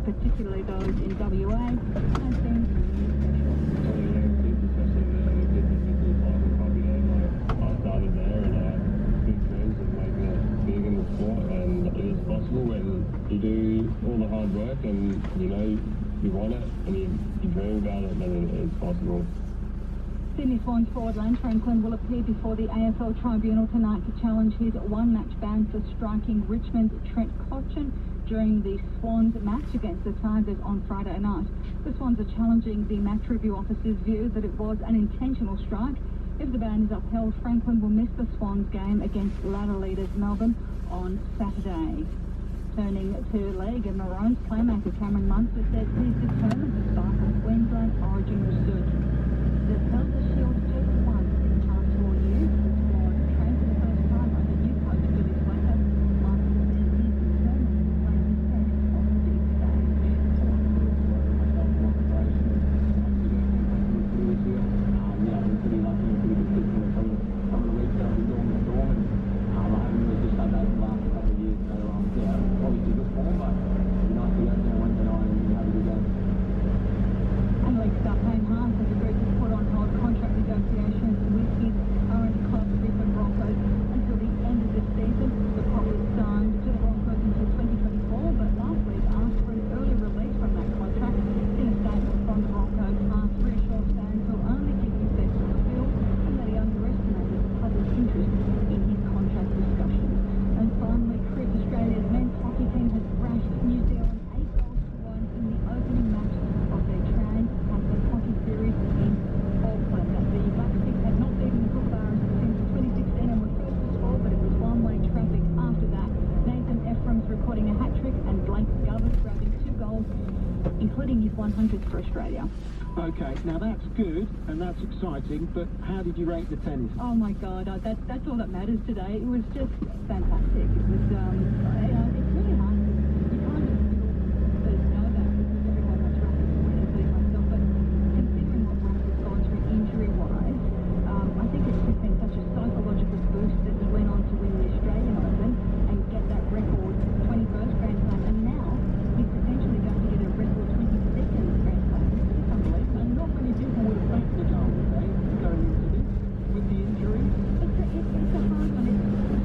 particularly those in WA, has been started there and big dreams of making it big in the sport, and it is possible when you do all the hard work and you know you want it and you dream about it, then it's possible. Sydney Swans forward Lance Franklin will appear before the AFL Tribunal tonight to challenge his one-match ban for striking Richmond's Trent Cotchin during the Swans match against the Tigers on Friday night. The Swans are challenging the match review officer's view that it was an intentional strike. If the ban is upheld, Franklin will miss the Swans game against ladder leaders Melbourne on Saturday. Turning to leg, and Maroons playmaker Cameron Munster says he's determined to spark a Queensland origin resurgence. The Delta Shield just won in time for you. The squad trained for the first time under new coach Billy Slater. Munster says he's determined to play his best on the big stage. Pretty lucky and pretty good fit for some of the weeks I've been doing the storm, and I haven't just had that the last couple of years, so obviously good form, but it'd be nice to go out there Wednesday night and have a good game. And League star Payne Haas has agreed to put on hold contract negotiations with his current club, Brisbane Broncos, until the end of the season. The Prop was signed to the Broncos until 2024, but last week asked for an early release from that contract. In a statement from the Broncos, Haas reassures fans will only give his best on the field and that he underestimated the public interest in his contract discussions. And finally, Cricket Australia's men's hockey team has thrashed New Zealand 8-1 in the opening match of their Trans-Tasman Hockey Series in Auckland. The Black Six had not beaten the Kookaburras since 2016 and were first to score, but it was one-way traffic after that. Nathan Ephraim's recording a hat-trick and Blake Govers grabbing 2 goals, including his 100th for Australia. Okay, now that's good and that's exciting, but how did you rate the tennis? Oh my God, that's all that matters today. It was just fantastic. It was, it's really hard. You kind of sort of know that because everyone wants Rafa's to win, including myself, but considering what Rafa's gone through injury-wise, I think it's just been such a psychological boost that he went on to win the Australian Open and get that record 21st Grand Slam, and now he's potentially going to get a record 22nd Grand Slam. It's unbelievable. And not many people would have backed the goal, would they, going into this with the injury? It's a hard one.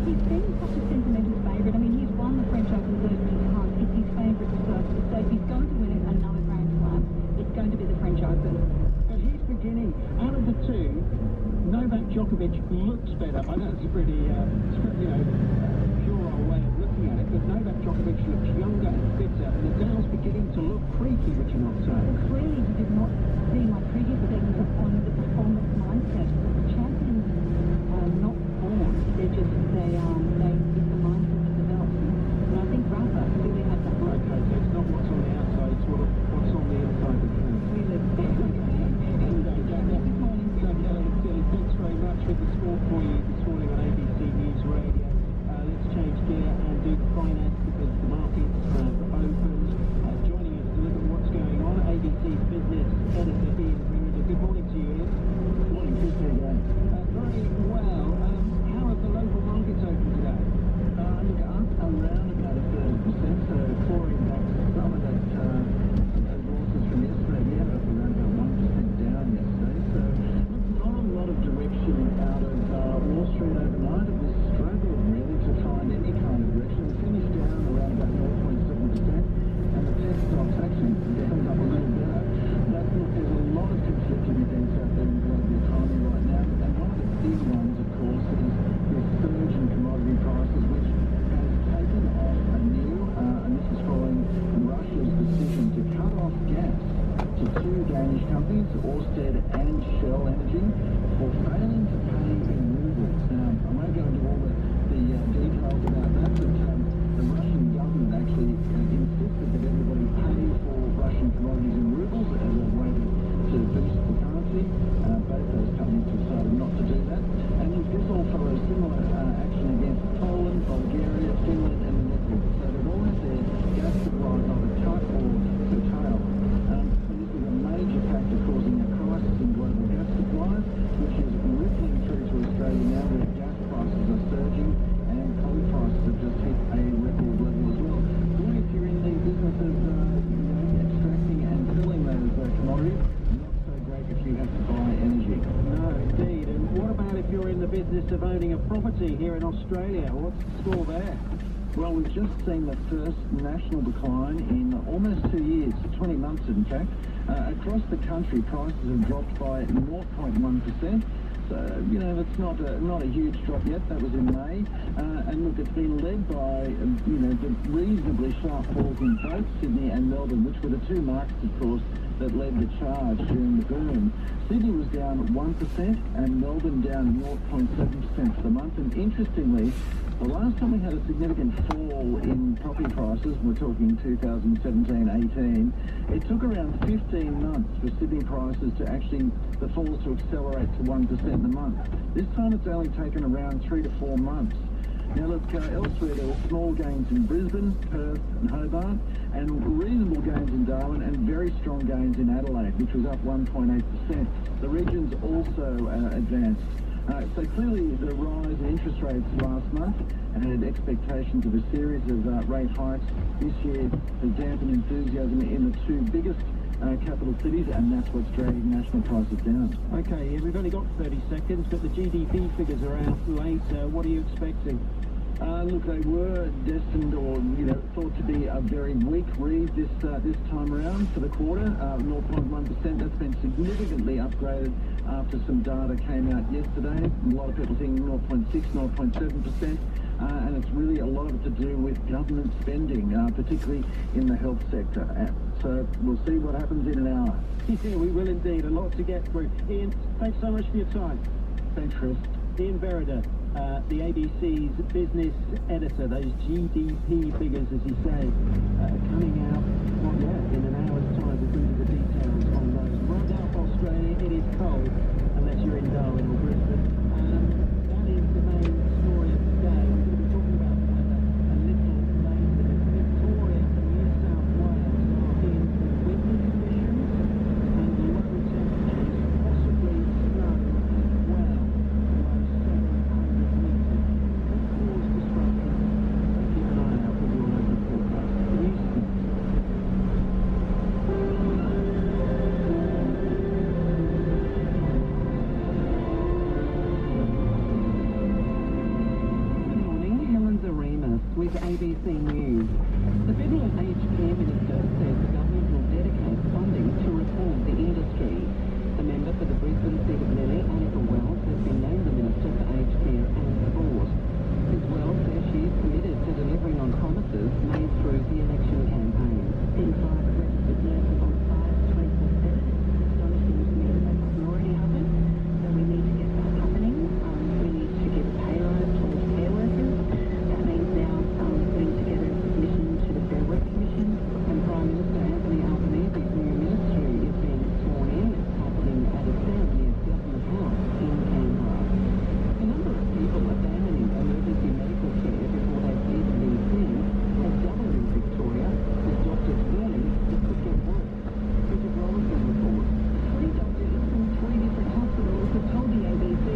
He's been such a sentimental favourite. I mean, he's won the French Open 13 times. It's his favourite surface. So if he's going to win another Grand Slam, it's going to be the French Open. But he's beginning, out of the two, Novak Djokovic looks better. I know it's a pretty, pure old way of looking at it, but Novak Djokovic looks younger and fitter, and Nadal's beginning to look freaky, would you not say? Clearly, he did not see my previous segment on the performance mindset. Champions are not born. They're just, it's the mindset that develops. And I think Rafa really had that. Okay, so it's not what's on the outside, it's what's on the inside that counts. Really. Thanks very much for the sport for you this morning on ABC News Radio. Let's change gear and do the finance because the markets have opened. Joining us to look at what's going on, ABC's business editor Ian Ringwood. Good morning to you, Ian. Good morning, Chris. How are you going? Very well. How have the local markets opened today? Look, up around about a 30%, so clawing back some of that those losses from yesterday. We had up around about 1% down yesterday, so not a lot of direction out of Wall Street overnight. It was struggled really to find any kind of direction. It finished down around about 0.7%, and the tech stocks actually down up a little better. But look, there's a lot of conflicting events out there in the global economy right now, and one of the big ones, of course, is this surge in commodity prices, which has taken off anew, and this is following Russia's decision to cut off gas to 2 Danish companies, Ørsted and Shell Energy, for failing to pay in rubles. Now, I won't go into all the details about that, but the Russian government actually insisted that everybody pay for Russian commodities in rubles as a way to boost the currency. Both those companies decided not to do that. And this all follows similar action against Poland, Bulgaria, Finland and the Netherlands. So they've all had their gas supplies either cut or curtailed. So this is a major factor causing a crisis in global gas supplies, which is status of owning a property here in Australia. What's the score there? Well, we've just seen the first national decline in almost 2 years, 20 months in fact. Across the country, prices have dropped by 0.1%. So, you know, that's not a huge drop yet. That was in May. And look, it's been led by, you know, the reasonably sharp falls in both Sydney and Melbourne, which were the two markets, of course, that led the charge during the boom. Sydney was down 1% and Melbourne down 0.7% for the month. And interestingly, the last time we had a significant fall in property prices, we're talking 2017-18, it took around 15 months for Sydney prices to actually, the falls to accelerate to 1% a month. This time it's only taken around 3 to 4 months. Now look, elsewhere there were small gains in Brisbane, Perth and Hobart, and reasonable gains in Darwin and very strong gains in Adelaide, which was up 1.8%. The regions also advanced. So clearly the rise in interest rates last month and expectations of a series of rate hikes this year has dampened enthusiasm in the two biggest capital cities, and that's what's dragging national prices down. Okay, we've only got 30 seconds, but the GDP figures are out late. What are you expecting? Look, they were destined, or you know, thought to be a very weak read this time around for the quarter. 0.1%. That's been significantly upgraded after some data came out yesterday. A lot of people thinking 0.6, 0.7%, and it's really a lot of it to do with government spending, particularly in the health sector. So we'll see what happens in an hour. Yeah, we will indeed. A lot to get through. Ian, thanks so much for your time. Thanks, Chris. Ian Verrider, the ABC's business editor. Those GDP figures, as you say, coming out, not yet, in an hour's time. We'll bring you the details on those. Right now for Australia, it is cold, unless you're in Darwin or Brisbane. That is the main story of the day. We're going to be talking about the weather a little later. Victoria and New South Wales are in windy conditions and low temperatures, possibly snow as well. With ABC News. The federal aged care minister says the government will dedicate funding to reform the industry. The member for the Brisbane seat of Lily, Annika Wells, has been named the Minister for Aged Care and Sport. Ms Wells says she is committed to delivering on promises made through the election campaign. 35 registered nurses on site 24/7. It's astonishing to me that that doesn't already happen. So we need to get that happening. We need to give a pay rise to all care workers. That means now putting together a submission to the Fair Work Commission, and Prime Minister Anthony Albanese's new ministry is being sworn in. It's happening at a ceremony at Government House in Canberra. The number of people abandoning emergency medical care before they've even been seen has doubled in Victoria, with doctors warning it could get worse. Bridget Rollison reports. 3 doctors from 3 different hospitals have told the ABC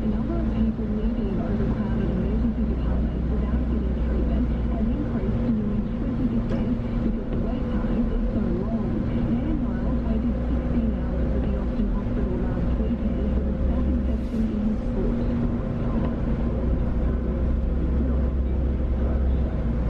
the number of people leaving overcrowded emergency departments without getting treatment has increased to nearly 20% because the wait times are so long. Nan Miles waited 16 hours at the Austin Hospital last weekend for a staph infection in his foot.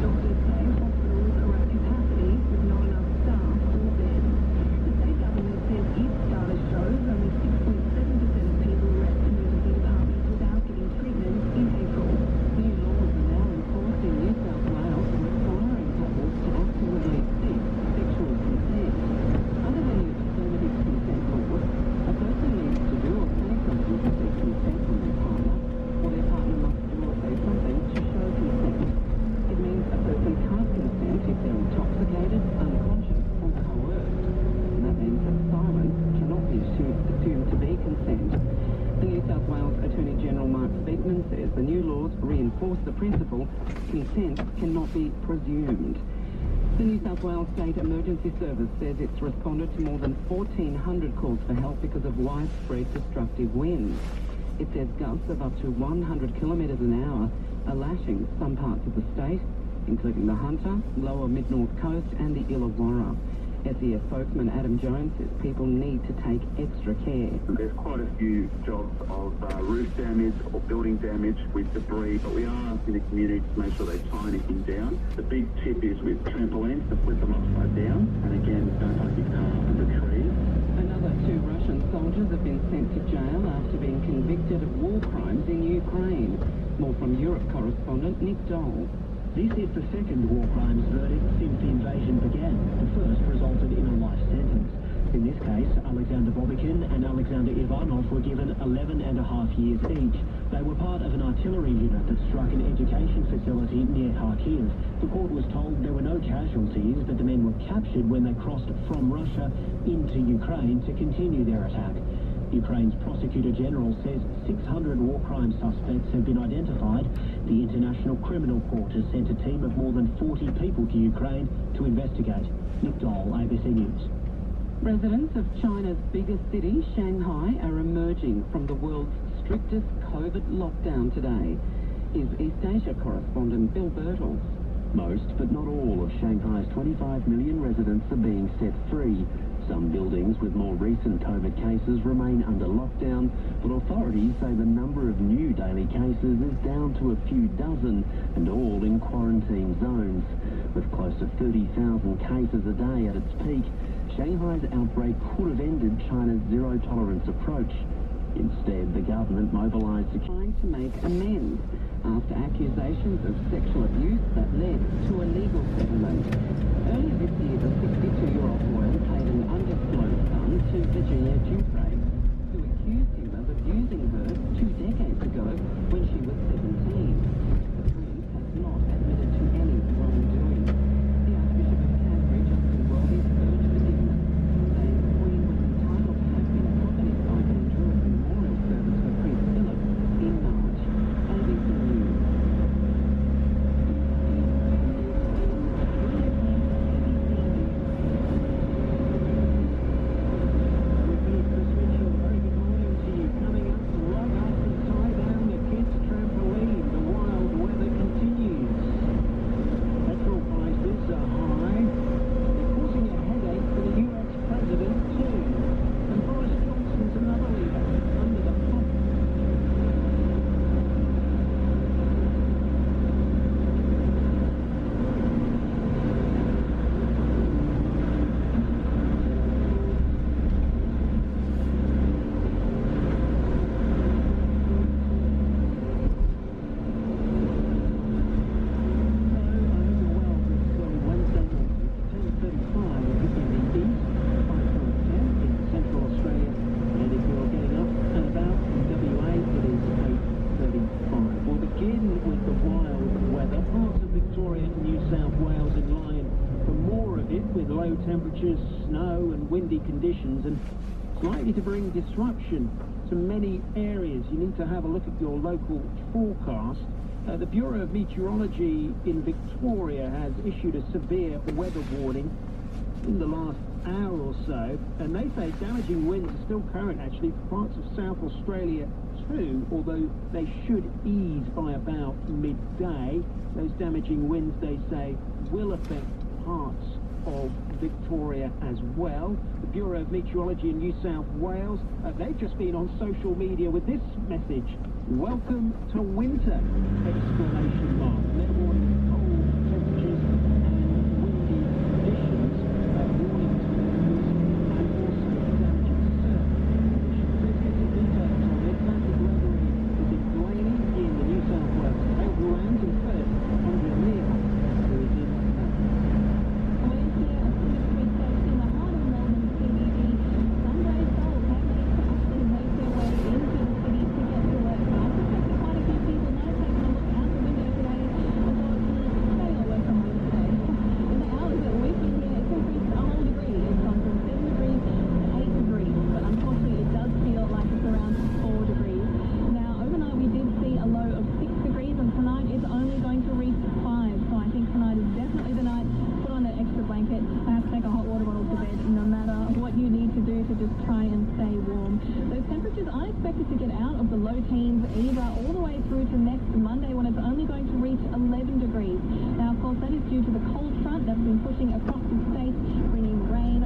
Doctors say hospitals are at capacity with not enough staff or beds. The state government says its data shows only 6.7% of people left emergency departments without getting treatment in April. New laws are now in force in New South Wales requiring couples to actively seek sexual consent. Under the new affirmative consent laws, a person needs to do or say something to seek consent from their partner, or their partner must do or say something to show consent. It means a person can't consent if they're intoxicated, unconscious, or coerced. And that means that silence cannot be assumed to be consent. The New South Wales Attorney General Mark Speakman says the new laws reinforce the principle consent cannot be presumed. The New South Wales State Emergency Service says it's responded to more than 1,400 calls for help because of widespread destructive winds. It says gusts of up to 100 kilometres an hour are lashing some parts of the state, including the Hunter, lower mid-north coast and the Illawarra. SES spokesman Adam Jones says people need to take extra care. There's quite a few jobs of roof damage or building damage with debris, but we are asking the community to make sure they tie anything down. The big tip is with trampolines to flip them upside down, and again, don't take your car under trees. Another 2 Russian soldiers have been sent to jail after being convicted of war crimes in Ukraine. More from Europe correspondent Nick Dole. This is the second war crimes verdict since the invasion began. The first resulted in a life sentence. In this case, Alexander Bobikin and Alexander Ivanov were given 11.5 years each. They were part of an artillery unit that struck an education facility near Kharkiv. The court was told there were no casualties, but the men were captured when they crossed from Russia into Ukraine to continue their attack. Ukraine's Prosecutor General says 600 war crime suspects have been identified. The International Criminal Court has sent a team of more than 40 people to Ukraine to investigate. Nick Dole, ABC News. Residents of China's biggest city, Shanghai, are emerging from the world's strictest COVID lockdown today. Is East Asia correspondent Bill Birtles. Most, but not all, of Shanghai's 25 million residents are being set free. Some buildings with more recent COVID cases remain under lockdown, but authorities say the number of new daily cases is down to a few dozen, and all in quarantine zones. With close to 30,000 cases a day at its peak, Shanghai's outbreak could have ended China's zero-tolerance approach. Instead, the government mobilised Trying to make amends after accusations of sexual abuse that led to a legal settlement. Earlier this year, the 62-year-old woman paid an undisclosed sum to Virginia Dupre, who accused him of abusing her 2 decades ago when she was 17. The police has not admitted to any wrongdoing. The Archbishop of Canterbury, Justin Welby, urged forgiveness, saying the Queen was entitled to have been accompanied by the Druid memorial service for Prince Philip in March. ABC News. Temperatures, snow and windy conditions, and it's likely to bring disruption to many areas. You need to have a look at your local forecast. The Bureau of Meteorology in Victoria has issued a severe weather warning in the last hour or so, and they say damaging winds are still current actually for parts of South Australia too, although they should ease by about midday. Those damaging winds, they say, will affect parts of Victoria as well. The Bureau of Meteorology in New South Wales, they've just been on social media with this message: welcome to winter! Exclamation mark. They're warning cold temperatures and windy conditions, warning to winds and also damaging surf conditions. Let's get some details on it. Atlantic weather is in Blaney in the New South Wales Tablelands, and first Andrea Neal, who is in to get out of the low teens either all the way through to next Monday when it's only going to reach 11 degrees. Now, of course, that is due to the cold front that's been pushing across the state, bringing rain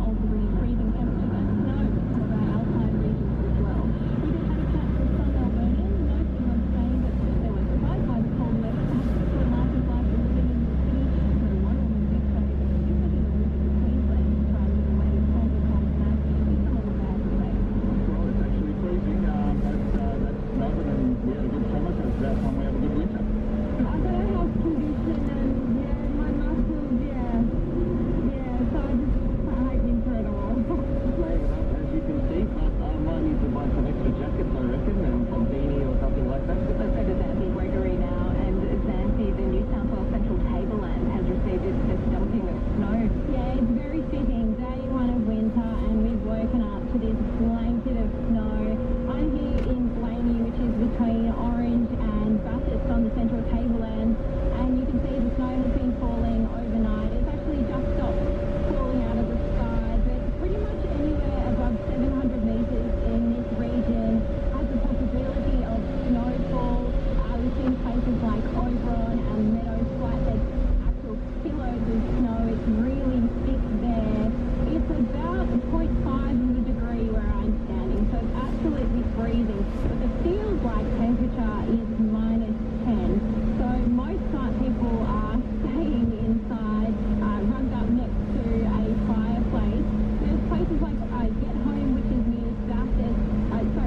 freezing, but the feels like temperature is -10. So most people are staying inside, rugged up next to a fireplace. There's places like Get Home, which is near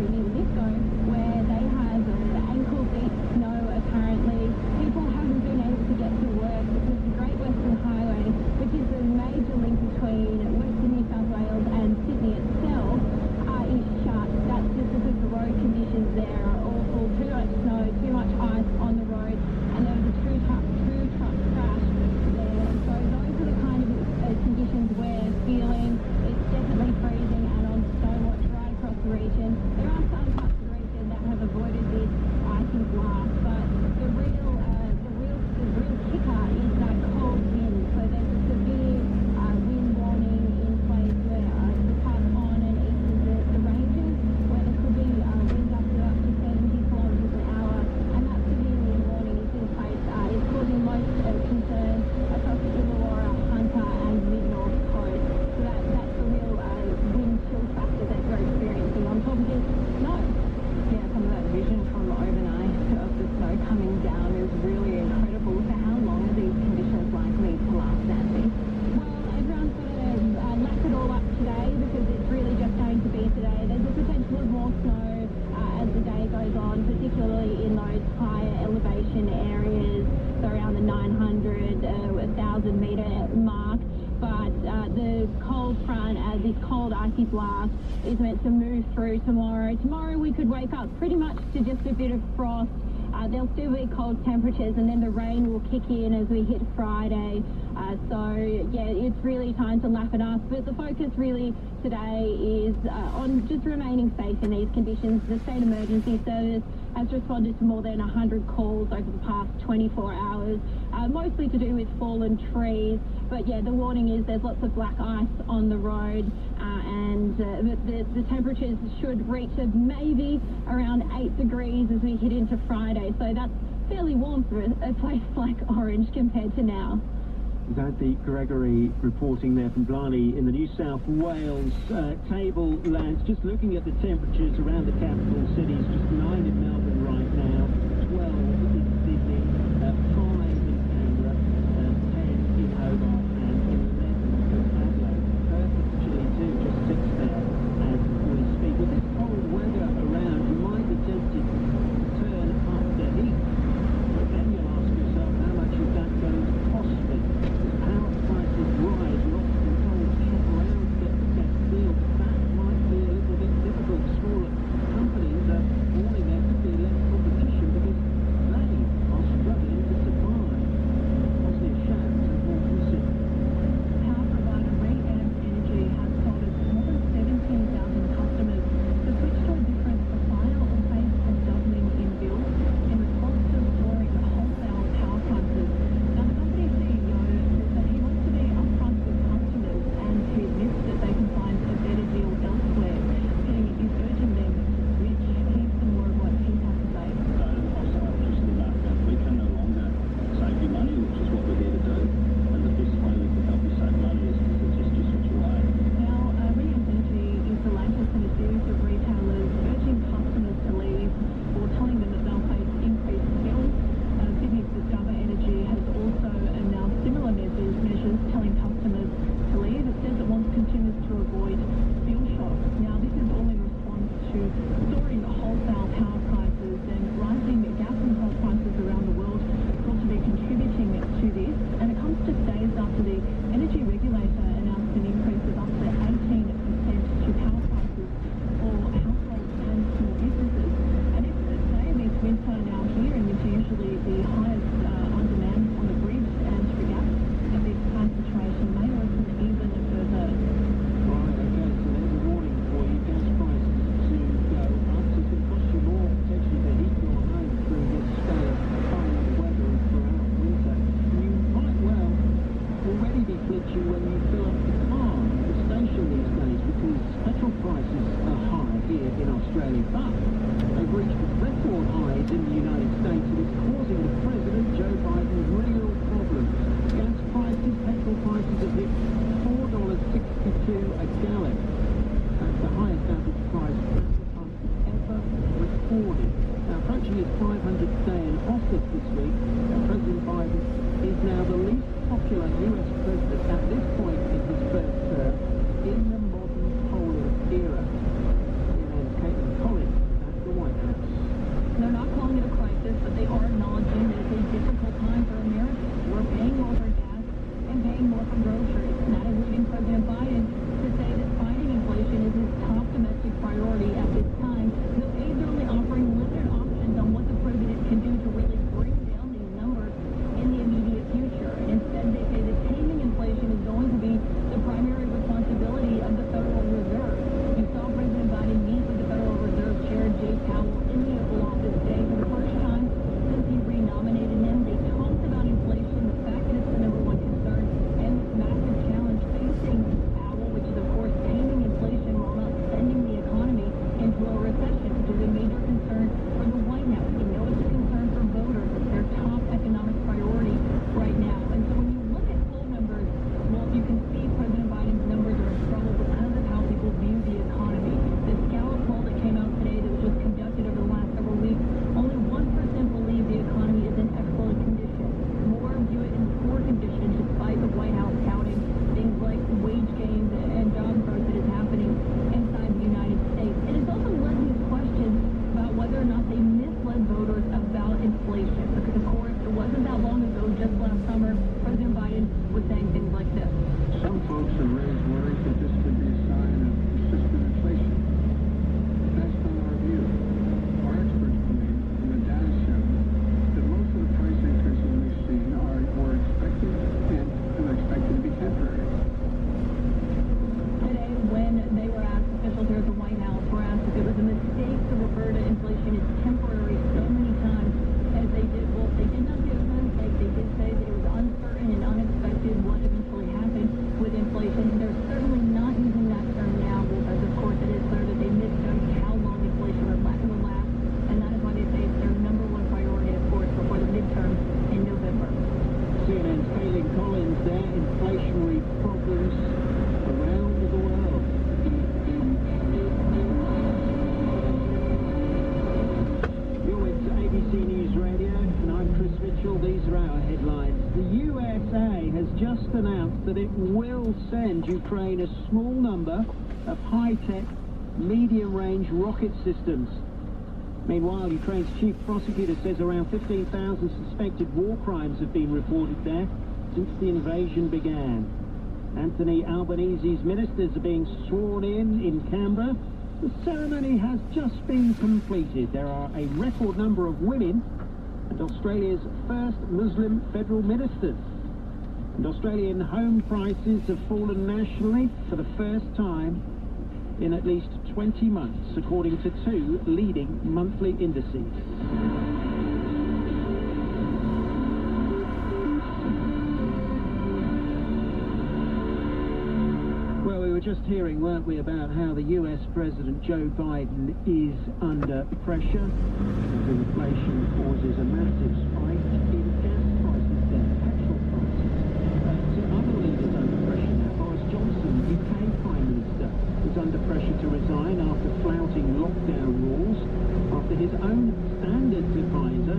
near Lithgow, where they have ankle-deep snow apparently. People haven't been able to get to work because the Great Western Highway, which is the major link between Western New South Wales and Sydney itself, is shut. That's just because the road conditions there are awful. Too much snow, too much ice on the road, and there was a two-truck crash there. So those are the kind of conditions we're feeling. It's definitely freezing, and on Stowatch right across the region. There are some parts of the region that have avoided this icy blast, but the real kicker is that cold wind. So there's a severe wind warning in place where it's up on and east of the ranges, where there could be winds up to 70 kilometres an hour, and that severe wind warning is in place. It's causing most concern across the Illawarra, Hunter and mid-north coast. So that's the real wind chill factor that we're experiencing. On top of this, snow. Yeah, some of that vision from overnight of the snow coming down is really incredible. So how long are these conditions likely to last, Nancy? Well, everyone's got to lap it all up today because it's really just going to be today. There's a potential of more snow as the day goes on, particularly in those higher elevation areas, so around the 900, 1,000 metre mark. But the cold front, this cold icy blast, is meant to move through tomorrow. Tomorrow we could wake up pretty much to just a bit of frost. There'll still be cold temperatures, and then the rain will kick in as we hit Friday. So yeah, it's really time to lap it up. But the focus really today is on just remaining safe in these conditions. The State Emergency Service has responded to more than 100 calls over the past 24 hours, mostly to do with fallen trees. But yeah, the warning is there's lots of black ice on the road, and the temperatures should reach maybe around 8 degrees as we hit into Friday. So that's fairly warm for a place like Orange compared to now. Xanthi Gregory reporting there from Blarney in the New South Wales tablelands. Just looking at the temperatures around the capital cities, just 9 in Melbourne right now, 12 in Sydney, 5 in Canberra, 10 in Hobart and 11 in Adelaide. Perth is chilly too, just 6 there as we speak. With this cold weather around, you might be tempted to turn up the heat. But then you'll ask yourself, how much is that going to cost me? Power prices rise, lots of controls shop around to get the best deal. That might be a little bit difficult. Smaller companies are warning there could be less competition because that that it will send Ukraine a small number of high-tech, medium-range rocket systems. Meanwhile, Ukraine's chief prosecutor says around 15,000 suspected war crimes have been reported there since the invasion began. Anthony Albanese's ministers are being sworn in Canberra. The ceremony has just been completed. There are a record number of women and Australia's first Muslim federal ministers. And Australian home prices have fallen nationally for the first time in at least 20 months, according to two leading monthly indices. Well, we were just hearing, weren't we, about how the US President Joe Biden is under pressure as inflation causes a massive spike in gas prices there, petrol prices. Other leaders under pressure now. Boris Johnson, UK Prime Minister, is under pressure to resign after flouting lockdown rules, after his own standards advisor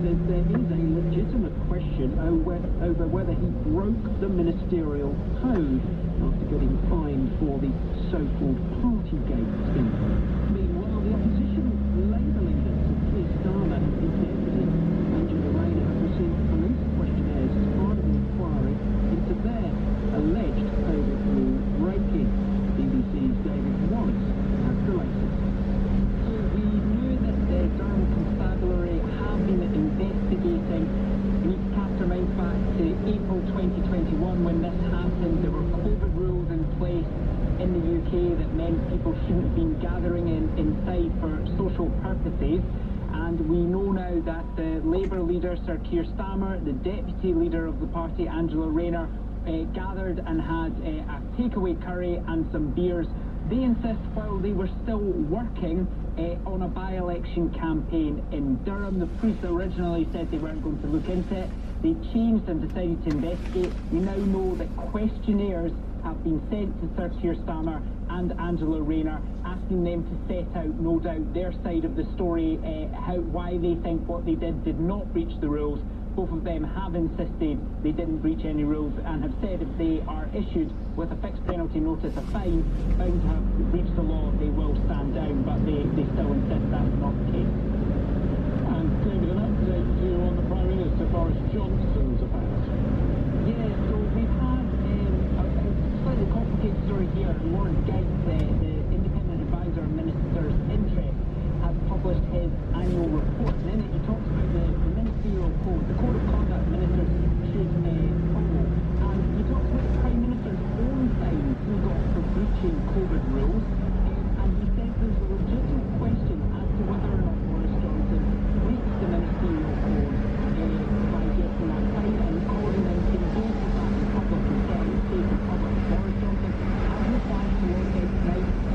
says there is a legitimate question over whether he broke the ministerial code after getting fined for the so-called Partygate scandal. Meanwhile, the opposition Labour leaders of Keir Starmer and his deputy, Angela Rayner, have received police questionnaires as part of an inquiry into their alleged COVID rule breaking. BBC's David Wallace has the latest. So we knew that the Durham Constabulary have been investigating. We need to cast our minds back to April 2021 when this happened. There were COVID rules in place in the UK that meant people shouldn't have been gathering inside for social purposes. And we know now that the Labour leader, Sir Keir Starmer, the deputy leader of the party, Angela Rayner, gathered and had a takeaway curry and some beers. They insist while they were still working on a by-election campaign in Durham. The police originally said they weren't going to look into it. They changed and decided to investigate. We now know that questionnaires have been sent to Sir Keir Starmer and Angela Rayner, asking them to set out, no doubt, their side of the story, why they think what they did not breach the rules. Both of them have insisted they didn't breach any rules and have said if they are issued with a fixed penalty notice, a fine, found to have breached the law, they will stand down, but they still insist that's not the case. And David, an update to you on the Prime Minister Boris Johnson's affairs. Yeah, so we've had a slightly complicated story here. Lord Geitz, the independent advisor of Minister's Interest, has published his annual report. And in it he talks about the ministerial code, the code of conduct ministers should follow. And he talks about the Prime Minister's own fines he got for breaching COVID rules. And he says there's a legitimate question as to whether or not Boris Johnson breached the ministerial code by getting that fine and calling them to engage with that in public and getting safe in public. Boris Johnson has replied to Lord Geitz now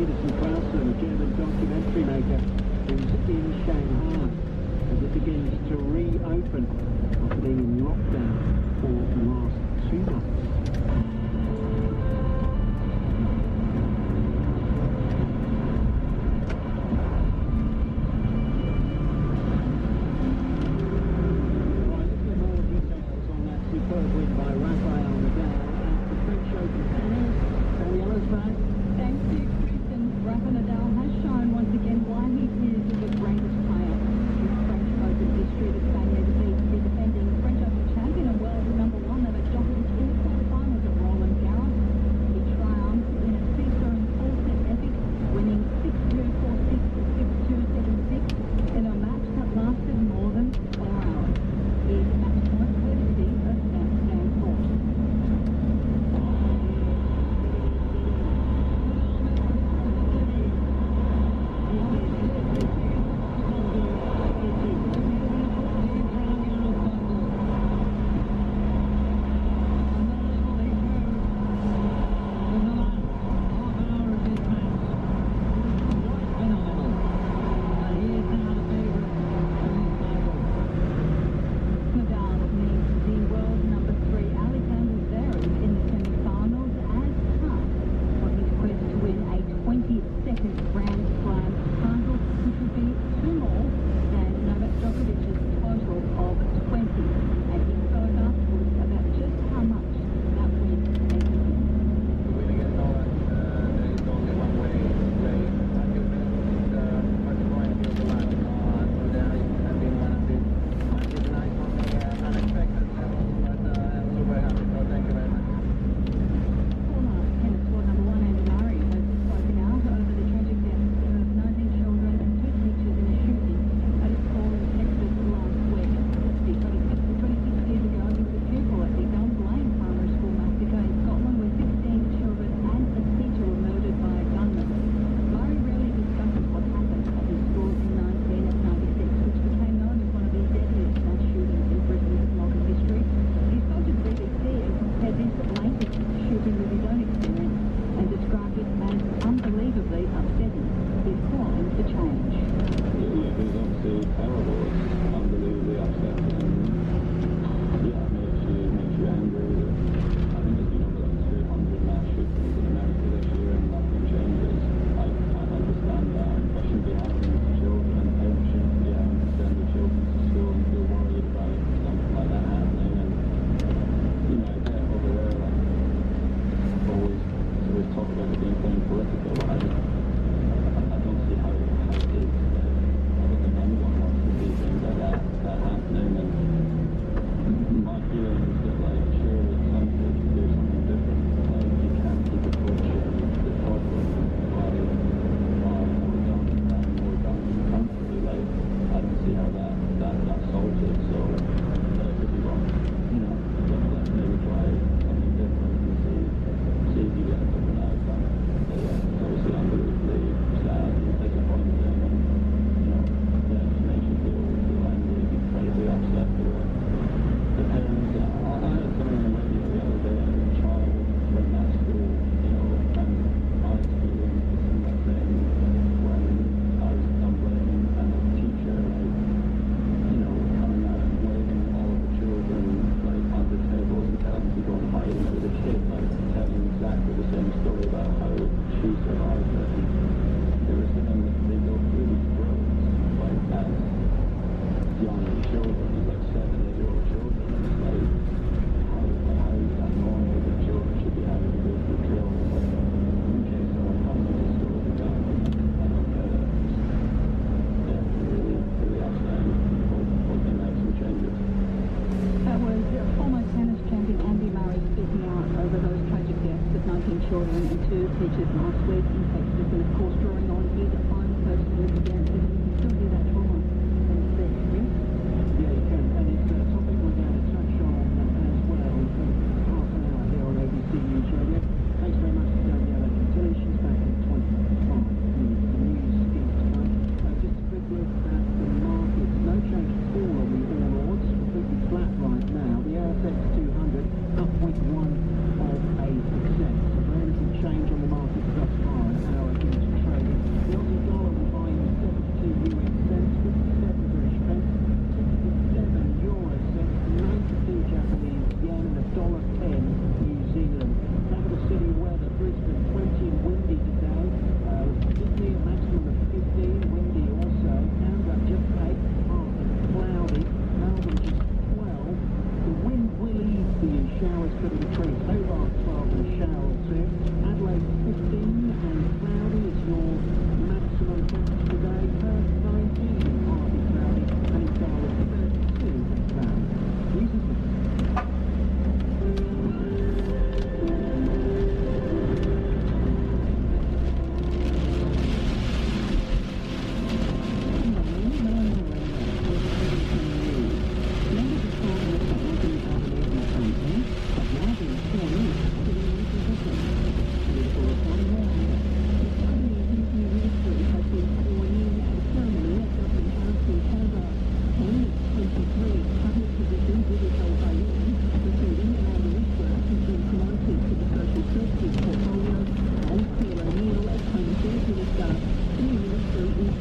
Peterson Krause, a German documentary maker, who's in Shanghai as it begins to reopen after being in lockdown for the last 2 months. History, the Spaniard is defending French Open champion and world number one. They've adopted his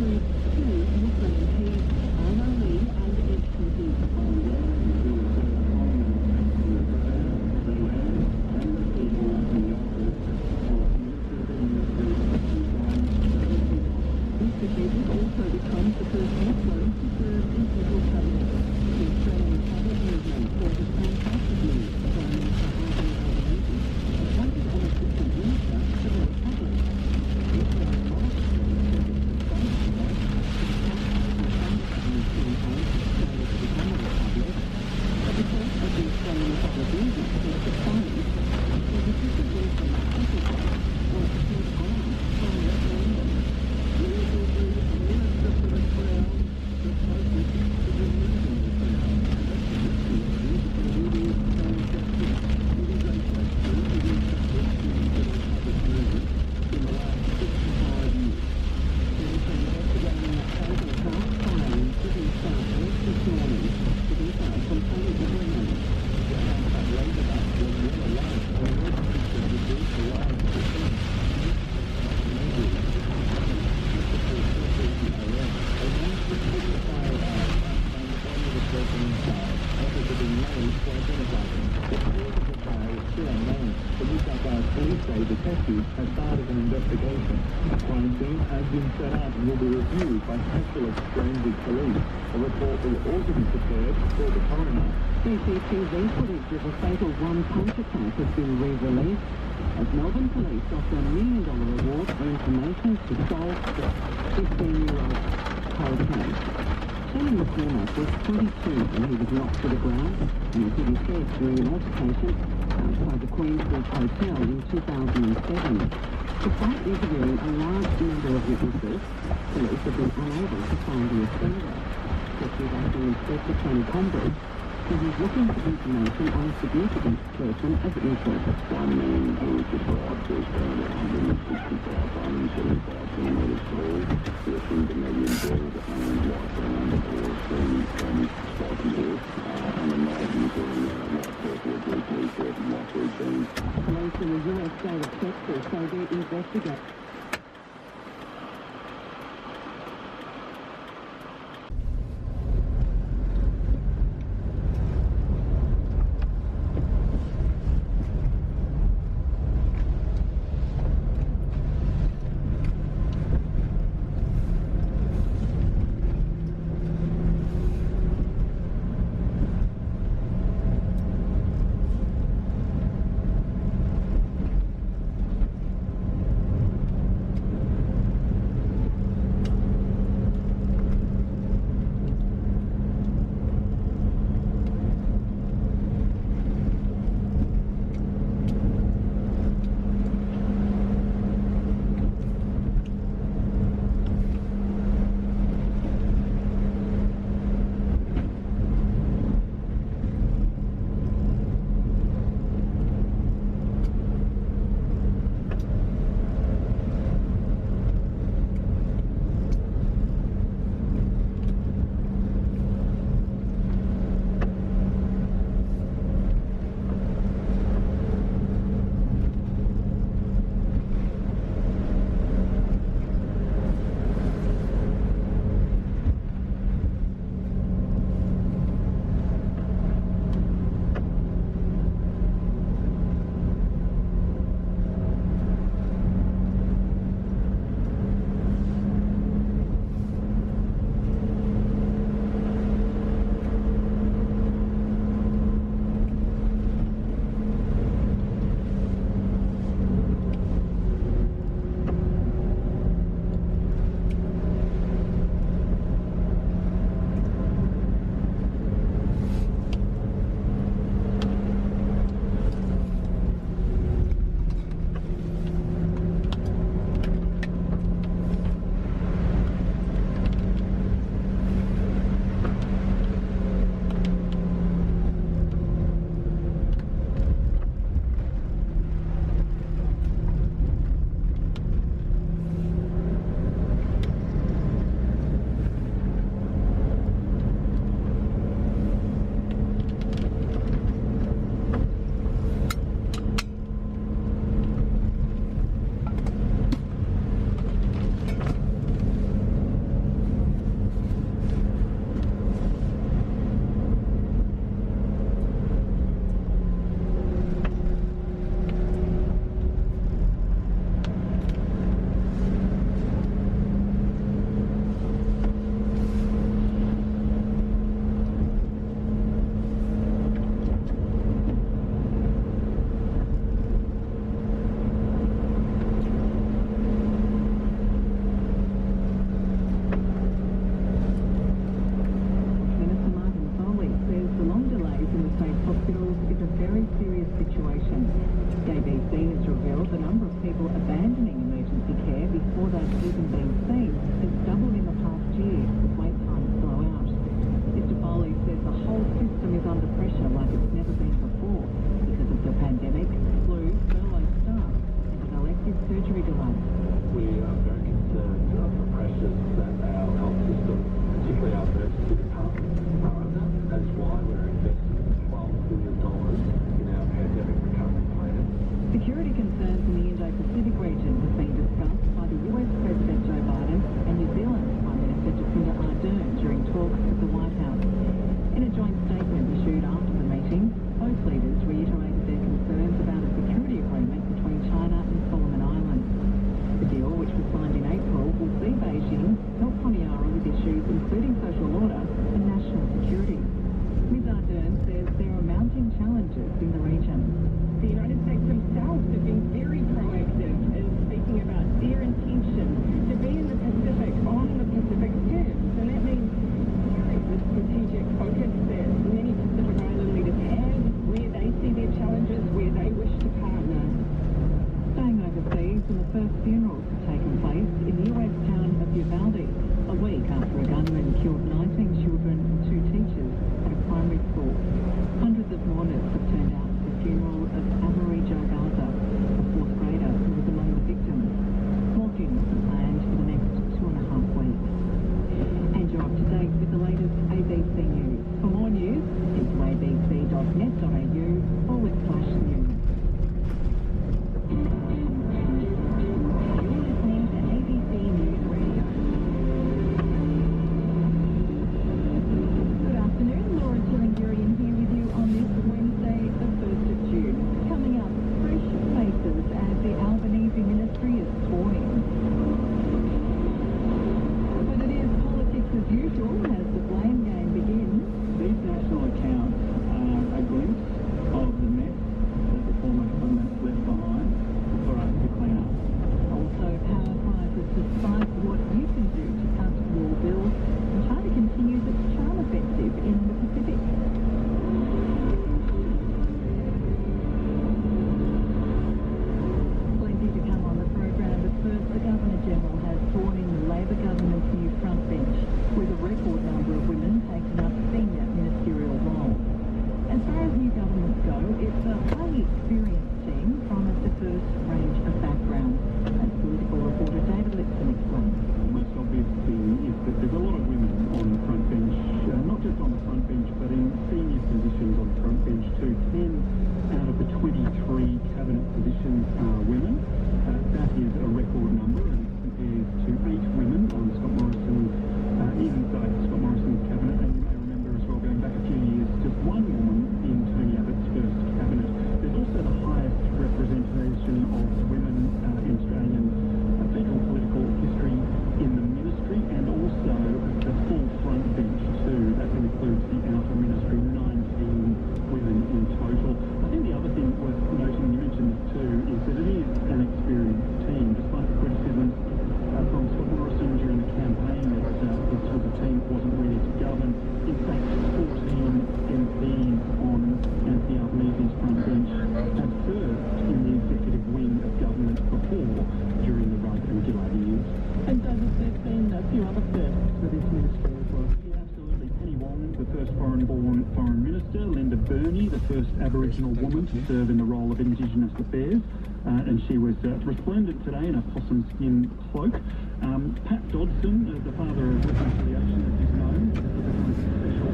includes two Muslim MPs, Anna Lee and Ed Cookie. This decision also becomes the first Muslim to serve in federal cabinet. The Australian Cabinet Movement called it fantastic news for Prime Minister Anthony Albanese, appointed an assistant minister to the Republic. This was a lot of but because of the Australian Republic movement towards its silence, the decision was the national place was to put on from referendum. Detectives have started an investigation. A crime scene has been set up and will be reviewed by Specialist Forensic Police. A report will also be prepared for the coroner. CCTV footage of a fatal one-punch attack has been re-released as Melbourne police offer $1 million reward for information to solve the 15-year-old cold case. Shane McCormack was 22 when he was knocked to the ground and he hit his head during an altercation outside the Queensbridge Hotel in 2007. Despite interviewing a large number of witnesses, police have been unable to find the offender. Deputy Acting Inspector Tony Combridge says he's looking for information on a significant person of interest. One man who was described as found 165 kilometres tall, received $1 million and white brown horse, spiky horse, and a American white horse or blue police horse and white routine. Police in the US state of Texas say they're investigating. population being seen has doubled in the past year, with wait times blow out. Mr. Foley says the whole system is under pressure like it's never been before because of the pandemic, flu, furloughed staff, and an elective surgery delay. We are very concerned of the pressures that our health system, particularly our emergency departments, are under. That's why we're investing $12 billion in our pandemic recovery plan. Security concerns in the Indo-Pacific region have been discussed by the US President Joe Biden and New Zealand Prime Minister Jacinda Ardern during talks at the White House. In a joint statement issued after the meeting, both leaders reiterated their concerns about a security agreement between China and Solomon Islands. The deal, which was signed in April, will see Beijing help Honiara with issues including social order and national security. Ms. Ardern says there are mounting challenges in the region. The United States themselves have been very proactive in speaking about their intention to be in the Pacific on the Pacific terms, and that means sharing the strategic focus that many Pacific Island leaders have, where they see their challenges, where they wish to partner. Staying overseas, and the first funerals have taken place in the US town of Uvalde, a week after a gunman killed 19 children and 2 teachers at a primary school. Hundreds of mourners have turned out for the funeral of Amory Jo Garza, a 4th grader who was among the victims. More funerals are planned for the next 2.5 weeks. And you're up to date with the latest ABC News. For more news, head to abc.net.au/news. You're listening to ABC News Radio. Good afternoon, Laura Chillingurian here with you on this Wednesday, the 1st of June. Coming up, fresh faces as the Albanese ministry is sworn in. But it is politics as usual as the blame game begins. These national accounts are a glimpse of the mess that the former government left behind for us to clean up. Also, power prizes despite what you can do to cut your bills, and China continues its charm offensive in the Pacific. Plenty to come on the program, but first, the Governor-General has sworn in the Labor government's new front bench, with a record number of women taking up senior ministerial roles. As far as new governments go, it's a highly experienced team from a diverse range of backgrounds, as political reporter David Lipson explains. The most obvious thing is that there's a lot of women on the front bench, not just on the front bench, but in senior positions on the front bench too. 10 out of the 23 cabinet positions are women. That is a record number, and compares to 8 women on Scott Morrison's, inside Scott Morrison's cabinet. And you may remember as well, going back a few years, just 1 woman in Tony Abbott's first cabinet. There's also the highest representation of women in Australian federal political history in the ministry, and also the full front bench too. That includes the outer ministry, 19 women in total. I think the other thing worth noting, you mentioned this too, is that it is an experienced team, despite the criticisms from Scott Morrison during the campaign that this was a team that wasn't ready to govern. In fact, 14 MPs on Anthony Albanese's front bench have served in the executive wing of government before, during the Rudd and Gillard years. And Douglas, there's been a few other firsts for this ministry as well. Yeah, absolutely. Penny Wong, the first foreign-born foreign minister. Linda Burney, the first Aboriginal woman to serve in the role of Indigenous Affairs. And she was resplendent today in a possum skin cloak. Pat Dodson, the father of reconciliation, as he's known, has become a special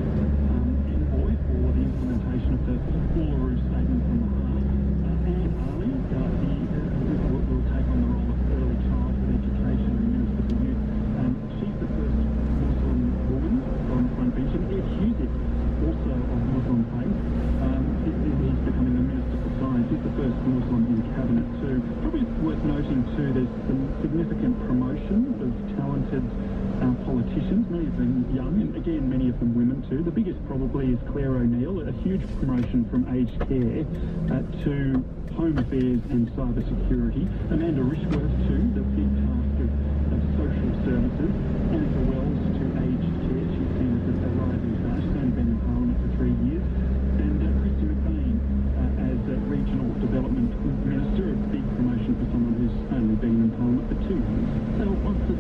envoy for the implementation of the Uluru Statement from the Heart. Anne Ali, will take on the role of early childhood education and Minister for Youth. She's the first Muslim woman on the front bench, and Ed Husick, also of Muslim faith, he's becoming the Minister for Science. He's the first Muslim in cabinet too. Probably worth noting too, there's some significant promotion of talented politicians, many of them young, and again many of them women too. The biggest probably is Claire O'Neill, a huge promotion from aged care to Home Affairs and Cyber Security. Amanda Rishworth too, the big task of social services. Annika Wells to aged care, she's seen as a rising star. She's only been in Parliament for 3 years. And Christy McBain as Regional Development Minister, a big promotion for someone who's only been in Parliament for 2 years. So what's the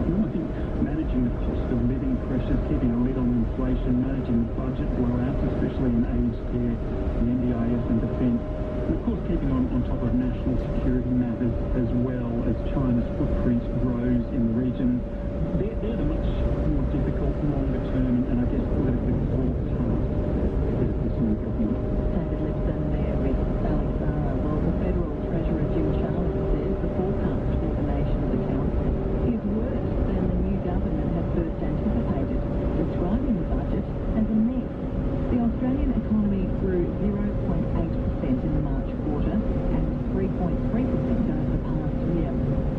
government. I think managing the cost of living pressures, keeping a lid on inflation, managing the budget blowouts, especially in aged care, the NDIS and defence, and of course keeping on top of national security matters as well as China's footprint grows in the region. They're the much more difficult, longer term and I guess politically fraught tasks for this new government. David Lipson there with Alex Zara. Well, the Federal Treasurer Jim Chalmers says the forecast for the nation's accounts is worse than the new government had first anticipated, describing the budget as a mess. The Australian economy grew 0.8% in the March quarter and 3.3% over the past year.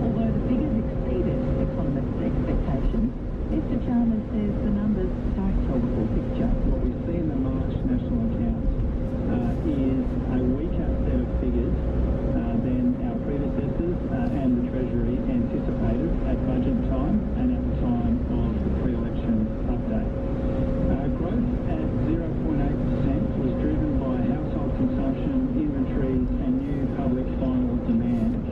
Although the figures exceeded economists' expectations, Mr Chalmers says the numbers don't tell the full picture. What we see in the March national accounts is a weaker set of figures than our predecessors and the Treasury anticipated at budget time and at the time of the pre-election update. Growth at 0.8% was driven by household consumption, inventories and new public final demand,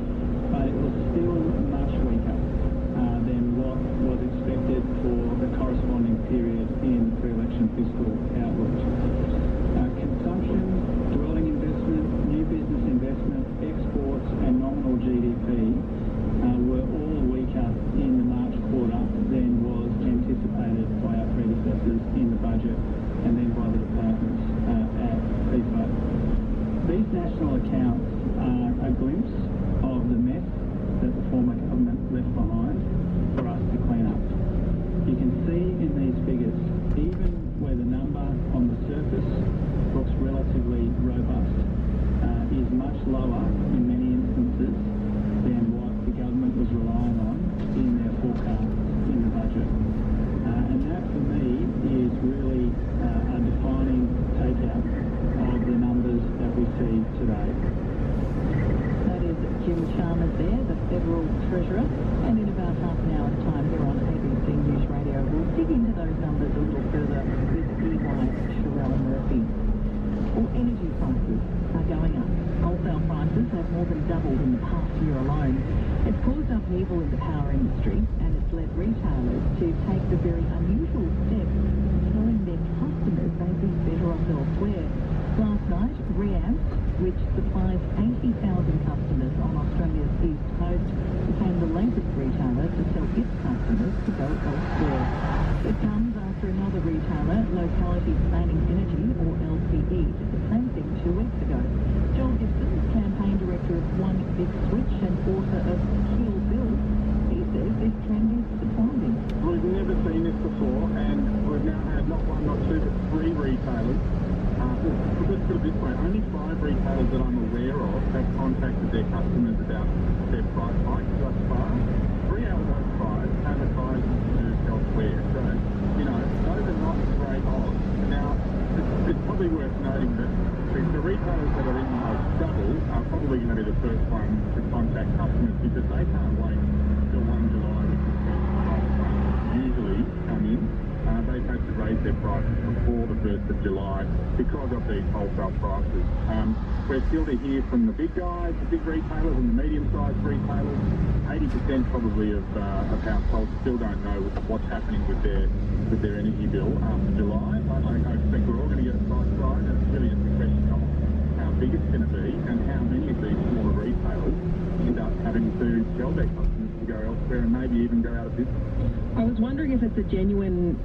but it was still much weaker than what was expected for the corresponding period in the pre-election fiscal outlook. Consumption, dwelling investment, new business investment, exports and nominal GDP were all weaker in the March quarter than was anticipated by our predecessors in the budget and then by the departments at PIFO. These national accounts are a glimpse of the mess that the former government left behind for us to clean up. You can see in these figures, even where the number on the surface looks relatively robust, is much lower in many instances than what the government was relying on in their forecasts in the budget. And that for me is really a defining takeout of the numbers that we see today. That is Jim Chalmers there, the Federal Treasurer, and in about half an hour's time here on ABC News Radio, we'll dig into those numbers a little further with EY Sherelle Murphy. Well, energy prices are going up. Wholesale prices have more than doubled in the past year alone. It's caused upheaval in the power industry and it's led retailers to take the very unusual step of telling their customers they'd be better off elsewhere. Last night, Ream, which supplies 80,000 customers on Australia's east coast, became the latest retailer to tell its customers to go elsewhere. It comes after another retailer, Locality Planning Energy, or LPE, did the same thing 2 weeks ago. Joel Gibson, campaign director of One Big Switch and author of Kill Bill, he says this trend is surprising. We've never seen this before, and we've now had not one, not two, but 3 retailers. Let's put it this way, only 5 retailers that I'm aware of have contacted their customers about their price hikes thus far. 3 out of those 5 have advised them to move elsewhere. So, those are not great odds. Now, it's probably worth noting that the retailers that are in the most trouble are probably going to be the first ones to contact customers because they can't wait till 1 July, which is when the price hikes usually come in. They've had to raise their prices before the 1st of July because of these wholesale prices. We're still to hear from the big guys, the big retailers and the medium-sized retailers. 80% probably of households still don't know what's happening with their energy bill after July. I expect we're all going to get a price rise, and it's really just a question of how big it's going to be and how many of these smaller retailers end up having to tell their customers to go elsewhere and maybe even go out of business. I was wondering if it's a genuine,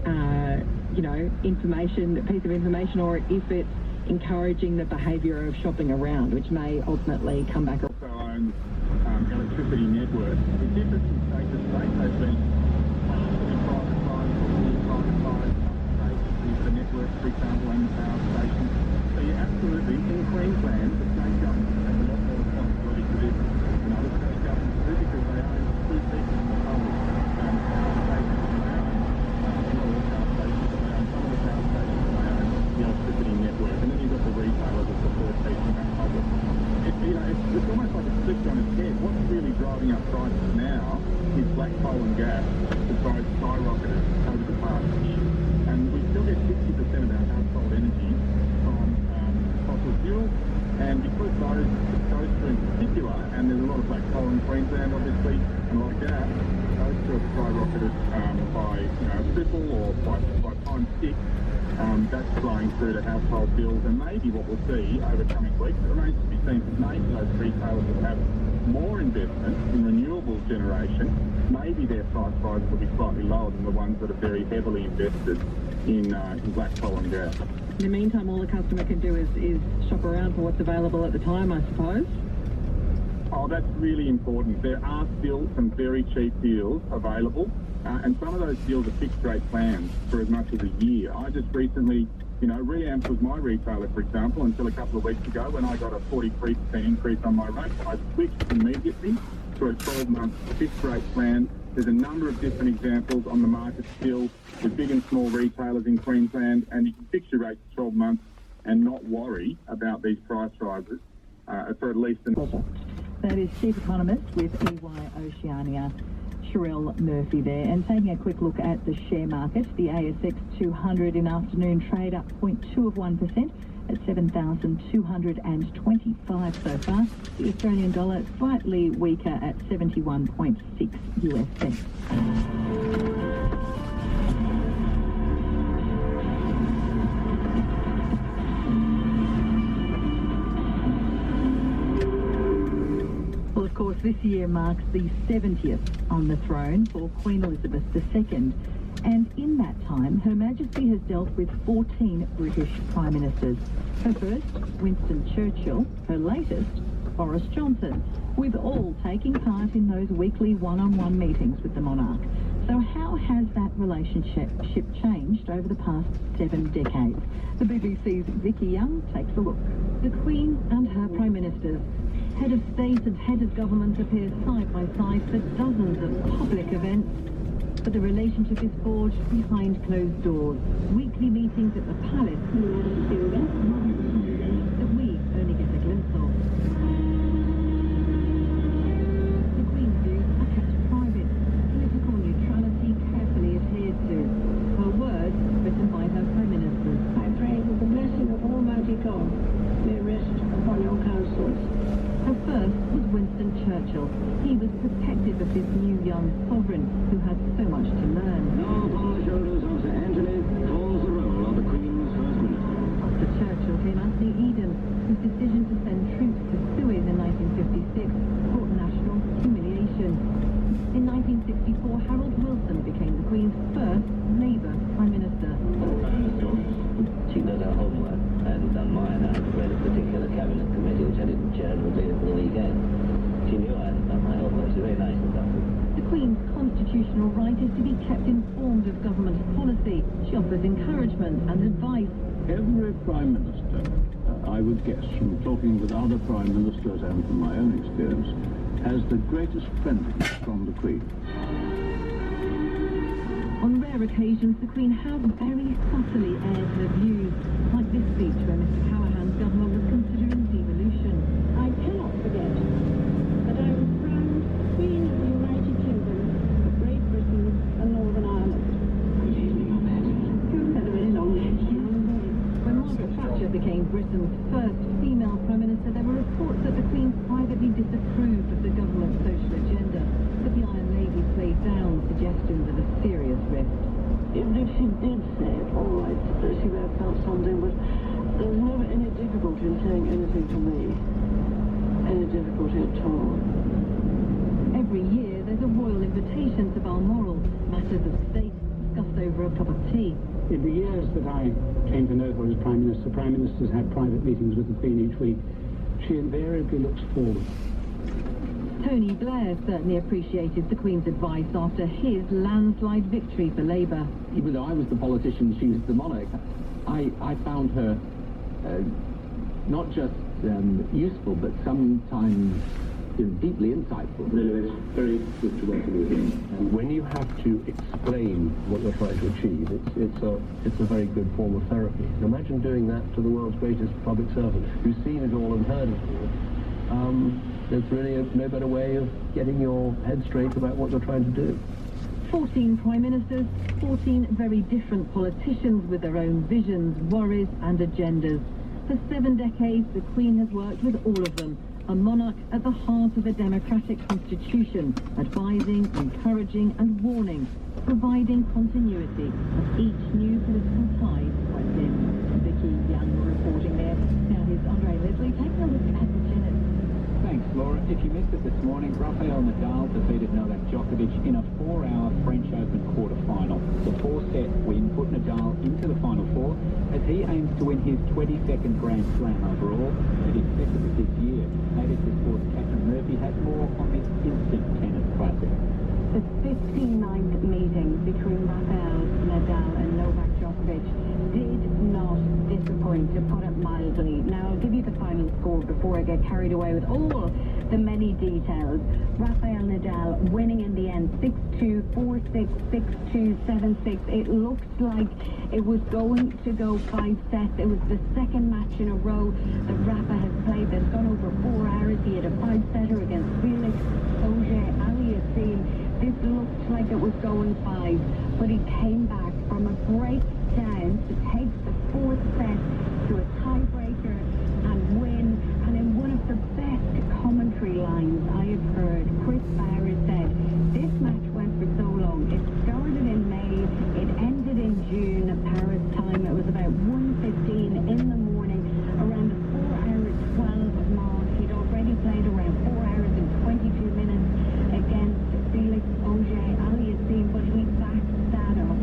piece of information, or if it's encouraging the behaviour of shopping around, which may ultimately come back. Also owns electricity networks. It differs from state to state. They've been privatised, the networks, for example, and the power stations. So you absolutely, in Queensland, the state government has a lot more responsibility for this than other state governments do because they own 2 pieces of the public power stations and they own some of the power stations and they own some of the power stations and they own the electricity network. And then you've got the retailers of the 4 pieces of that public. It's almost like it's flipped on its head. What's really driving up prices now is black coal and gas that both skyrocketed over the past year. And we still get 60% of our household energy from fossil fuels. And because those 2 in particular, and there's a lot of black coal in Queensland obviously, and a lot of gas, those 2 have skyrocketed targeted by a triple or by times 6, that's flowing through to household bills. And maybe what we'll see over coming weeks, it remains to be seen, is maybe those retailers that have more investment in renewable generation, maybe their price rises will be slightly lower than the ones that are very heavily invested in black coal and gas. In the meantime, all the customer can do is shop around for what's available at the time, I suppose. Oh, that's really important. There are still some very cheap deals available, and some of those deals are fixed rate plans for as much as a year. I just recently, Reamp was my retailer, for example, until a couple of weeks ago when I got a 43% increase on my rate. I switched immediately to a 12-month fixed rate plan. There's a number of different examples on the market still with big and small retailers in Queensland, and you can fix your rate for 12 months and not worry about these price rises for at least That is Chief Economist with EY Oceania, Sherelle Murphy there. And taking a quick look at the share market, the ASX 200 in afternoon trade up 0.2% at 7,225 so far. The Australian dollar slightly weaker at 71.6 US cents. Well, of course, this year marks the 70th on the throne for Queen Elizabeth II. And in that time, Her Majesty has dealt with 14 British Prime Ministers. Her first, Winston Churchill. Her latest, Boris Johnson, with all taking part in those weekly one-on-one meetings with the monarch. So how has that relationship changed over the past 7 decades? The BBC's Vicky Young takes a look. The Queen and her Prime Ministers, head of state and head of government, appear side by side for dozens of public events. But the relationship is forged behind closed doors. Weekly meetings at the palace that we only get a glimpse of. The Queen's views are kept private. Political neutrality carefully adhered to. Her words written by her Prime Ministers. I pray that the blessing of Almighty God may rest upon your councils. Her first was Winston Churchill. He was protective of this new young sovereign who had so much to learn. Now upon the shoulders of Sir Anthony falls the role of the Queen's First Minister. After Churchill came Anthony Eden, whose decision to send troops to Suez in 1956 brought national humiliation. In 1964, Harold Wilson became the Queen's first Labour Prime Minister. She does her homework. I hadn't done mine. I hadn't read a particular cabinet committee which I didn't chair and was leaving for the weekend. She knew I hadn't done my homework. She's very nice and stuff. The Queen's constitutional right is to be kept informed of government policy. She offers encouragement and advice. Every Prime Minister, I would guess, from talking with other Prime Ministers and from my own experience, has the greatest friendliness from the Queen. On rare occasions, the Queen has very subtly aired her views, like this speech where Mr Callaghan's government was considering devolution. I cannot forget that I was proud Queen of the United Kingdom, Great Britain and Northern Ireland. When Margaret Thatcher became Britain's first female Prime Minister, there were reports that the Queen privately disapproved of the government's social agenda, but the Iron Lady played down suggestions of a serious rift. Even if she did say it, all right, she may have felt something, but there was never any difficulty in saying anything to me. Any difficulty at all. Every year, there's a royal invitation to Balmoral, matters of state discussed over a cup of tea. In the years that I came to know her as Prime Minister, Prime Ministers had private meetings with the Queen each week. She invariably looks forward. Tony Blair certainly appreciated the Queen's advice after his landslide victory for Labour. Even though I was the politician, she was the monarch, I found her not just useful, but sometimes deeply insightful. Really, it's very good to work with him. When you have to explain what you're trying to achieve, it's a very good form of therapy. Imagine doing that to the world's greatest public servant, who's seen it all and heard it all. There's really no better way of getting your head straight about what you're trying to do. 14 Prime Ministers, 14 very different politicians with their own visions, worries and agendas. For 7 decades, the Queen has worked with all of them, a monarch at the heart of a democratic constitution, advising, encouraging and warning, providing continuity as each new political tide swept in. Vicky Young reporting there. Now here's Andre Leslie taking a look at the tennis. Thanks, Laura. If you missed it this morning, Rafael Nadal defeated Novak Djokovic in a 4-hour French Open quarter-final. The 4-set win put Nadal into the Final Four as he aims to win his 22nd Grand Slam overall, and is expected this year. ABC Sports' Catherine Murphy has more on this instant tennis classic. The 59th meeting between Rafael Nadal and Novak Djokovic did not disappoint, to put it mildly. Now, I'll give you the final score before I get carried away with all the many details. Rafael Nadal winning in the end 6-2, 4-6, 6-2, 7-6. It looks like it was going to go 5 sets. It was the second match in a row that Rafa has played that's gone over 4 hours. He had a 5-setter against Felix Auger-Aliassime. This looked like it was going 5, but he came back from a breakdown to take the 4th set to a tiebreaker and win. And in one of the best commentary lines I have heard, Chris Bauer said, this match went for so long. It started in May, it ended in June at Paris time. It was about 1:15 in the morning, around the 4-hour 12 mark. He'd already played around 4 hours and 22 minutes against Felix Auger-Aliassime, but he backed that up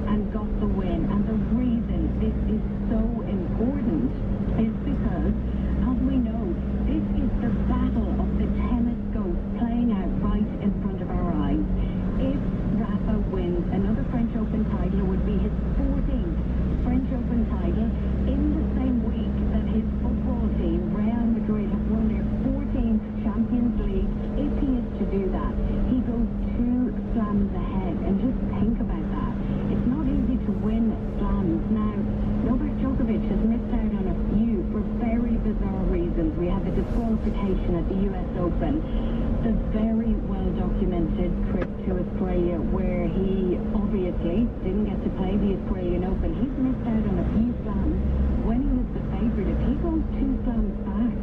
and got the win. And the reason this is so important is because, as we know, this is the battle of the tennis goat playing out right in front of our eyes. If Rafa wins another French Open title, it would be his 14th French Open title in the same week that his football team, Real Madrid, have won their 14th Champions League. If he is to do that, he goes 2 slams ahead. And just think about that. It's not easy to win slams. Now, Novak Djokovic has missed out on a few for very bizarre reasons. We had the disqualification at the US Open, the very well-documented trip to Australia where he obviously didn't get to play the Australian Open. He's missed out on a few slams when he was the favourite. If he goes 2 slams back,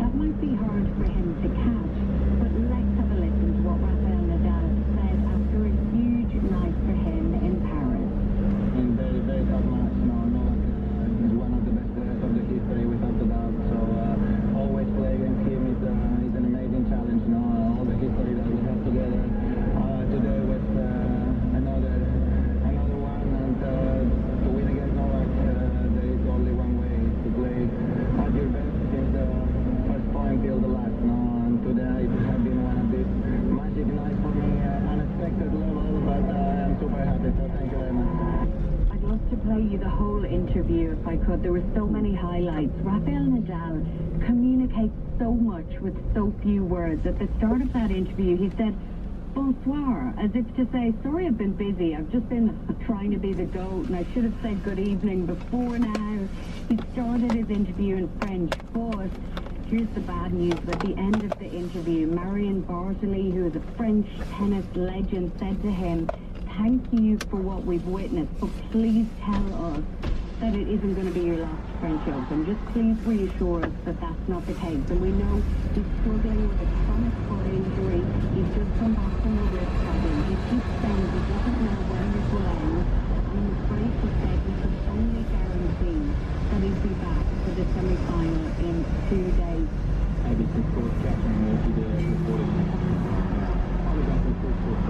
that might be hard for him to catch. But let's have a listen to what Rafael Nadal said after a huge night for him in Paris. In very, very tough match. Novak is one of the best players of the history, without a doubt. So always play against him is an amazing challenge. All the history that we have together today was another one. And to win against Novak, there is only one way, to play at your best since the first point till the last. And today it has been one of these magic nights for me, unexpected level, but I'm super happy. So thank you very much. I'd love to play you the whole interview if I could. There were so many highlights. Rafael Nadal communicates so much with so few words. At the start of that interview, he said, bonsoir, as if to say, sorry I've been busy. I've just been trying to be the GOAT, and I should have said good evening before now. He started his interview in French, but here's the bad news. At the end of the interview, Marion Bartoli, who is a French tennis legend, said to him, thank you for what we've witnessed, but please tell us that it isn't going to be your last French Open. Just please reassure us that that's not the case. And we know he's struggling with a chronic foot injury. He's just come back from a wrist problem. He keeps saying he doesn't know when this will end. And I'm afraid he said he could only guarantee that he'd be back for the semi-final in 2 days. ABC Sports' Catherine Murphy there reporting. I'll be back in full court.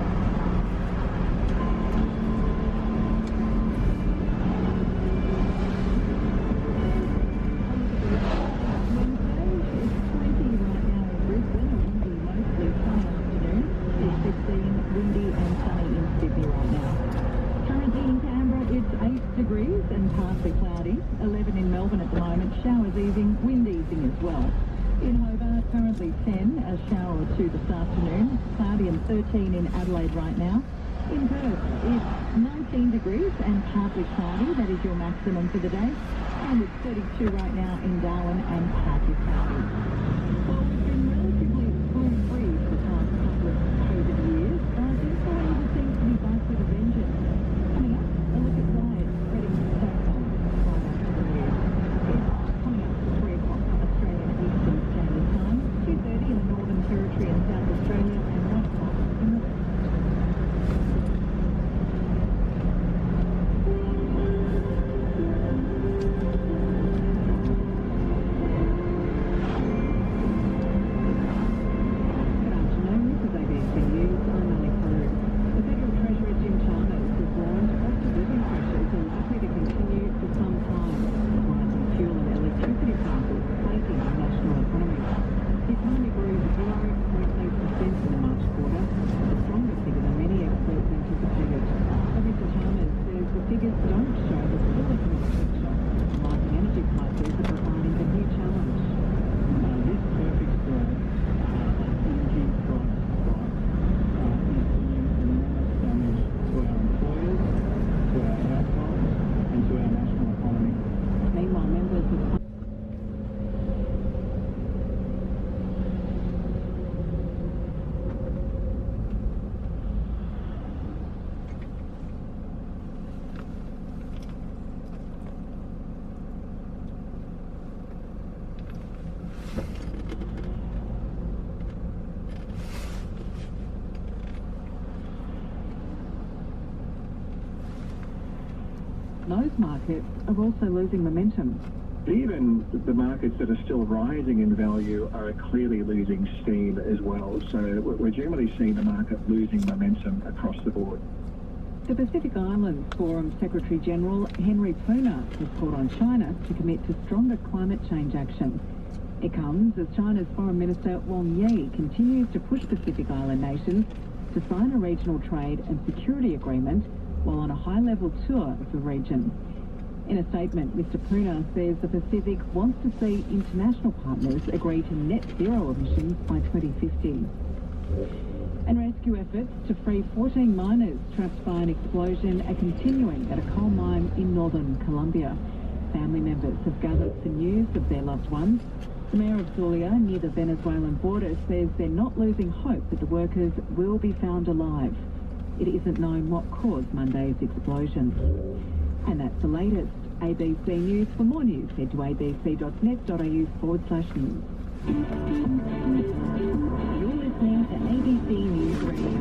Windy and sunny in Sydney right now. Currently in Canberra, it's 8 degrees and partly cloudy. 11 in Melbourne at the moment. Showers easing, wind easing as well. In Hobart, currently 10, a shower or 2 this afternoon. Cloudy and 13 in Adelaide right now. In Perth, it's 19 degrees and partly cloudy. That is your maximum for the day. And it's 32 right now in Darwin and partly cloudy. Well, we've been relatively fool-free for the past couple of COVID years, but influenza seems to be back with a vengeance. Coming up, a look at riots spreading so far by that career. It's coming up at 3 o'clock Australian Eastern Standard Time. those markets are also losing momentum. Even the markets that are still rising in value are clearly losing steam as well. So we're generally seeing the market losing momentum across the board. The Pacific Islands Forum Secretary General Henry Puna has called on China to commit to stronger climate change action. It comes as China's Foreign Minister Wang Yi continues to push Pacific Island nations to sign a regional trade and security agreement while on a high-level tour of the region. In a statement, Mr. Puna says the Pacific wants to see international partners agree to net zero emissions by 2050. And rescue efforts to free 14 miners trapped by an explosion are continuing at a coal mine in northern Colombia. Family members have gathered for news of their loved ones. The mayor of Zulia, near the Venezuelan border, says they're not losing hope that the workers will be found alive. It isn't known what caused Monday's explosion. And that's the latest. ABC News. For more news, head to abc.net.au/news. You're listening to ABC News Radio.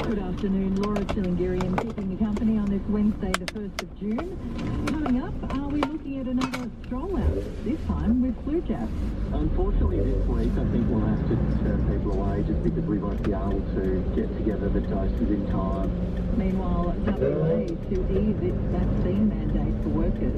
Good afternoon, Laura Chillingirian keeping you company on this Wednesday, the 1st of June. Coming up, are we looking at another stroll out, this time with flu jabs? Unfortunately this week I think we'll have to turn people away just because we won't be able to get together the doses in time. Meanwhile, WA to ease its vaccine mandate for workers.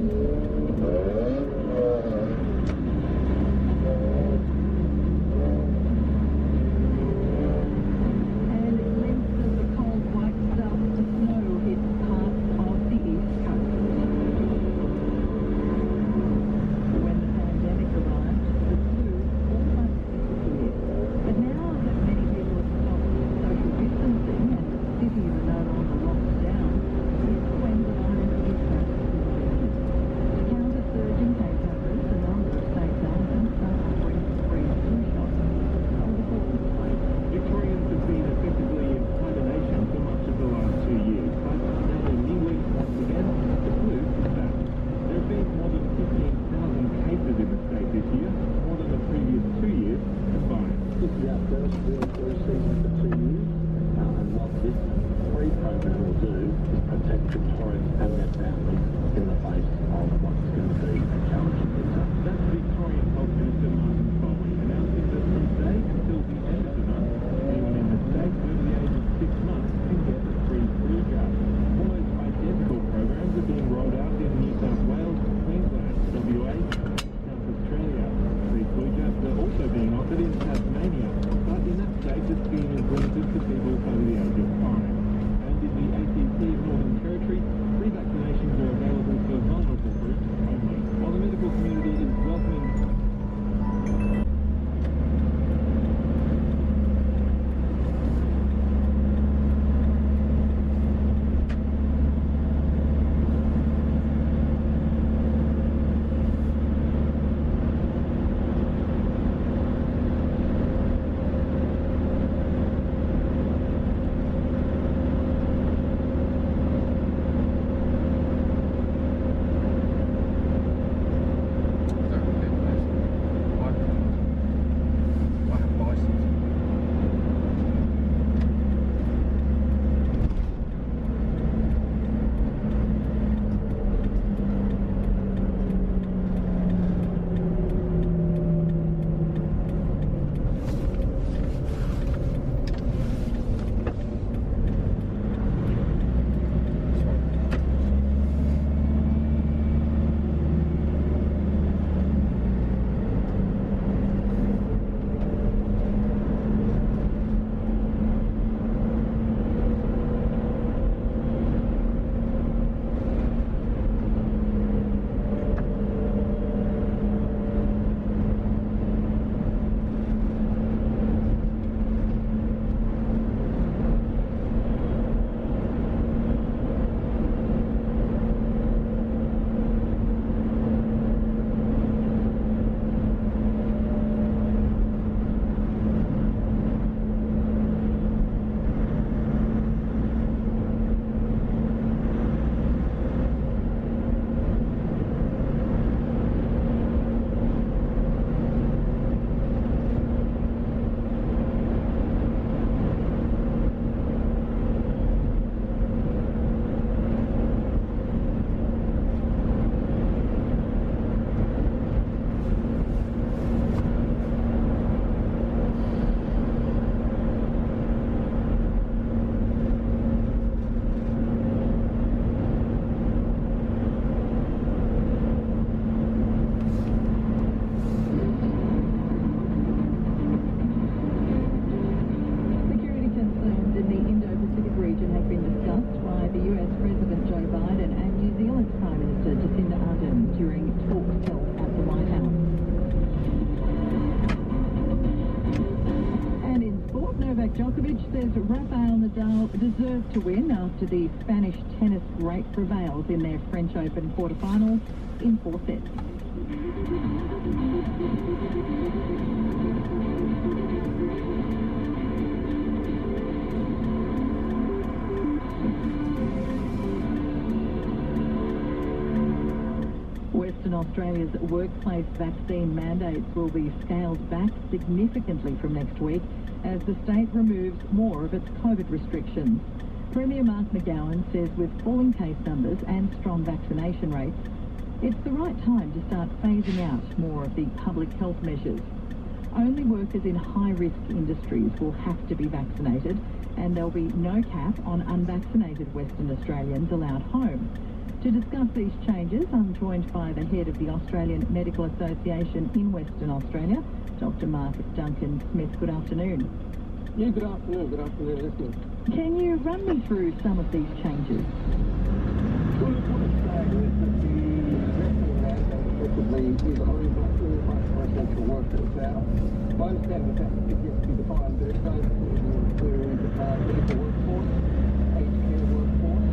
Djokovic says Rafael Nadal deserved to win after the Spanish tennis great prevails in their French Open quarterfinals in 4 sets. Western Australia's workplace vaccine mandates will be scaled back significantly from next week as the state removes more of its COVID restrictions. Premier Mark McGowan says with falling case numbers and strong vaccination rates, it's the right time to start phasing out more of the public health measures. Only workers in high-risk industries will have to be vaccinated, and there'll be no cap on unvaccinated Western Australians allowed home. To discuss these changes, I'm joined by the head of the Australian Medical Association in Western Australia, Dr. Mark Duncan Smith. Good afternoon. Yeah, good afternoon. Good afternoon, listeners. Can you run me through some of these changes? Well, what it's saying is that the vaccine mandate effectively is only for all essential workers. Now, my understanding is that is yet to be defined, but it does include medical workforce, aged care workforce,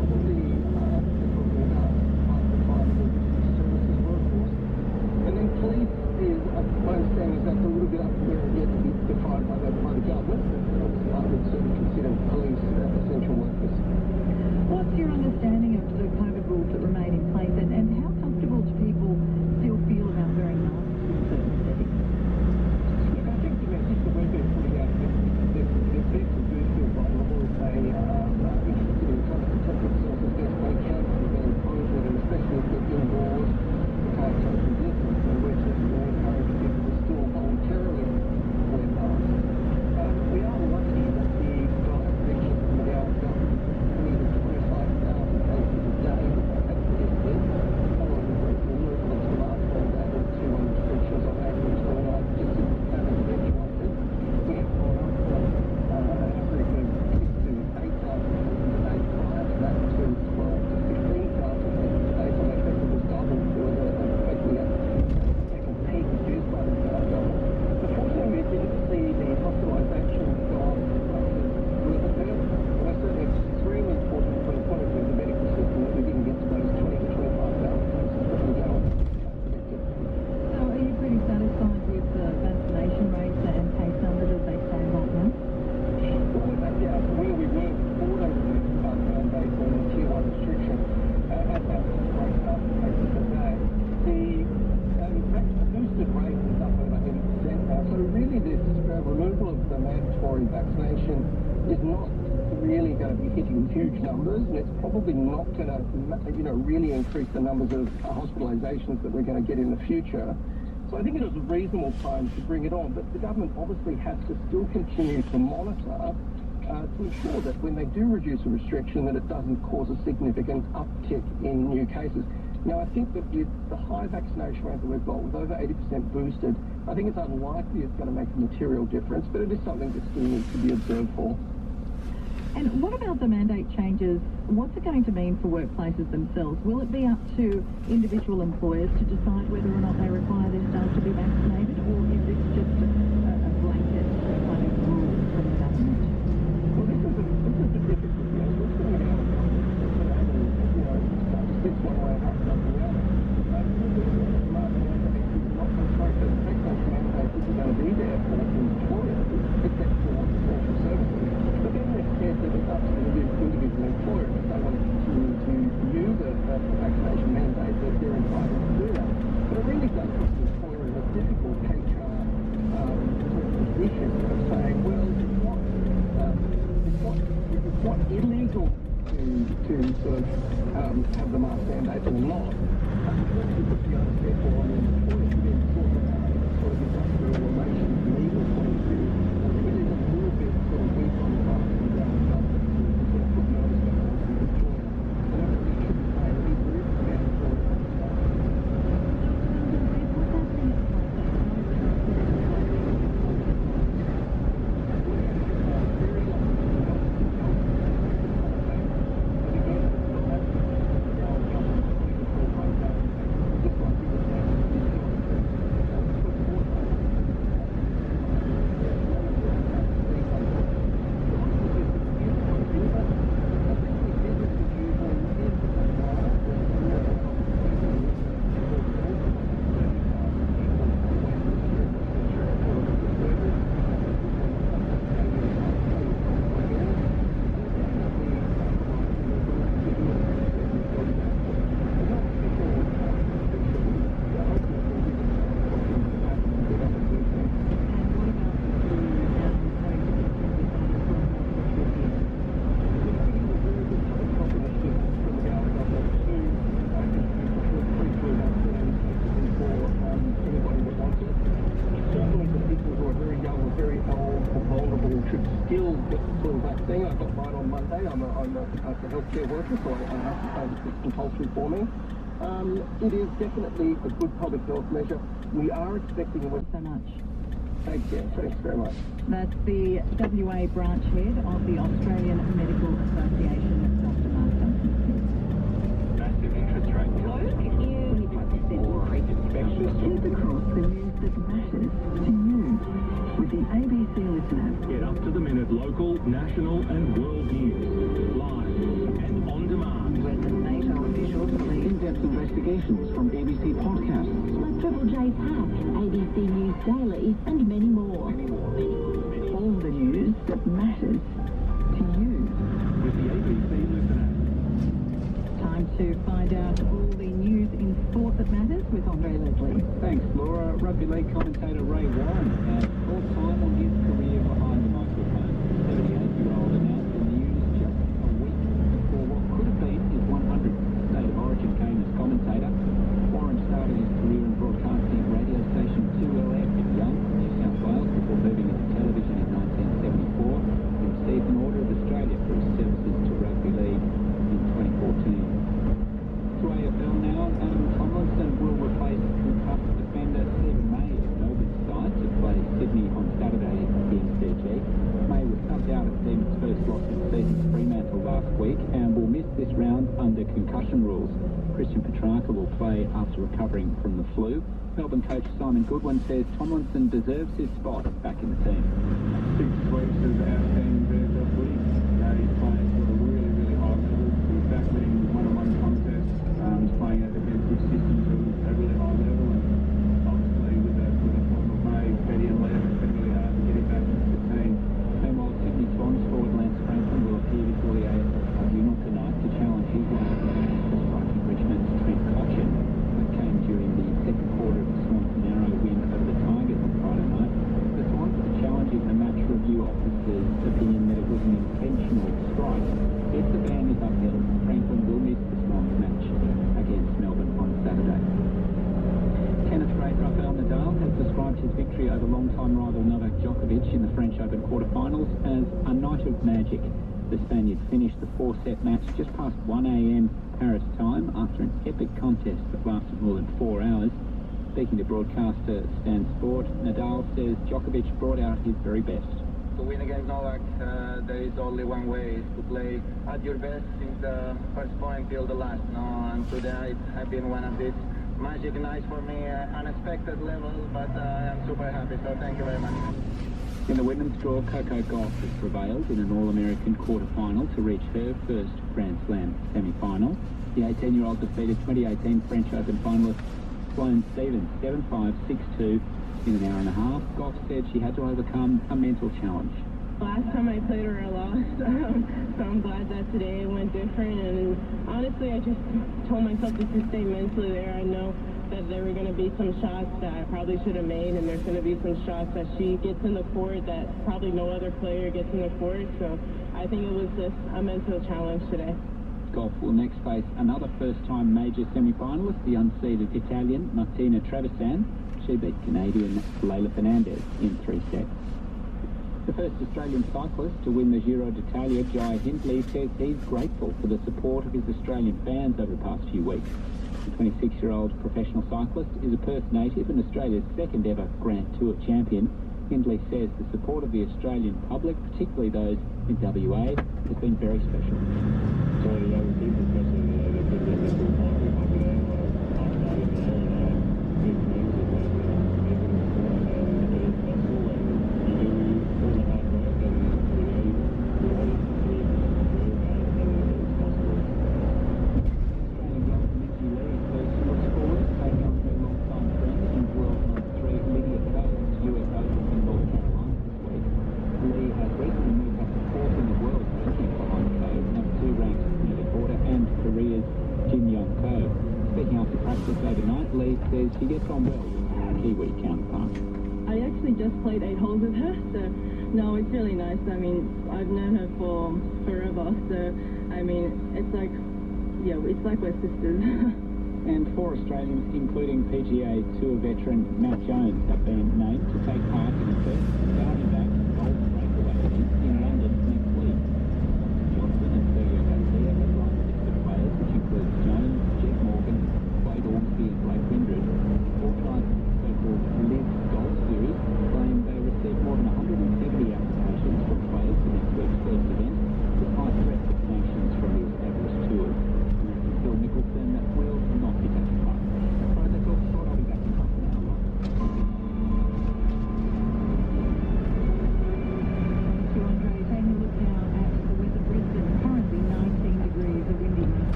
probably talking about part-time services workforce, and then police is, my understanding is that's a little bit up there and yet to be defined by the government, but obviously I would certainly consider police essential workers. What's your understanding of the COVID rules that remain in place, and how comfortable do people still feel about wearing masks in certain settings? Look, I think the message that we've been putting out is that people do feel vulnerable if they are interested in trying to protect themselves as best they can from being COVID, and especially if they're indoors, without social distance, and we're certainly encouraging people to still voluntarily wear masks. We are lucky that the guidance restrictions from the government needed 25,000 cases a day that they had predicted, following the removal of the mask mandate and 2 restrictions on average for just having eventuated. We have gone up from an average of 6 to 8,000 cases a day prior to that to 12 to 15,000 cases a day, so that effectively doubled. There was effectively a second peak reduced by the government. Unfortunately, we didn't see the hospitalisations go up a little bit, and that's certainly extremely important from the point of view of the medical system that we didn't get to those 20 to 25,000 cases that we go predicted. So are you pretty satisfied with the vaccination rates and case numbers as they stand right now? Well, yeah, where we were before they reduced the mandate and the Tier 1 restriction at that rate of cases per day, the boosted rate is up at about 80% now. So really this removal of the mandatory vaccination is not really going to be hitting huge numbers, and it's probably not going to, really increase the numbers of hospitalisations that we're going to get in the future. So I think it was a reasonable time to bring it on, but the government obviously has to still continue to monitor to ensure that when they do reduce a restriction that it doesn't cause a significant uptick in new cases. Now, I think that with the high vaccination rate that we've got, with over 80% boosted, I think it's unlikely it's going to make a material difference, but it is something that still needs to be observed for. And what about the mandate changes? What's it going to mean for workplaces themselves? Will it be up to individual employers to decide whether or not they require their staff to be vaccinated, or is this just a blanket kind of rule from the government? Well, this is the difficult thing. We're sitting in our this one way and up the other. The mandate is not going to take the vaccination mandate isn't going to be there for employers, except for essential services. But then they've said that it's up to the individual employer if they want to continue to use a vaccination mandate, that they're entitled to do that. But it really does put the employer in a difficult HR position of saying, well, it's not illegal to sort of have the mask mandate or not. It's put the onus therefore on the employer to then sort of sort of industrial relations legal point of view. I think it is a little bit sort of weak on the part of the government to sort of put the onus back on the employer. And that really shouldn't say that it is mandatory. still get the full vaccine. I got mine on Monday. I'm a healthcare worker, so I have to say this is compulsory for me. It is definitely a good public health measure. We are expecting... So much. Thanks very much. That's the WA branch head of the Australian Medical Association, Dr. Martin. Massive interest rate. 25% increase. Here's across the news that matters to you with the ABC listener. Get up to the minute local, national and world news. Live and on demand. Where the NATO officials believe In-depth investigations from ABC podcasts. Triple J's Hack, ABC News Daily, and many more. all the news that matters to you. With the ABC listener. Time to find out all the news in sport that matters with Andre Leslie. Thanks, Laura. Rugby league commentator Ray Warren has full time on his career behind the microphone. The 78-year-old announced the news just a week before what could have been his 100th State of Origin game as commentator. Warren started his career in broadcasting radio station 2LF in Young, New South Wales, before moving into television in 1974 and received an Order of Australia for his services to rugby league in 2014. To AFL now, Adam Tomlinson will replace concussed defender Stephen May at Melbourne's side to play Sydney on Saturday at the MCG. May was subbed out at the team's first loss of the season to Fremantle last week and will miss this round under concussion rules. Christian Petrarca will play after recovering from the flu. Melbourne coach Simon Goodwin says Tomlinson deserves his spot back in the team. 6 weeks of outstanding VFL footy. He's playing at a really, really high level. He's back winning one-on-one contests. He's playing at defensive systems at a really high level. And obviously with the form of May, Betty and Liam, it's been really hard to get him back into the team. Meanwhile, Sydney Swans forward Lance Franklin will appear before the AFL Tribunal tonight to challenge his line striking Richmond's Trent Cotchin. That came during the second quarter of the Swans' narrow win over the Tigers on Friday night. The Swans are challenging the match review officer's opinion that it was an intentional strike. If the ban is upheld, Franklin will miss the Swans match against Melbourne on Saturday. Tennis great Rafael Nadal has described his victory over long-time rival Novak Djokovic in the French Open quarterfinals as a night of magic. The Spaniard finished the 4-set match just past 1 a.m. Paris time after an epic contest that lasted more than 4 hours. Speaking to broadcaster Stan Sport, Nadal says Djokovic brought out his very best. To win against Novak, there is only one way, is to play at your best since the first point till the last. And today it has been one of these magic nights for me, unexpected level, but I'm super happy, so thank you very much. In the women's draw, Coco Gauff has prevailed in an All-American quarter-final to reach her first Grand Slam semi-final. The 18-year-old defeated 2018 French Open finalist Sloane Stephens 7-5, 6-2 in an hour and a half. Gauff said she had to overcome a mental challenge. Last time I played her, I lost, so I'm glad that today it went different, and honestly, I just told myself just to stay mentally there. I know that there were going to be some shots that I probably should have made, and there's going to be some shots that she gets in the court that probably no other player gets in the court, so I think it was just a mental challenge today. Gauff will next face another first-time major semi-finalist, the unseeded Italian Martina Trevisan. She beat Canadian Leila Fernandez in 3 sets. The first Australian cyclist to win the Giro d'Italia, Jai Hindley, says he's grateful for the support of his Australian fans over the past few weeks. The 26-year-old professional cyclist is a Perth native and Australia's second ever Grand Tour champion. Hindley says the support of the Australian public, particularly those in WA, has been very special. So the young people, especially the people that have been talking over there, I started there and big things that make it big in the sport, and it is possible when you do all the hard work and you know you want it and you do about it, and it's possible. Australian golf Nikki Lee first was forward, taking on her long-time friend and world number 3 Lydia Ko to US Open in North Carolina this week. Lee has recently moved up to 4th in the world ranking behind Ko, number 2 ranked Nelly Porter and Korea's Jin Young Ko. Speaking after practice overnight, Lee says she gets on well with her Kiwi counterpart. I actually just played 8 holes with her, so no, it's really nice. I mean, I've known her for forever, so I mean, it's like, yeah, it's like we're sisters. And 4 Australians, including PGA Tour veteran Matt Jones, have been named to take part in the first Saudi-backed golf breakaway event in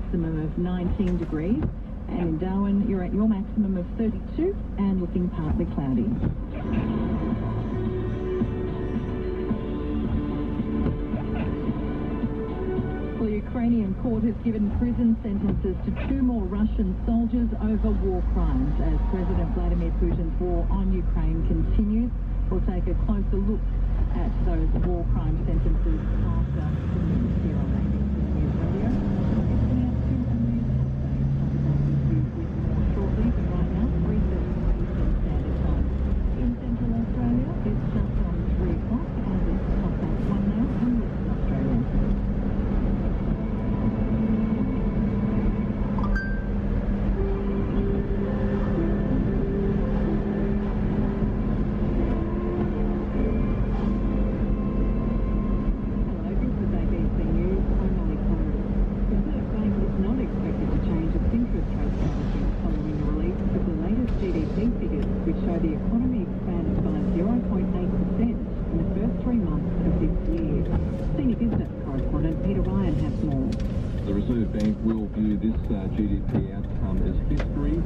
maximum of 19 degrees. And in Darwin, you're at your maximum of 32 and looking partly cloudy. The Ukrainian court has given prison sentences to 2 more Russian soldiers over war crimes as President Vladimir Putin's war on Ukraine continues. We'll take a closer look at those war crime sentences after the news here on ABC News Radio. It's now to a news update. I'll be back with you with more shortly, but right now, 3:30 Eastern Standard Time. In Central Australia, it's just on 3 o'clock, and it's 1 now in Western Australia. GDP outcome as history,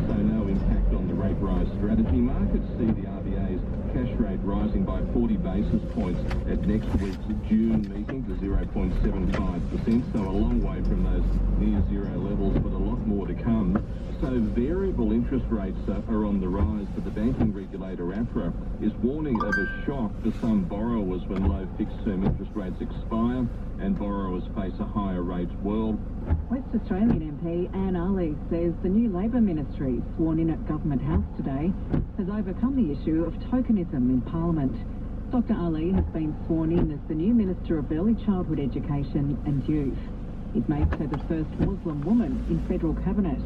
so no impact on the rate rise strategy. Markets see the RBA's cash rate rising by 40 basis points at next week's June meeting to 0.75%, so a long way from those near zero levels, but a lot more to come. So variable interest rates are on the rise, but the banking regulator, APRA, is warning of a shock to some borrowers when low fixed-term interest rates expire and borrowers face a higher rates world. West Australian MP Anne Ali says the new Labor ministry, sworn in at Government House today, has overcome the issue of tokenism in Parliament. Dr Ali has been sworn in as the new Minister of Early Childhood Education and Youth. It makes her the first Muslim woman in federal cabinet.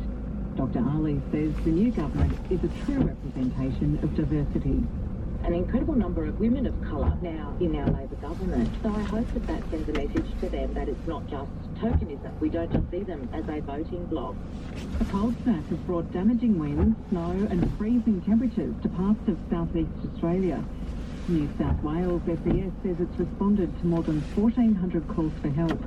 Dr Ali says the new government is a true representation of diversity. An incredible number of women of colour now in our Labor government. So I hope that that sends a message to them that it's not just tokenism. We don't just see them as a voting bloc. A cold snap has brought damaging winds, snow and freezing temperatures to parts of southeast Australia. New South Wales SES says it's responded to more than 1,400 calls for help.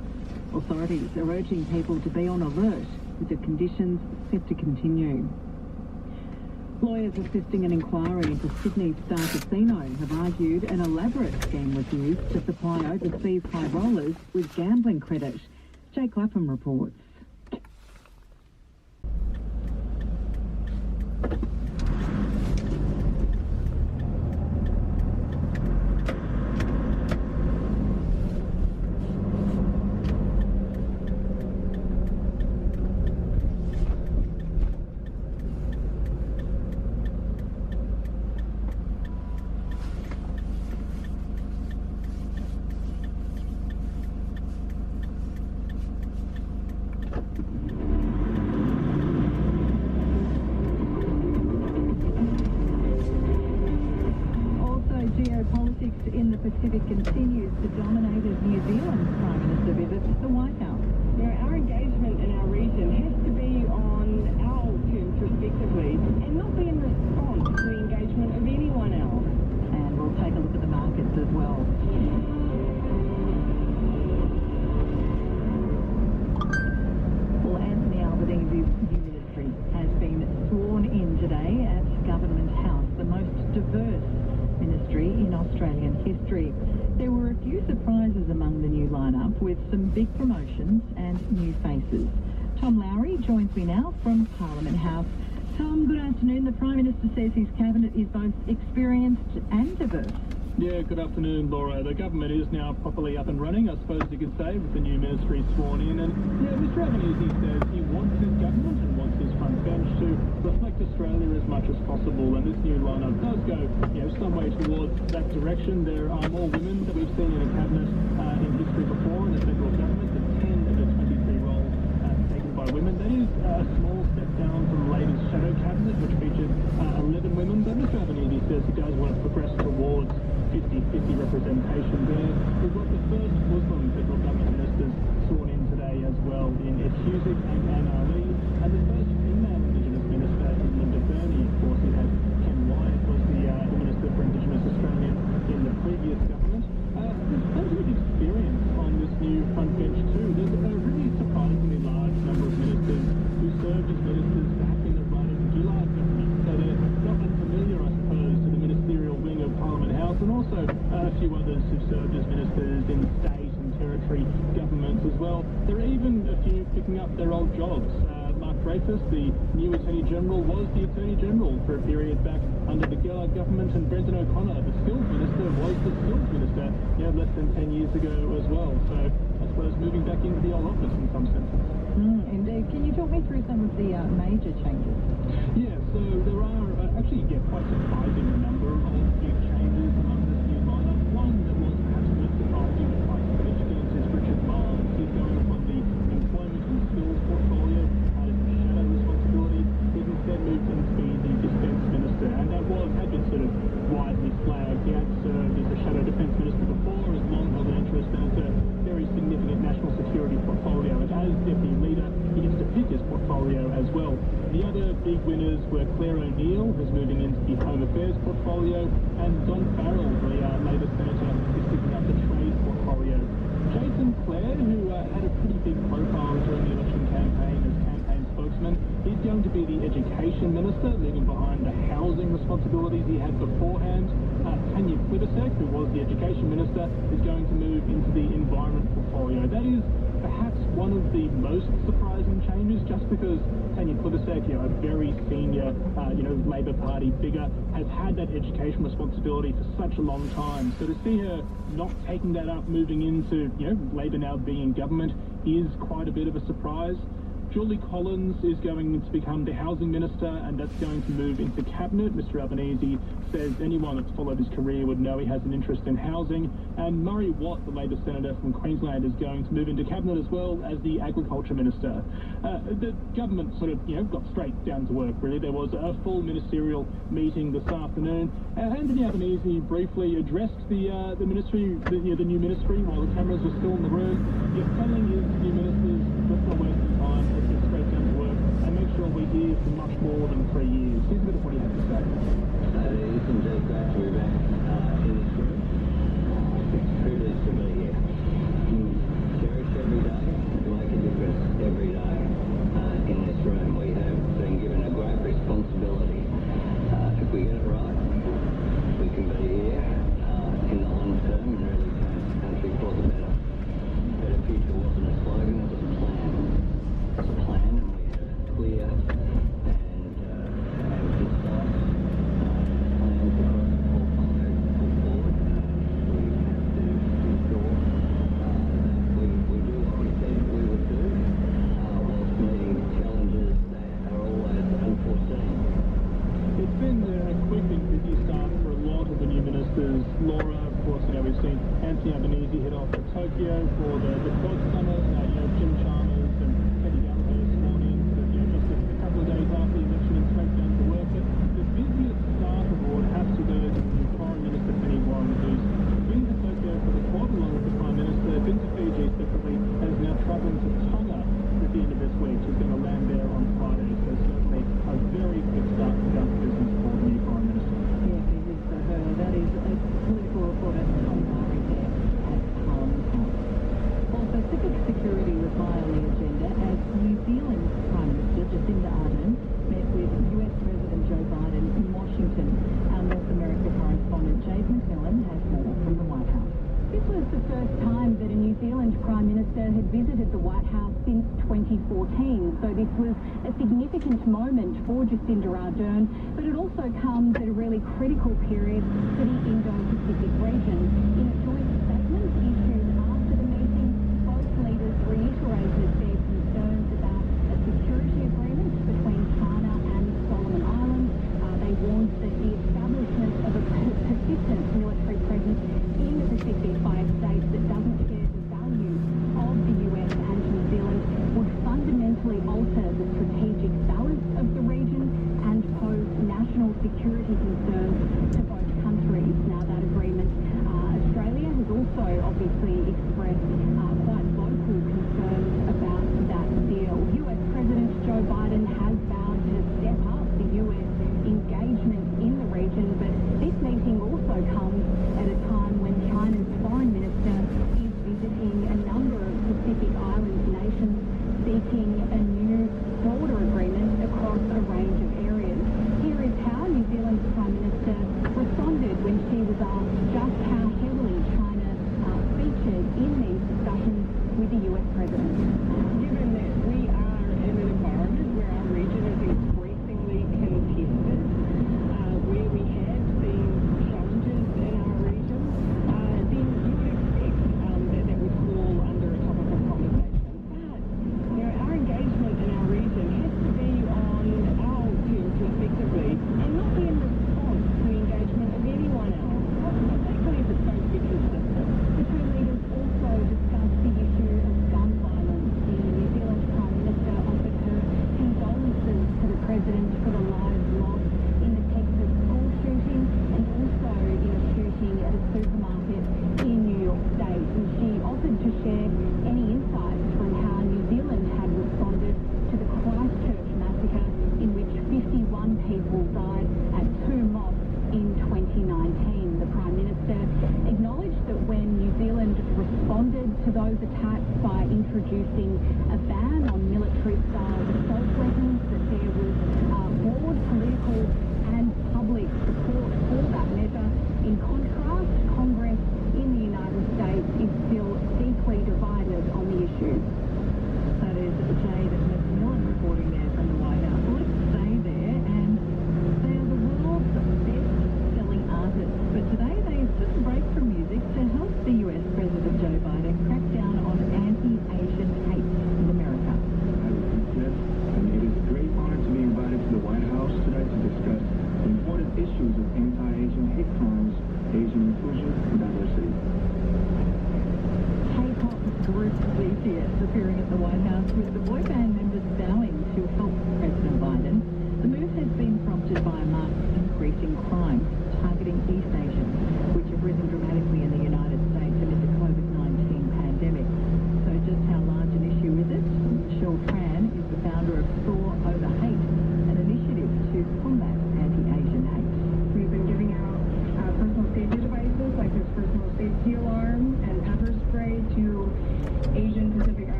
Authorities are urging people to be on alert with the conditions set to continue. Lawyers assisting an inquiry into Sydney's Star Casino have argued an elaborate scheme was used to supply overseas high rollers with gambling credit. Jake Clapham reports. Geopolitics in the Pacific continues to dominate as New Zealand's Prime Minister visits the White House. You know, our engagement in our region has to be on our terms respectively and not be in response to the engagement of anyone else. And we'll take a look at the markets as well. Well, Anthony Albanese's new ministry has been sworn in today at Government House, the most diverse ministry in Australian history. There were a few surprises among the new lineup, with some big promotions and new faces. Tom Lowry joins me now from Parliament House. Tom, good afternoon. The Prime Minister says his cabinet is both experienced and diverse. Yeah, good afternoon, Laura. The government is now properly up and running, I suppose you could say, with the new ministry sworn in. And yeah, Mr Albanese says he wants his government and wants his front bench to reflect Australia as much as possible. And this new lineup does go, some way towards that direction. There are more women that we've seen in a cabinet in history before in the federal government. The 10 of the 23 roles taken by women. That is a small step down from the latest shadow cabinet, which featured 11 women. But Mr Albanese says he does want to progress towards 50-50 representation there. We've got the first Muslim federal government ministers sworn in today as well, in Ed Husick and Anne Ali, and the first female Indigenous minister in Linda Burney. Of course, we had Ken Wyatt was the Minister for Indigenous Australians in the previous government. There's plenty of experience on this new front bench too. There's a really surprisingly large number up their old jobs. Mark Dreyfus, the new Attorney General, was the Attorney General for a period back under the Gillard government, and Brendan O'Connor, the Skills Minister, was the Skills Minister less than 10 years ago as well. So I suppose moving back into the old office in some sense. Indeed. Can you talk me through some of the major changes? Yeah, so there are actually quite surprising number of big changes among this new lineup. One that was perhaps most surprising and quite significant is Richard Marles. He's going from the employment and skills portfolio out of the shadow responsibility. He's instead moved into being the defence minister, and that had been sort of widely flagged. He had served as the shadow defence minister before, has long held an interest, and it's a very significant national security portfolio. And as deputy leader, he gets to pick his portfolio as well. The other big winners were Claire O'Neill, who's moving into the Home Affairs portfolio, and Don Farrell, the Labor senator, is picking up the trade portfolio. Jason Clare, who had a pretty big profile during the election campaign as campaign spokesman, is going to be the education minister, leaving behind the housing responsibilities he had beforehand. Tanya Plibersek, who was the education minister, is going to move into the environment portfolio. That is perhaps one of the most surprising changes, just because Tanya Plibersek, a very senior, Labor Party figure, has had that education responsibility for such a long time. So to see her not taking that up, moving into, Labor now being in government, is quite a bit of a surprise. Julie Collins is going to become the housing minister, and that's going to move into cabinet. Mr Albanese says anyone that's followed his career would know he has an interest in housing. And Murray Watt, the Labor senator from Queensland, is going to move into cabinet as well as the agriculture minister. The government sort of, got straight down to work, really. There was a full ministerial meeting this afternoon. Anthony Albanese briefly addressed the ministry, the new ministry, while the cameras were still in the room. Telling his new ministers, let's not waste any time, let's get straight down to work and make sure we're here for much more than 3 years. Here's a bit of what he had to say. It is indeed great to be back in this room. It's a privilege to be here. Cherish every day, make a difference every day in this room. We have been given a great responsibility. If we get it right, we can be here in the long term and really change the country for the better. Better future wasn't a slogan, it was a plan. It was a plan, and we had a clear and concise plan across the portfolio to put forward. We have to ensure that we do what we said we would do, whilst meeting challenges that are always unforeseen. It's been a quick and busy start for a lot of the new ministers. Laura, of course, we've seen Anthony Albanese head off to Tokyo for the Quad Summit. Jim Chalmers and Teddy Gallagher this morning, just a couple of days after the election and straight down to work. But the busiest staff award has to go to the new Foreign Minister, Penny Warren, who's been to Tokyo for the Quad along with the Prime Minister, been to Fiji separately, and is now travelling to Tonga at the end of this week. She's going to land there on Friday, so certainly a very quick start to down to business for the new Foreign Minister. Yes, it is for her. That is a political reporter, Tom Murray, there at Parliament House. Also, civic security was high on the agenda as New Zealand's Prime Minister Jacinda Ardern met with US President Joe Biden in Washington. Our North America correspondent Jade McMillan has more from the White House. This was the first time that a New Zealand Prime Minister had visited the White House since 2014, so this was a significant moment for Jacinda Ardern, but it also comes at a really critical period for the Indo-Pacific region. In a joint statement issued after the meeting, both leaders reiterated their concerns about a security agreement between China and Solomon Islands. They warned that the establishment of a persistent military presence in the Pacific by a state that doesn't share the values of the US and New Zealand would fundamentally alter the strategic balance of the region and pose national security concerns to both countries. Now, that agreement, Australia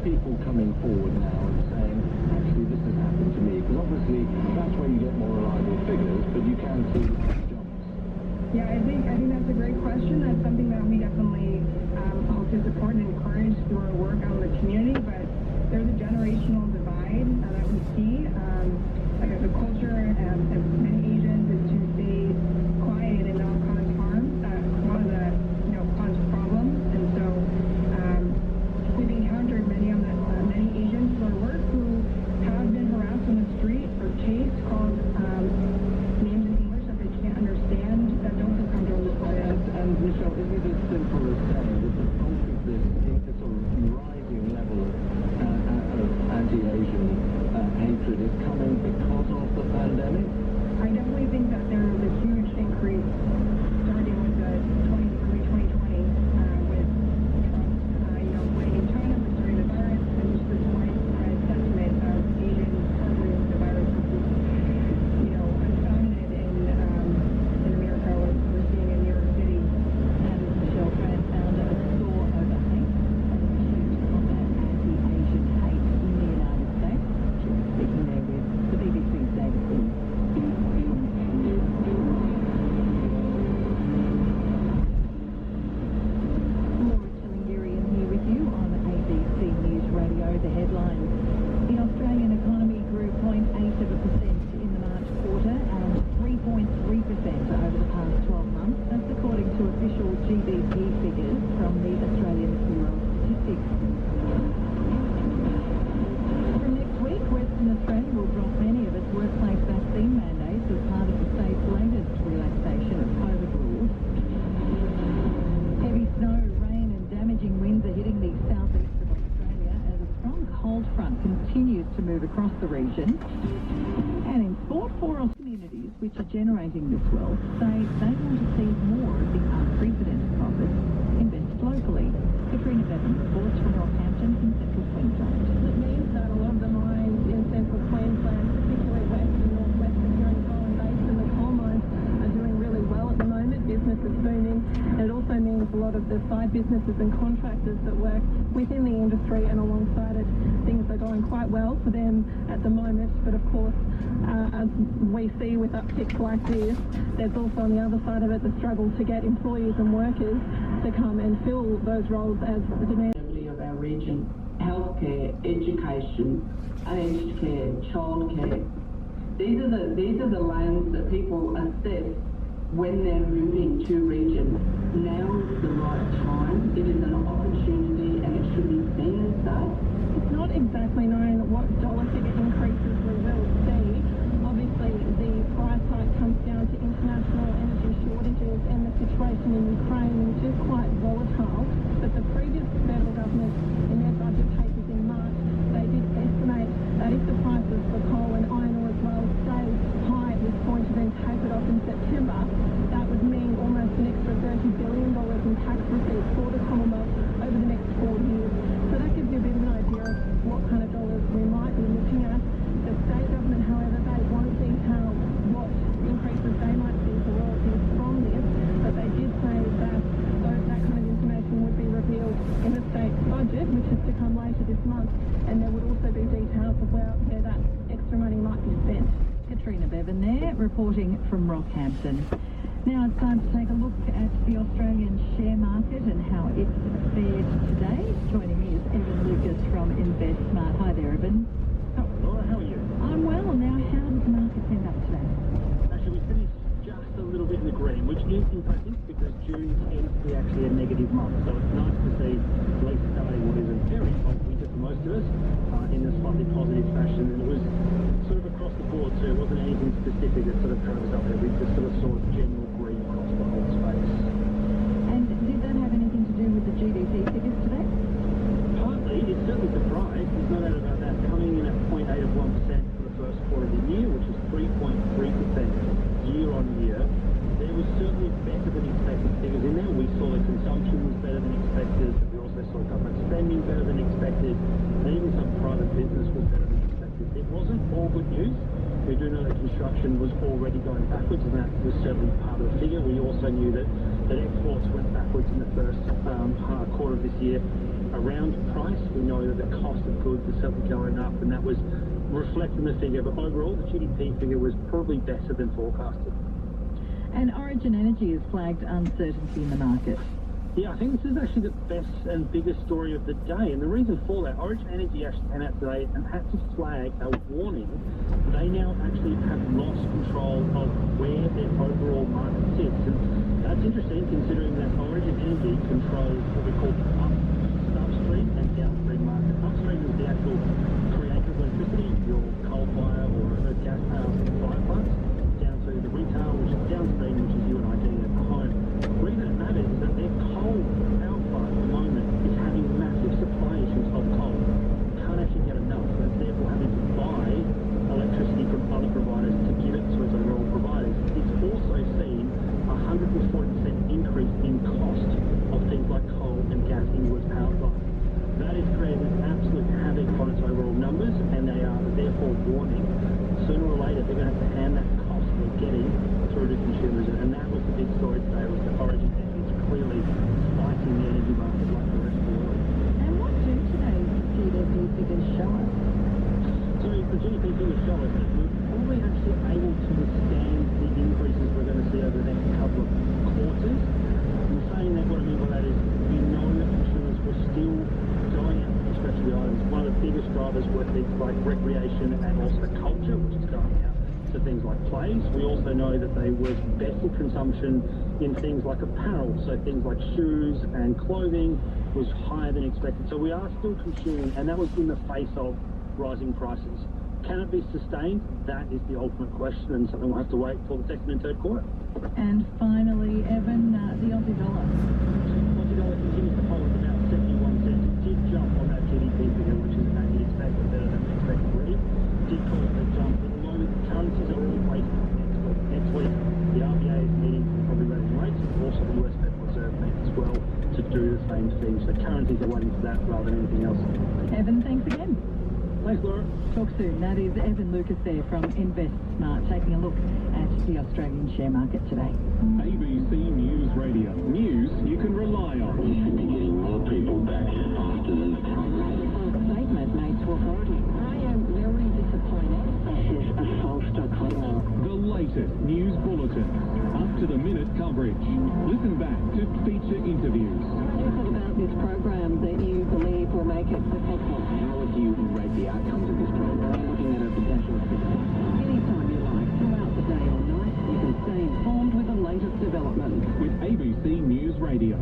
people coming forward now and saying, actually, this has happened to me? Because obviously that's where you get more reliable figures, but you can see jumps. Yeah, I think that's a great question. That's something that we definitely hope to support and encourage through our work out in the community. But there's a generational divide that we see. Like the culture of many Asians is to stay quiet and not cause harm, cause problems. And so we've encountered many Asians who are work who have been harassed on the street or chased, called names in English that they can't understand, that don't feel comfortable with it. And Michelle, is it as simple as saying that the bulk of this sort of rising level of anti-Asian hatred is coming because of the pandemic? I definitely think that there was a huge increase starting with the early 2020 with Trump, blaming China for starting the virus, and just this widespread sentiment of Asians harboring the virus, which is, unfounded in America, what we're seeing in New York City. And Michelle Tran found a store over hate and issues to combat anti-Asian hate in the United States. Speaking there with the BBC's David Lee. Laura Chillingarian here with you on ABC News Radio. The headlines. The Australian economy grew 0.8% in the March quarter and 3.3% over the past 12 months. That's according to official GDP figures from the Australian Bureau of Statistics. From next week, Western Australia will drop many of its workplace vaccine mandates as part of the state's latest relaxation of COVID rules. Heavy snow, rain and damaging winds are hitting the southeast of Australia as a strong cold front continues to move across the region. And in sport, 4 communities which are generating this wealth say they want to see more of the unprecedented profits invested locally. Katrina Bevan reports from Rockhampton in central Queensland. It means that a lot of the mines in central Queensland, particularly west and northwestern here in Bowen Basin, the coal mines are doing really well at the moment. Business is booming. And it also means a lot of the side businesses and contractors that work within the industry and alongside it, things are going quite well for them at the moment. But of course, as we see with upticks like this, there's also on the other side of it the struggle to get employees and workers to come and fill those roles as the demand of our region. Healthcare, education, aged care, childcare. These are the lanes that people assess when they're moving to region. Now is the right time. It is an opportunity and it should be seen as such. It's not exactly known what dollar figure increases we will see. Obviously, the price hike comes down to international energy shortages and the situation in Ukraine, which is quite volatile. But the previous federal government, in their budget papers in March, they did estimate that if the prices for coal and iron ore as well stay high at this point and then tapered off in September, that would mean almost an extra $30 billion in tax receipts for the Commonwealth over the next 4 years. So that gives you a bit of an idea of what kind of dollars we might be looking at. The state government, however, they won't detail what increases they might see for royalties from this, but they did say that that kind of information would be revealed in the state budget, which is to come later this month, and there would also be details of where that extra money might be spent. Katrina Bevan there, reporting from Rockhampton. Now it's time to take a look at the Australian share market and how it's fared today. Joining me is Evan Lucas from InvestSmart. Hi there, Evan. Hello, Laura. How are you? I'm well. Now, how did the market end up today? Actually, we finished just a little bit in the green, which is impressive because June tends to be actually a negative month. So it's nice to see at least starting what is a very cold winter for most of us in a slightly positive fashion. And it was sort of across the board too. It wasn't anything specific that sort of drove us up there. We just sort of saw general green across the whole space. And did that have anything to do with the GDP figures today? Partly, it's certainly surprised. There's no doubt about that. Coming in at 0.8% for the first quarter of the year, which is 3.3% year on year. There was certainly better than expected figures in there. We saw that consumption was better than expected, but we also saw government spending better than expected, and even some private business was better than expected. It wasn't all good news. We do know that construction was already going backwards, and that was certainly part of the figure. We also knew that exports went backwards in the first quarter of this year. around price. We know that the cost of goods is certainly going up, and that was reflected in the figure. But overall, the GDP figure was probably better than forecasted. And Origin Energy has flagged uncertainty in the market. Yeah, I think this is actually the best and biggest story of the day. And the reason for that, Origin Energy actually came out today and had to flag a warning. They now actually have lost control of where their overall market sits. And that's interesting considering that Origin Energy controls what we call upstream and downstream market. Upstream is the actual creator of electricity, your coal fire or earth gas power fire plants, down to the retail, which is downstream, which is you and I getting at home. The reason it matters is that their coal power plant at the moment is having massive supply issues of coal. Can't actually get enough, so it's therefore having to buy electricity from other providers to give it to its overall providers. It's also seen a 140% increase in cost of things like coal and gas into its power plant. That has created absolute havoc on its overall numbers, and they are therefore warning sooner or later they're going to have to hand that cost they're getting through to consumers. And that was the big story today, was that Origin Energy is clearly spiking the energy market like the rest of the world. And what do today's GDP figures show us? So the GDP figures show us that we're probably actually able to withstand the increases we're going to see over the next couple of quarters. And saying that, what I mean by that is we know that consumers were still going out to discretionary items. One of the biggest drivers were things like recreation and also culture, which is going out to things like plays. We also know that there was better consumption in things like apparel, so things like shoes and clothing was higher than expected. So we are still consuming, and that was in the face of rising prices. Can it be sustained? That is the ultimate question, and something we'll have to wait for the second and third quarter. And finally, Evan, the Aussie dollar. Aussie dollar continues to hold at about 71 cents. It did jump on that GDP figure, which is as you'd expect, better than expected really. Did cause a jump. At the moment, currencies are all waiting for next week. Next week, the RBA is meeting to probably raise rates, and also the US Federal Reserve meets as well to do the same thing. So currencies are waiting for that rather than anything else. Evan, thanks again. Thanks, Laura. Talk soon. That is Evan Lucas there from InvestSmart, taking a look at the Australian share market today. ABC News Radio. News you can rely on. They're getting more people back faster than the Statement made to authorities. I am very disappointed. This is a false dichotomy. The latest news bulletin. Up-to-the-minute coverage. Listen back to feature interviews. What is it about this program that you believe will make it successful? How would you rate the outcomes of this program? Looking at a potential success. Anytime you like, throughout the day or night, you can stay informed with the latest developments. With ABC News Radio.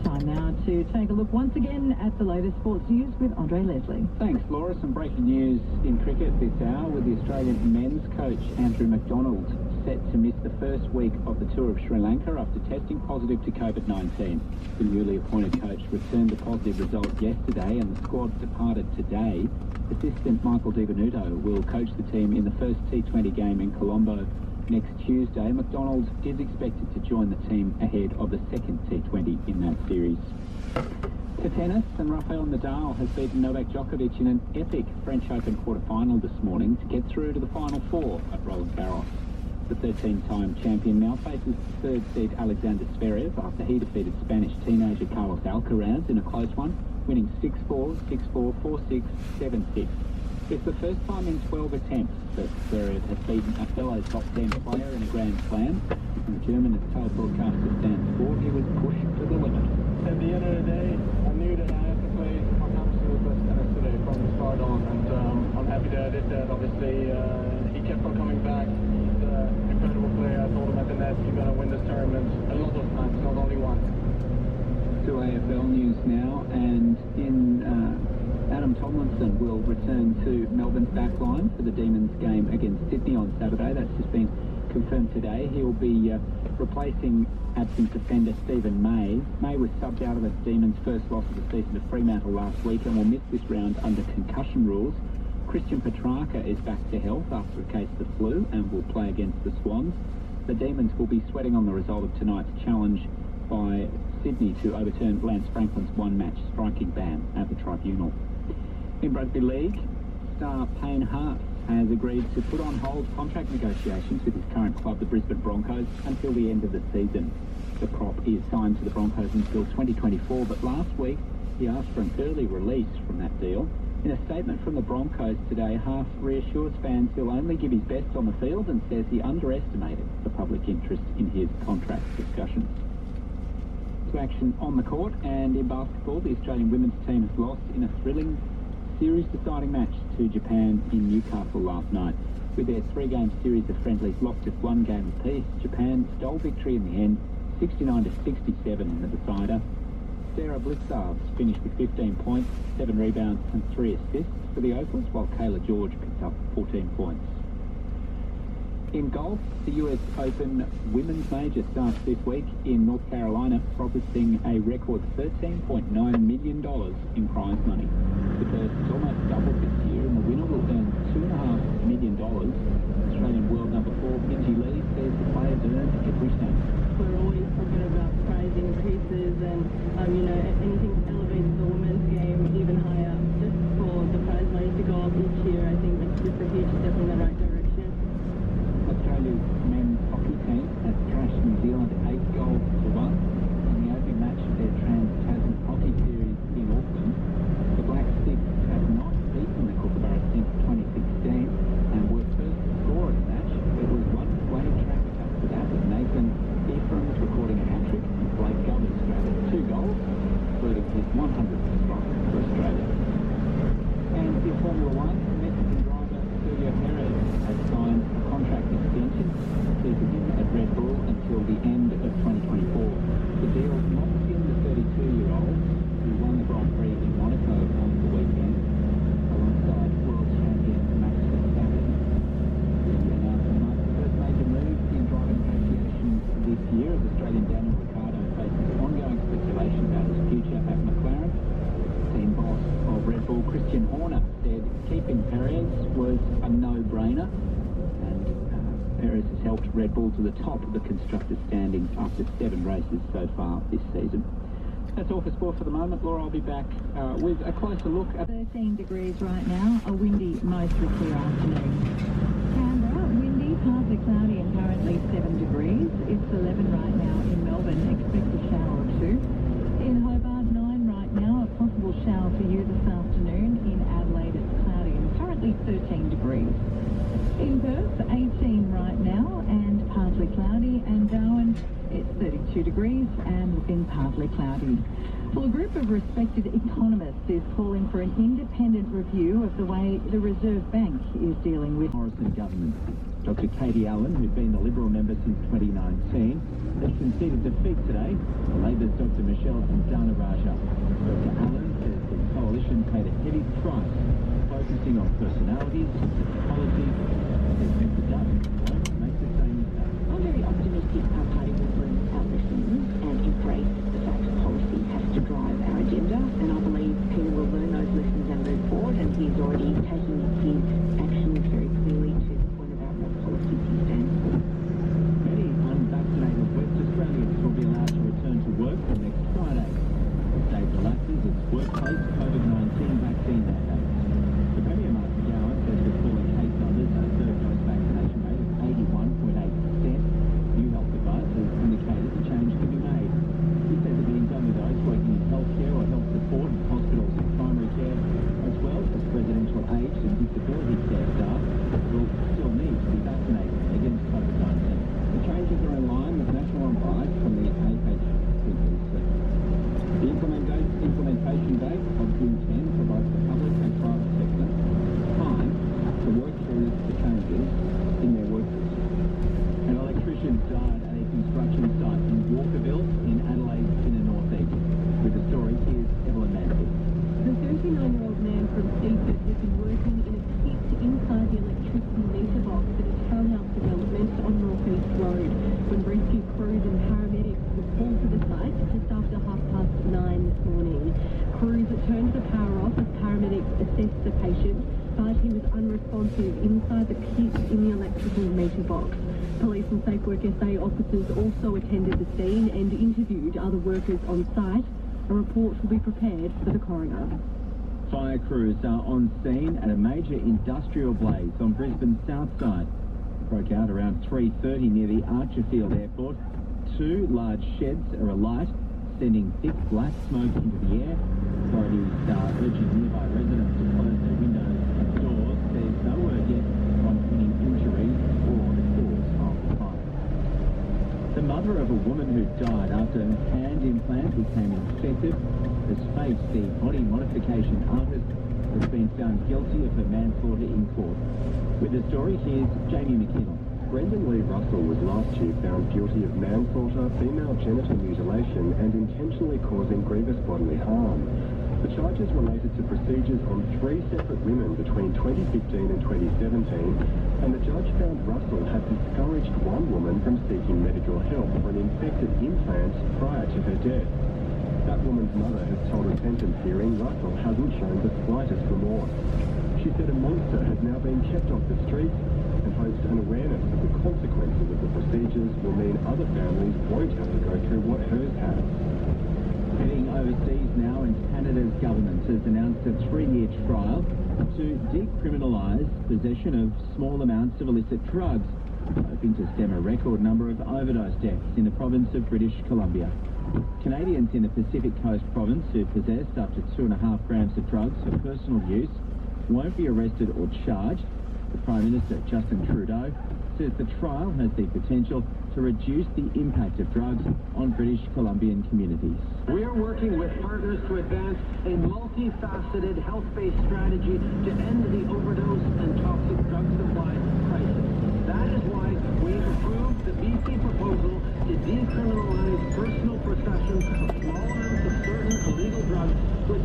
Time now to take a look once again at the latest sports news with Andre Leslie. Thanks, Laura. Some breaking news in cricket this hour with the Australian men's coach Andrew McDonald set to miss the first week of the tour of Sri Lanka after testing positive to COVID-19. The newly appointed coach returned the positive result yesterday and the squad departed today. Assistant Michael DiBenuto will coach the team in the first T20 game in Colombo next Tuesday. McDonald is expected to join the team ahead of the second T20 in that series. To tennis, and Rafael Nadal has beaten Novak Djokovic in an epic French Open quarter-final this morning to get through to the final four at Roland Garros. The 13-time champion now faces third seed Alexander Zverev after he defeated Spanish teenager Carlos Alcaraz in a close one, winning 6-4, 6-4, 4-6, 7-6. It's the first time in 12 attempts that Zverev has beaten a fellow top 10 player in a Grand Slam, and the German has told broadcaster Stan Sport he was pushed to the limit. At the end of the day, I knew that I had to play my absolute best tennis today from the start on, and I'm happy that I did that. Obviously, he kept on coming back. He's an incredible player. I told him at the net, you're going to win this tournament a lot of times, not only once. To AFL news now, and in Adam Tomlinson will return to Melbourne's back line for the Demons game against Sydney on Saturday. That's just been confirmed today. He'll be replacing absent defender Stephen May. May was subbed out of the Demons' first loss of the season to Fremantle last week and will miss this round under concussion rules. Christian Petrarca is back to health after a case of the flu and will play against the Swans. The Demons will be sweating on the result of tonight's challenge by Sydney to overturn Lance Franklin's one-match striking ban at the tribunal. In Rugby League, star Payne Haas has agreed to put on hold contract negotiations with his current club, the Brisbane Broncos, until the end of the season. The prop is signed to the Broncos until 2024, but last week He asked for an early release from that deal. In a statement from the Broncos today, Half reassures fans he'll only give his best on the field and says he underestimated the public interest in his contract discussions. To action on the court, and in basketball, the Australian women's team has lost in a thrilling series-deciding match to Japan in Newcastle last night. With their three-game series of friendlies locked at one game apiece, Japan stole victory in the end, 69-67 in the decider. Sarah Blitzarves finished with 15 points, 7 rebounds and 3 assists for the Opals, while Kayla George picked up 14 points. In golf, the US Open Women's Major starts this week in North Carolina, promising a record $13.9 million in prize money. The purse is almost doubled this year, and the winner will earn $2.5 million. Australian world number 4, Minjee Lee, says the players earn every cent. We're always talking about prize increases and, anything that elevates the women's game even higher. Just for the prize money to go up each year, I think it's just a huge step in the right direction. Australia's men's hockey team has thrashed New Zealand 8 goals to 1 in the opening match of their Trans-Tasman Hockey Series in Auckland. The Black Sticks have not beaten the Kookaburra since 2016 and were first to score in the match. It was one-way track after that, with Nathan Ephraim's recording a hat-trick and Blake Govers grabbed 2 goals, including his 100th strike for Australia. And in Formula 1, Mexican driver Sergio Perez has signed a contract extension, keeping him at Red Bull until the end of 2024. The deal locks in the 32-year-old, who won the Grand Prix in Monaco on the weekend, alongside world champion Max Verstappen. The announcement marks the first major move in driving negotiations this year, as Australian Daniel Ricciardo faces ongoing speculation about his future at McLaren. Team boss of Red Bull, Christian Horner, said keeping Perez was a no-brainer, and Perez has helped Red Bull to the top of the constructors' standings after 7 races so far this season. That's all for sport for the moment. Laura, I'll be back with a closer look at 13 degrees right now, a windy, mostly clear afternoon. Canberra, windy, partly cloudy and currently 7 degrees. It's 11 right now in Melbourne, expect a shower or 2. In Hobart, 9 right now, a possible shower for you this afternoon. In Adelaide, it's cloudy and currently 13 degrees. In Perth, 18 right now and partly cloudy, and Darwin, it's 32 degrees and looking partly cloudy. Well, a group of respected economists is calling for an independent review of the way the Reserve Bank is dealing with Morrison government. Dr. Katie Allen, who's been a Liberal member since 2019, has conceded defeat today for Labor's Dr. Michelle Santana-Raja. Dr. Allen says the coalition paid a heavy price, focusing on personalities, policies, and Mr. Dutton won't make the same mistake. I'm very optimistic our party will bring out reforms and embrace the fact that policy has to drive our agenda, and I believe Peter will learn those lessons and move forward, and he's already taking his actions very clearly to the point about what policies he stands for. Many unvaccinated West Australians will be allowed to return to work from next Friday. The state relaxes its workplace COVID-19 vaccine mandate. The Premier Mark McGowan says with falling case numbers and a third dose vaccination rate of 81.8%, new health advisors indicated the change can be made. He says it means only those working in healthcare or health support in hospitals and primary care, as well as residential aged and disability care staff, will still need to be vaccinated against COVID-19. The changes are in line with national advice from the AHCPC. The implementation date of June 10 for both the public and private sector time to work through the changes in their workforce. An electrician died at a construction site in Walkerville in Adelaide's inner northeast. With the story, here's Evelyn Manfield. The 39-year-old man from Seaford has been working in a pit inside the electricity meter box at a townhouse development on North East Road when rescue crews and paramedics were called to the site just after 9:30 this morning. Crews turned the power off as paramedics assessed the patient, but he was unresponsive inside the pit in the electrical meter box. Police and Safe Work SA officers also attended the scene and interviewed other workers on site. A report will be prepared for the coroner. Fire crews are on scene at a major industrial blaze on Brisbane's south side. It broke out around 3:30 near the Archerfield Airport. 2 large sheds are alight, sending thick black smoke into the air. authorities urging nearby residents to close their windows and doors. There's no word yet on any injuries or the cause of the fire. The mother of a woman who died after her hand implant became infected has faced the body modification artist has been found guilty of her manslaughter in court. With the story, here's Jamie McKinnell. Brendan Lee Russell was last year found guilty of manslaughter, female genital mutilation and intentionally causing grievous bodily harm. The charges related to procedures on 3 separate women between 2015 and 2017, and the judge found Russell had discouraged one woman from seeking medical help for an infected implant prior to her death. That woman's mother has told a sentence hearing Russell hasn't shown the slightest remorse. She said a monster has now been kept off the streets and hopes an awareness of the consequences of the procedures will mean other families won't have to go through what hers has. Heading overseas now, and Canada's government has announced a 3-year trial to decriminalise possession of small amounts of illicit drugs, hoping to stem a record number of overdose deaths in the province of British Columbia. Canadians in the Pacific Coast province who possessed up to 2.5 grams of drugs for personal use won't be arrested or charged. The Prime Minister, Justin Trudeau, says the trial has the potential to reduce the impact of drugs on British Columbian communities. We are working with partners to advance a multifaceted health-based strategy to end the overdose and toxic drug supply crisis. That is why we've approved the BC proposal to decriminalize personal possession of small amounts of certain illegal drugs, which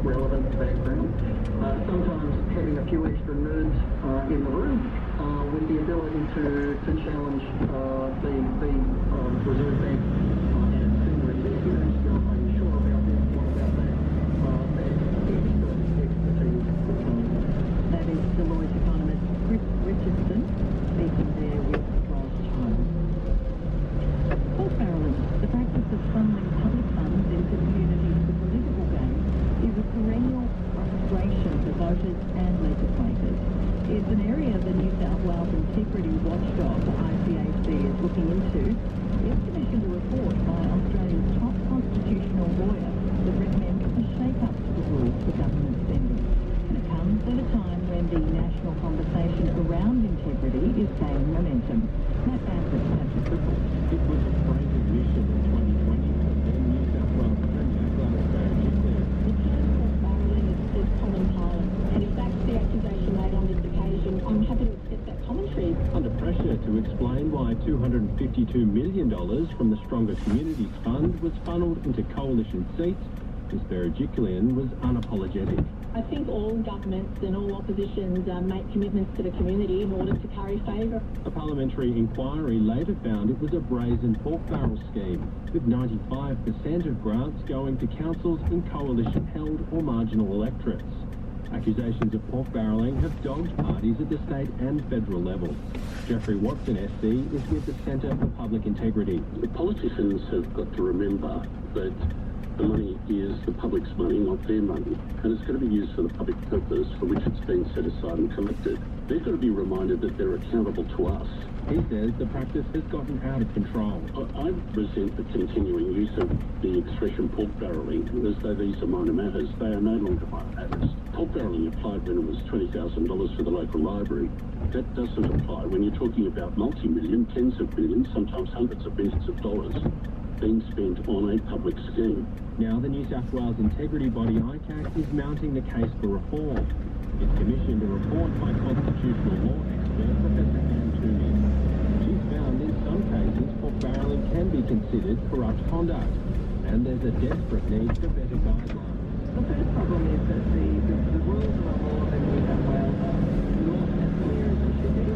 relevant background. Sometimes having a few extra nerds in the room with the ability to challenge the Reserve Bank and senior executives. Are you sure about this? What about that? That expertise. That is Deloitte economist Chris Richardson speaking there with Ross Holmes. Pork-barreling, the practice of funneling public funds into communities for political gain, is a perennial frustration for voters and legislators. It's an area the New South Wales Integrity Watchdog, ICAC, is looking into. It's commissioned a report by Australia's top constitutional lawyer that recommends a shake-up to the rules for government spending. And it comes at a time when the national conversation around integrity is gaining momentum. Matt Bassett has the report. It was a frozen mission in 2020, and then New South Wales Premier Gladys Berejiklian. The term pork-barreling is common parlance, and in fact the accusation made on this occasion, I'm happy to accept that commentary. Under pressure to explain why $252 million from the Stronger Communities Fund was funneled into coalition seats, Ms Berejiklian was unapologetic. I think all governments and all oppositions make commitments to the community in order to carry favour. A parliamentary inquiry later found it was a brazen pork barrel scheme, with 95% of grants going to councils in coalition-held or marginal electorates. Accusations of pork barrelling have dogged parties at the state and federal level. Jeffrey Watson, SC, is with the Centre for Public Integrity. The politicians have got to remember that the money is the public's money, not their money, and it's going to be used for the public purpose for which it's been set aside and collected. They've got to be reminded that they're accountable to us. He says the practice has gotten out of control. I resent the continuing use of the expression pork barrelling as though these are minor matters. They are no longer minor matters. Pork barrelling applied when it was $20,000 for the local library. That doesn't apply when you're talking about multi-million, tens of billions, sometimes hundreds of billions of dollars being spent on a public scheme. Now the New South Wales integrity body ICAC is mounting the case for reform. It's commissioned a report by constitutional law expert Professor Anne Toomey. She's found in some cases pork barrelling can be considered corrupt conduct, and there's a desperate need for better guidelines. The first problem is that the rules and the laws in New South Wales are not as clear as they should be.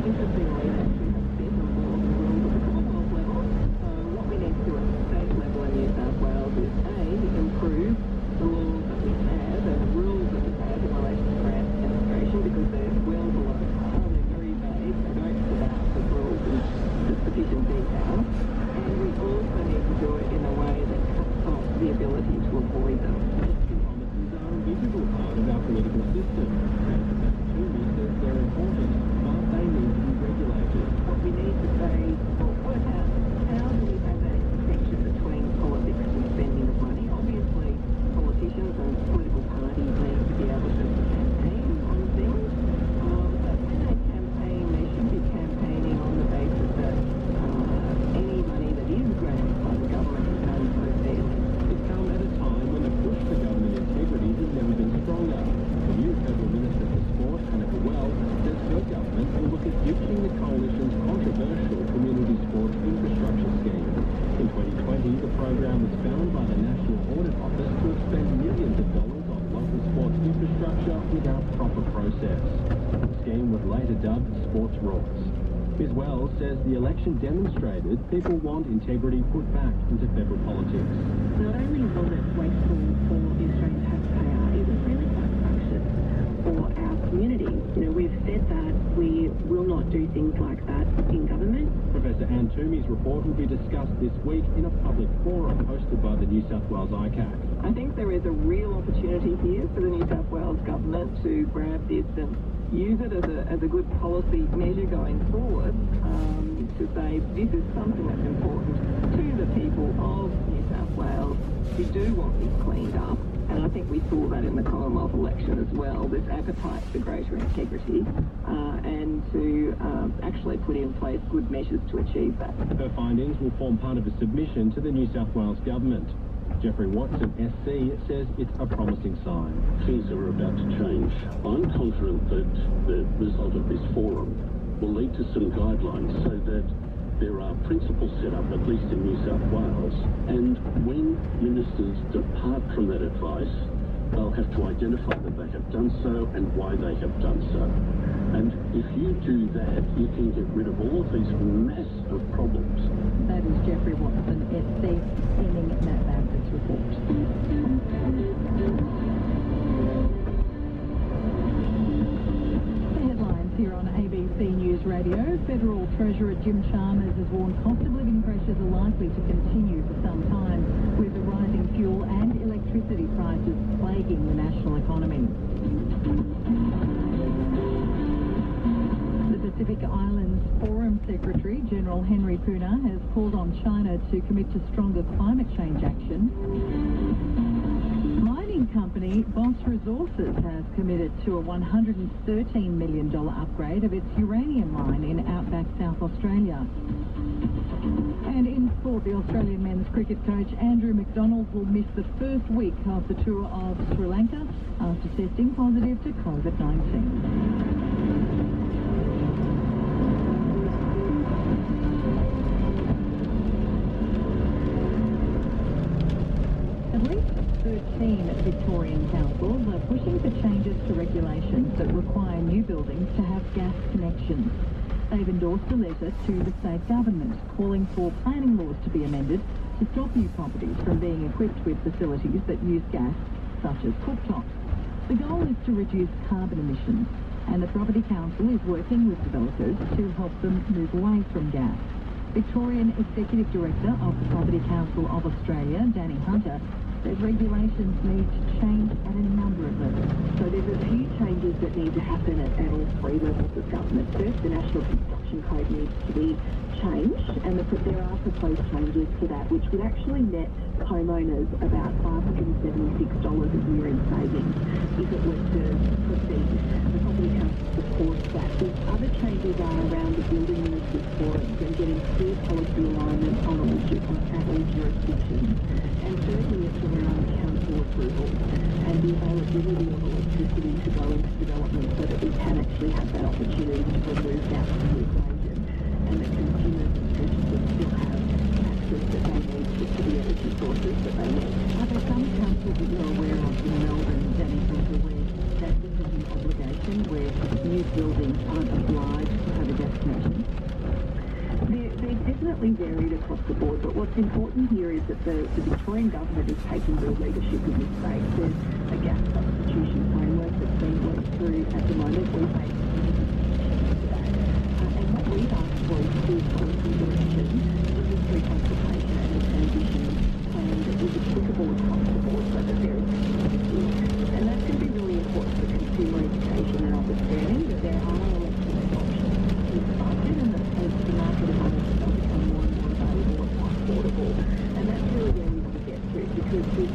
Interestingly, they actually have better laws and rules at the Commonwealth level. So what we need to do at the state level in New South Wales is A, improve the laws that we have and the rules that we have in relation to grant demonstration, because they're well below par, they're very vague, they don't set out the rules in sufficient detail. And we also need to do it in a way that cuts off the ability to avoid them. Promises are a visible part of our political system. And Professor Toomey says they're important, but they need to be regulated. What we need to say is work out how do we have that intersection between politics and spending of money. Obviously, politicians and political parties need to be able to campaign on things, but when they campaign, they should be campaigning on the basis that any money that is granted by the government is done so fairly. It's come at a time when the push for government integrity has never been stronger. The new Federal Minister for Sport, Hannah Wells, says her government will look at ditching the Coalition's controversial community sport infrastructure scheme. In 2020, the program was found by the National Audit Office to have spent millions of dollars on local sports infrastructure without proper process. The scheme was later dubbed Sports Rorts. Ms. Wells says the election demonstrated people want integrity put back into federal politics. Not only was it wasteful for the Australian taxpayer, it was really quite fractious for our community. You know, we've said that we will not do things like that in government. Professor Anne Toomey's report will be discussed this week in a public forum hosted by the New South Wales ICAC. I think there is a real opportunity here for the New South Wales government to grab this and use it as a good policy measure going forward, to say this is something that's important to the people of New South Wales. We do want this cleaned up, and I think we saw that in the Commonwealth election as well, this appetite for greater integrity, and to actually put in place good measures to achieve that. Her findings will form part of a submission to the New South Wales government. Jeffrey Watson, SC, says it's a promising sign. Things are about to change. I'm confident that the result of this forum will lead to some guidelines so that there are principles set up, at least in New South Wales, and when ministers depart from that advice, they'll have to identify that they have done so and why they have done so. And if you do that, you can get rid of all of these mass of problems. That is Jeffrey Watson, SC, ending Matt Bamford's report. The headlines here on ABC News Radio. Federal Treasurer Jim Chalmers has warned cost of living pressures are likely to continue for some time, with the rising fuel and electricity prices plaguing the national economy. Pacific Islands Forum Secretary General Henry Puna has called on China to commit to stronger climate change action. Mining company Boss Resources has committed to a $113 million upgrade of its uranium mine in outback South Australia. And in sport, the Australian men's cricket coach Andrew McDonald will miss the first week of the tour of Sri Lanka after testing positive to COVID-19. At least 13 Victorian councils are pushing for changes to regulations that require new buildings to have gas connections. They've endorsed a letter to the state government calling for planning laws to be amended to stop new properties from being equipped with facilities that use gas, such as cooktops. The goal is to reduce carbon emissions, and the Property Council is working with developers to help them move away from gas. Victorian Executive Director of the Property Council of Australia, Danny Hunter, says regulations need to change at a number of levels. So there's a few changes that need to happen at all three levels of government. First, the National Construction Code needs to be changed, and there are proposed changes to that, which would actually net homeowners about $576 a year in savings if it were to proceed. The Property Council supports that. The other changes are around the building ministers' forums and getting clear policy alignment on all jurisdictions. And thirdly, it's around council approval and the availability of electricity to go into development so that we can actually have that opportunity to remove gas from the equation, and that consumers and purchasers still have access that they need to the energy sources that they need. Are there some councils that you're aware of in Melbourne, Danny Hunter, where that isn't an obligation, where new buildings aren't obliged to have a gas connection? They're definitely varied across the board, but what's important here is that the Victorian government is taking real leadership in this space. There's a gas substitution framework that's being worked through at the moment. We've made and what we've asked for is policy direction, industry consultation and a transition plan that is applicable across the board so that there is consistency. And that's going to be really important for consumer education and understanding that there are electronic options in the market, and that as the market evolves, they'll become more and more available and more affordable. And that's really where we want to get to, because this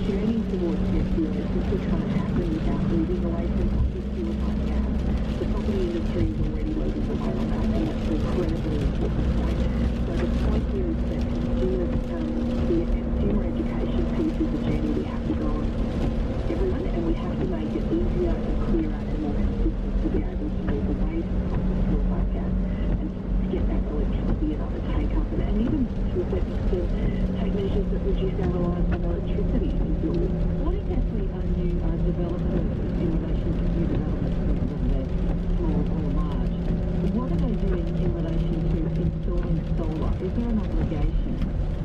journey towards net zero simply can't happen without moving away from fossil fuels like gas. The property industry is already leading the way on that, and that's an incredibly important point. So the point here is that the consumer education piece is a journey we have to go on everyone, and we have to make it easier and clearer and more consistent to be able to move away from fossil fuels like gas and to get that electricity and other take-up, and even to a certain extent take measures that reduce our reliance on electricity in buildings. What exactly are new developers in relation to new developments, whether they're small or large? What are they doing in relation to installing solar? Is there an obligation,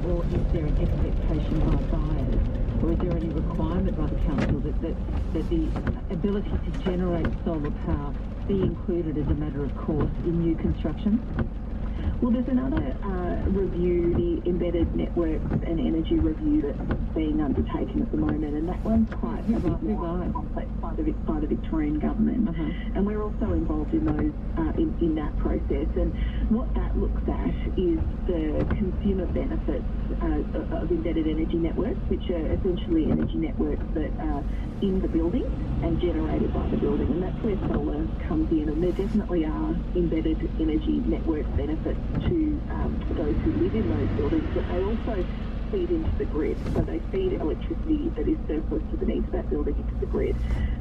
or is there an expectation by buyers, or is there any requirement by the council that the ability to generate solar power be included as a matter of course in new construction? Well, there's another review, the Embedded Networks and Energy Review that's being undertaken at the moment, and that one's quite a bit more complex by the Victorian government. And we're also involved in those in that process. And what that looks at is the consumer benefits of embedded energy networks, which are essentially energy networks that are in the building and generated by the building. And that's where solar comes in. And there definitely are embedded energy network benefits to those who live in those buildings, but they also feed into the grid. So they feed electricity that is surplus to the needs of that building into the grid.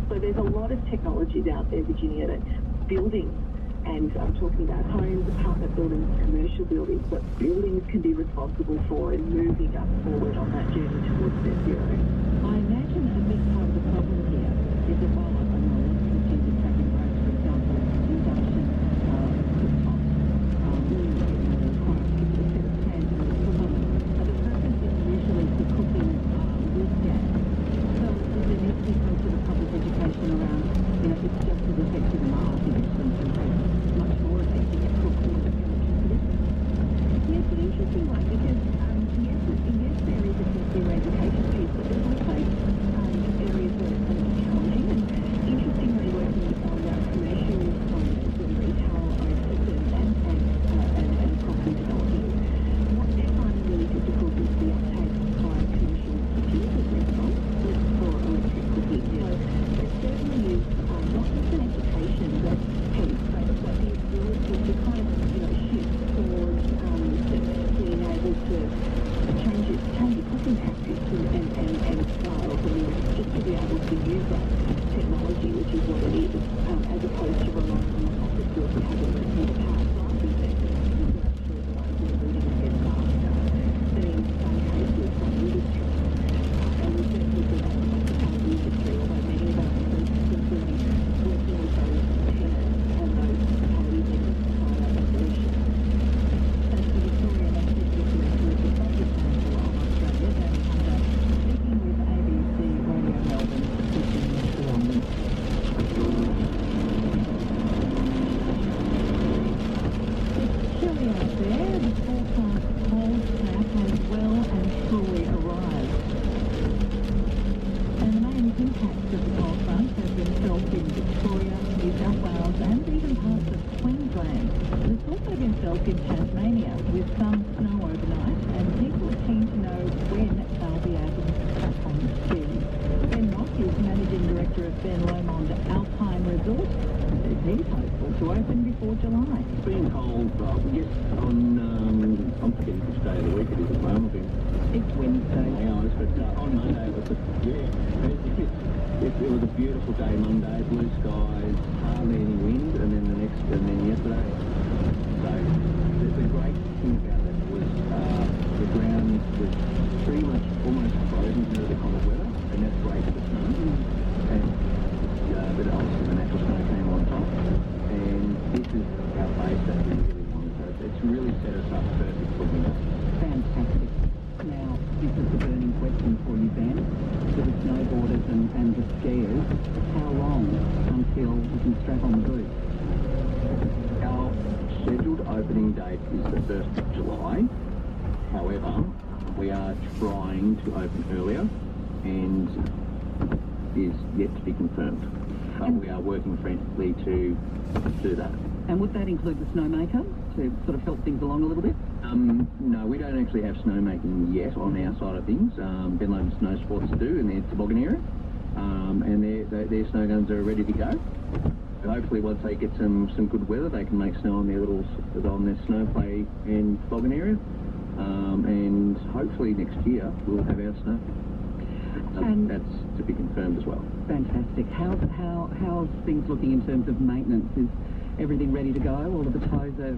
So there's a lot of technologies out there, Virginia, that buildings, and I'm talking about homes, apartment buildings, commercial buildings, but buildings can be responsible for in moving us forward on that journey towards net zero. I imagine a big part of the problem here is that while I know strategic tracking roads, for example, innovation, the top, require a particular set of plans and the purpose is usually for cooking with gas. So there needs to be some sort of public education around, it's just as effective in our investment and much more effective at cooking with electricity. Yeah, it's an interesting one because yes, there is a consumer education piece, but there's also areas Wednesday. But on Monday it was it was a beautiful day Monday, blue skies, hardly any wind, and then yesterday. So the great thing about it was the ground was pretty much almost frozen to the cold weather, and that's great for the snow. And but obviously the natural snow came on top, and this is our base that we really want. So it's really set us up perfect for winter. Fantastic. Now, this is the burning question for you, Ben. For the snowboarders and the skiers, how long until we can strap on the boots? Our scheduled opening date is the 1st of July. However, we are trying to open earlier and is yet to be confirmed. But we are working frantically to do that. And would that include the snowmaker to sort of help things along a little bit? No, we don't actually have snowmaking yet on our side of things. Ben Lomond Snow Sports do in their toboggan area, and their snow guns are ready to go. And hopefully, once they get some good weather, they can make snow on their snow play and toboggan area. And hopefully next year we'll have our snow. That's to be confirmed as well. Fantastic. How's things looking in terms of maintenance? Is everything ready to go? All of the toes are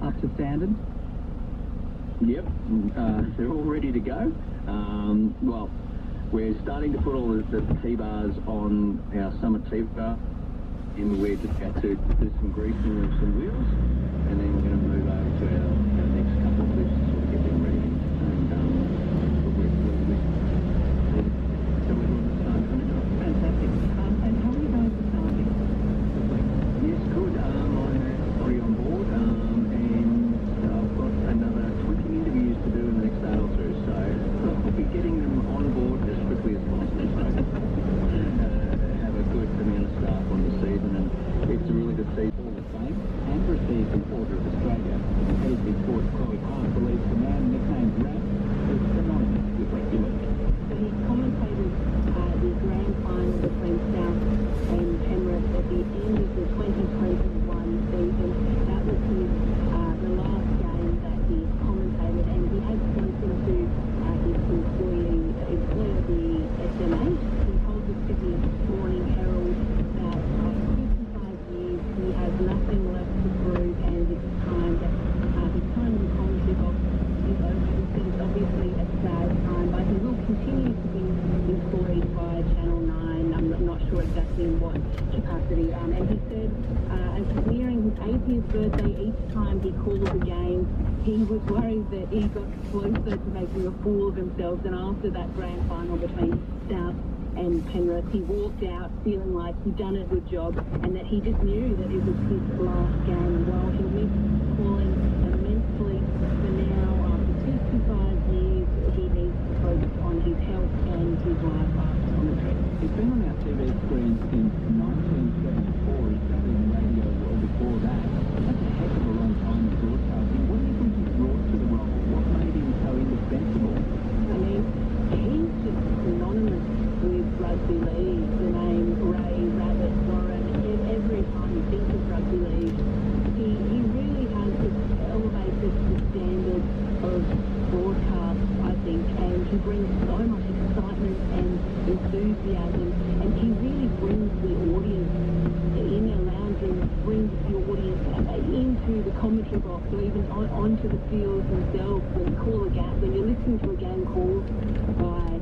up to standard? Yep, they're all ready to go. Well, we're starting to put all the T-bars on our summit T-bar, and we're just about to do some greasing of some wheels, and then we're going to move over to our next couple of lifts to sort of get them ready. And so we're doing the start on the job. Fantastic. And how are you going for starting? Yes, good. I'm already on board, and I've got another 20 interviews to do in the next day or two, so I'll be getting them on board as quickly as possible. So have a good amount of staff on the season, and it's a really good season. Hall of Fame and received the Order of Australia. ABC Sports Chloe Hart believes the man nicknamed Rap is synonymous with rugby league. He commentated the grand final between South and Penrith at the end of the 2021 season. That was the last game that he commentated, and he had spoken to his employer, the SMA. He told the Sydney Morning Herald that after 55 years he has nothing left to prove, and it's time that his time in the commentary box is over. He said it's obviously a sad time, but he will continue to be employed by Channel 9. I'm not sure exactly in what capacity. And he said as he's nearing his 80th birthday, each time he calls a game, he was worried that he got closer to making a fool of himself. And after that grand final between South and Penrith, he walked out feeling like he'd done a good job, and that he just knew that it was his last game. And while he missed calling immensely, for now, after 55 years, he needs to focus on his health and his life after commentary. He's been on our TV screens since 1974. He started in radio well before that. That's a heck of a long time in broadcasting. What do you think he brought to the role? What made him so indispensable? I mean, he's just synonymous with rugby league. The name Ray Rabbit Warren, every time you think of rugby league, he really has just elevated the standard of broadcast, I think, and he brings so much excitement and enthusiasm, and he really brings the audience in and around him, brings the audience into the commentary box, or even onto the field themselves. When you're listening to a game called by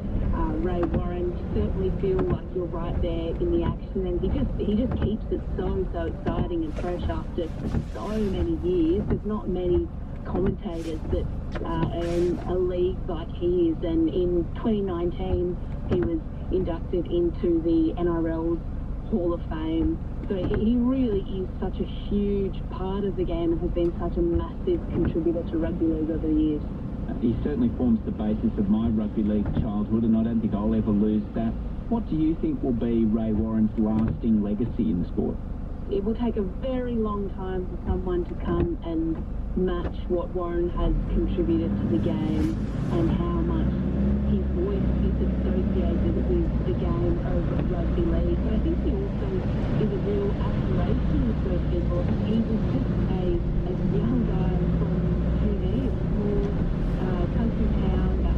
Ray Warren, you certainly feel like you're right there in the action, and he just keeps it so exciting and fresh after so many years. There's not many commentators that are in a league like he is, and in 2019 he was inducted into the NRL's Hall of Fame. So he really is such a huge part of the game and has been such a massive contributor to rugby league over the years. He certainly forms the basis of my rugby league childhood, and I don't think I'll ever lose that. What do you think will be Ray Warren's lasting legacy in the sport? It will take a very long time for someone to come and match what Warren has contributed to the game, and how much his voice is associated with the game of rugby league. But I think he also is a real aspiration for people. He was just a young guy from TV, a small country town about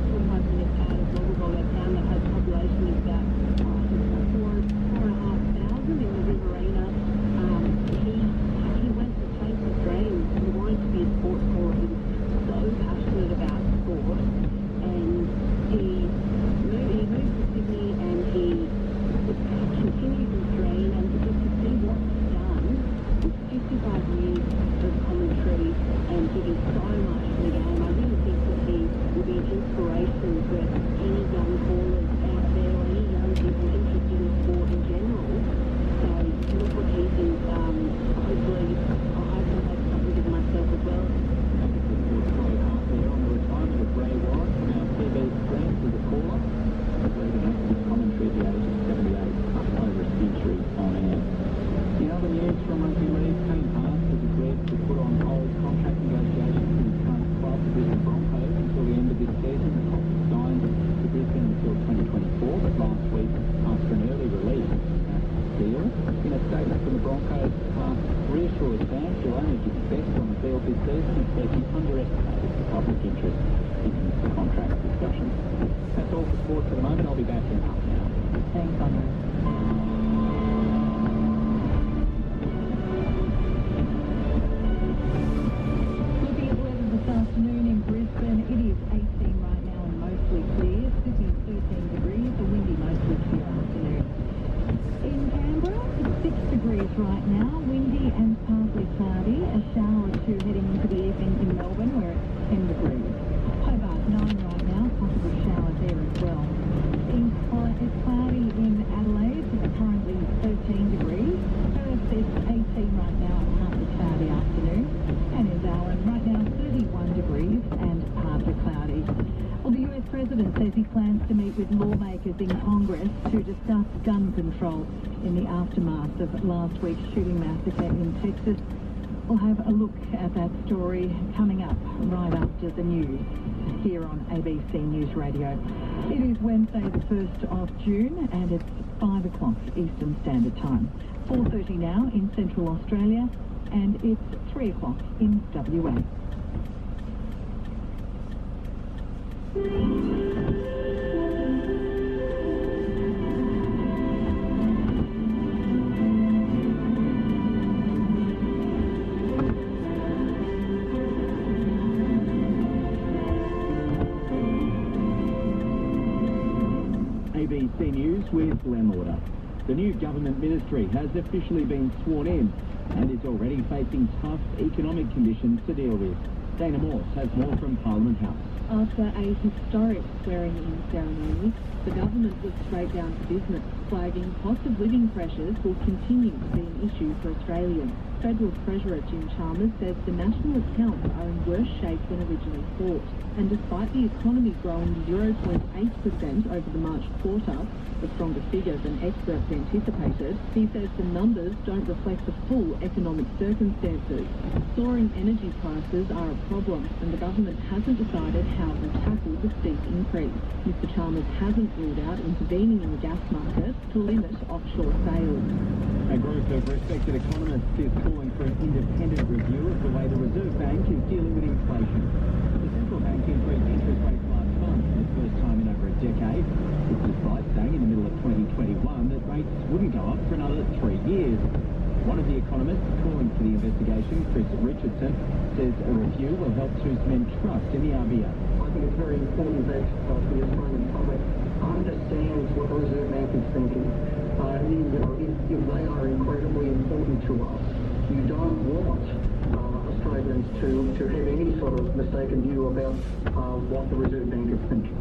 underestimated the public interest in the contract discussions. That's all for sports for the moment. I'll be back in half an hour. Thanks, Andre. Looking at weather this afternoon in Brisbane, it is 18 right now and mostly clear. Sydney 13 degrees, a windy mostly clear afternoon. In Canberra, it's 6 degrees right now, windy and partly cloudy. A shower or two heading into the evening in Melbourne, where it's 10 degrees. Hobart 9 right now, possible shower there as well. It's cloudy in Adelaide, currently 13 degrees. Perth is 18 right now, and partly cloudy afternoon. And in Darwin, right now 31 degrees and partly cloudy. Well, the US President says he plans to meet with lawmakers in Congress to discuss gun control in the aftermath of last week's shooting massacre in Texas. We'll have a look at that story coming up right after the news here on ABC News Radio. It is Wednesday the 1st of June and it's 5 o'clock Eastern Standard Time. 4:30 now in Central Australia and it's 3 o'clock in WA. ABC News with Glenn Lauder. The new government ministry has officially been sworn in and is already facing tough economic conditions to deal with. Dana Morse has more from Parliament House. After a historic swearing-in ceremony, the government was straight down to business, flagging cost of living pressures will continue to be an issue for Australians. Federal Treasurer Jim Chalmers says the national accounts are in worse shape than originally thought. And despite the economy growing 0.8% over the March quarter, a stronger figure than experts anticipated, he says the numbers don't reflect the full economic circumstances. Soaring energy prices are a problem, and the government hasn't decided how to tackle the steep increase. Mr Chalmers hasn't ruled out intervening in the gas market to limit offshore sales. A group of respected economists is calling for an independent review of the way the Reserve Bank is dealing with inflation. The central bank increased interest rates last month for the first time in over a decade. This despite saying in the middle of 2021 that rates wouldn't go up for another 3 years. One of the economists calling for the investigation, Chris Richardson, says a review will help to cement trust in the RBA. I think it's very important that the Australian public understands what the Reserve Bank is thinking. If they are incredibly important to us, you don't want Australians to have any sort of mistaken view about what the Reserve Bank is thinking.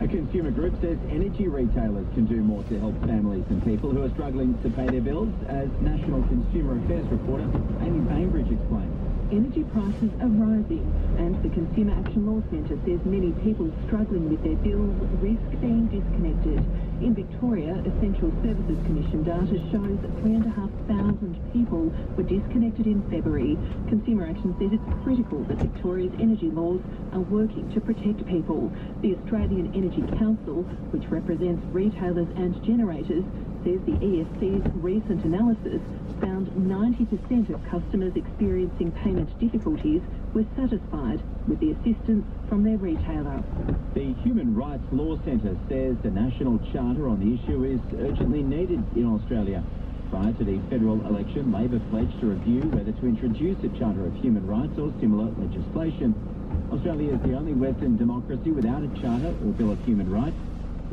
A consumer group says energy retailers can do more to help families and people who are struggling to pay their bills, as National Consumer Affairs reporter Amy Bainbridge explains. Energy prices are rising, and the Consumer Action Law Centre says many people struggling with their bills risk being disconnected. In Victoria, Essential Services Commission data shows that 3,500 people were disconnected in February. Consumer Action says it's critical that Victoria's energy laws are working to protect people. The Australian Energy Council, which represents retailers and generators, says the ESC's recent analysis found 90% of customers experiencing payment difficulties were satisfied with the assistance from their retailer. The Human Rights Law Centre says the national charter on the issue is urgently needed in Australia. Prior to the federal election, Labor pledged to review whether to introduce a Charter of Human Rights or similar legislation. Australia is the only Western democracy without a Charter or Bill of Human Rights.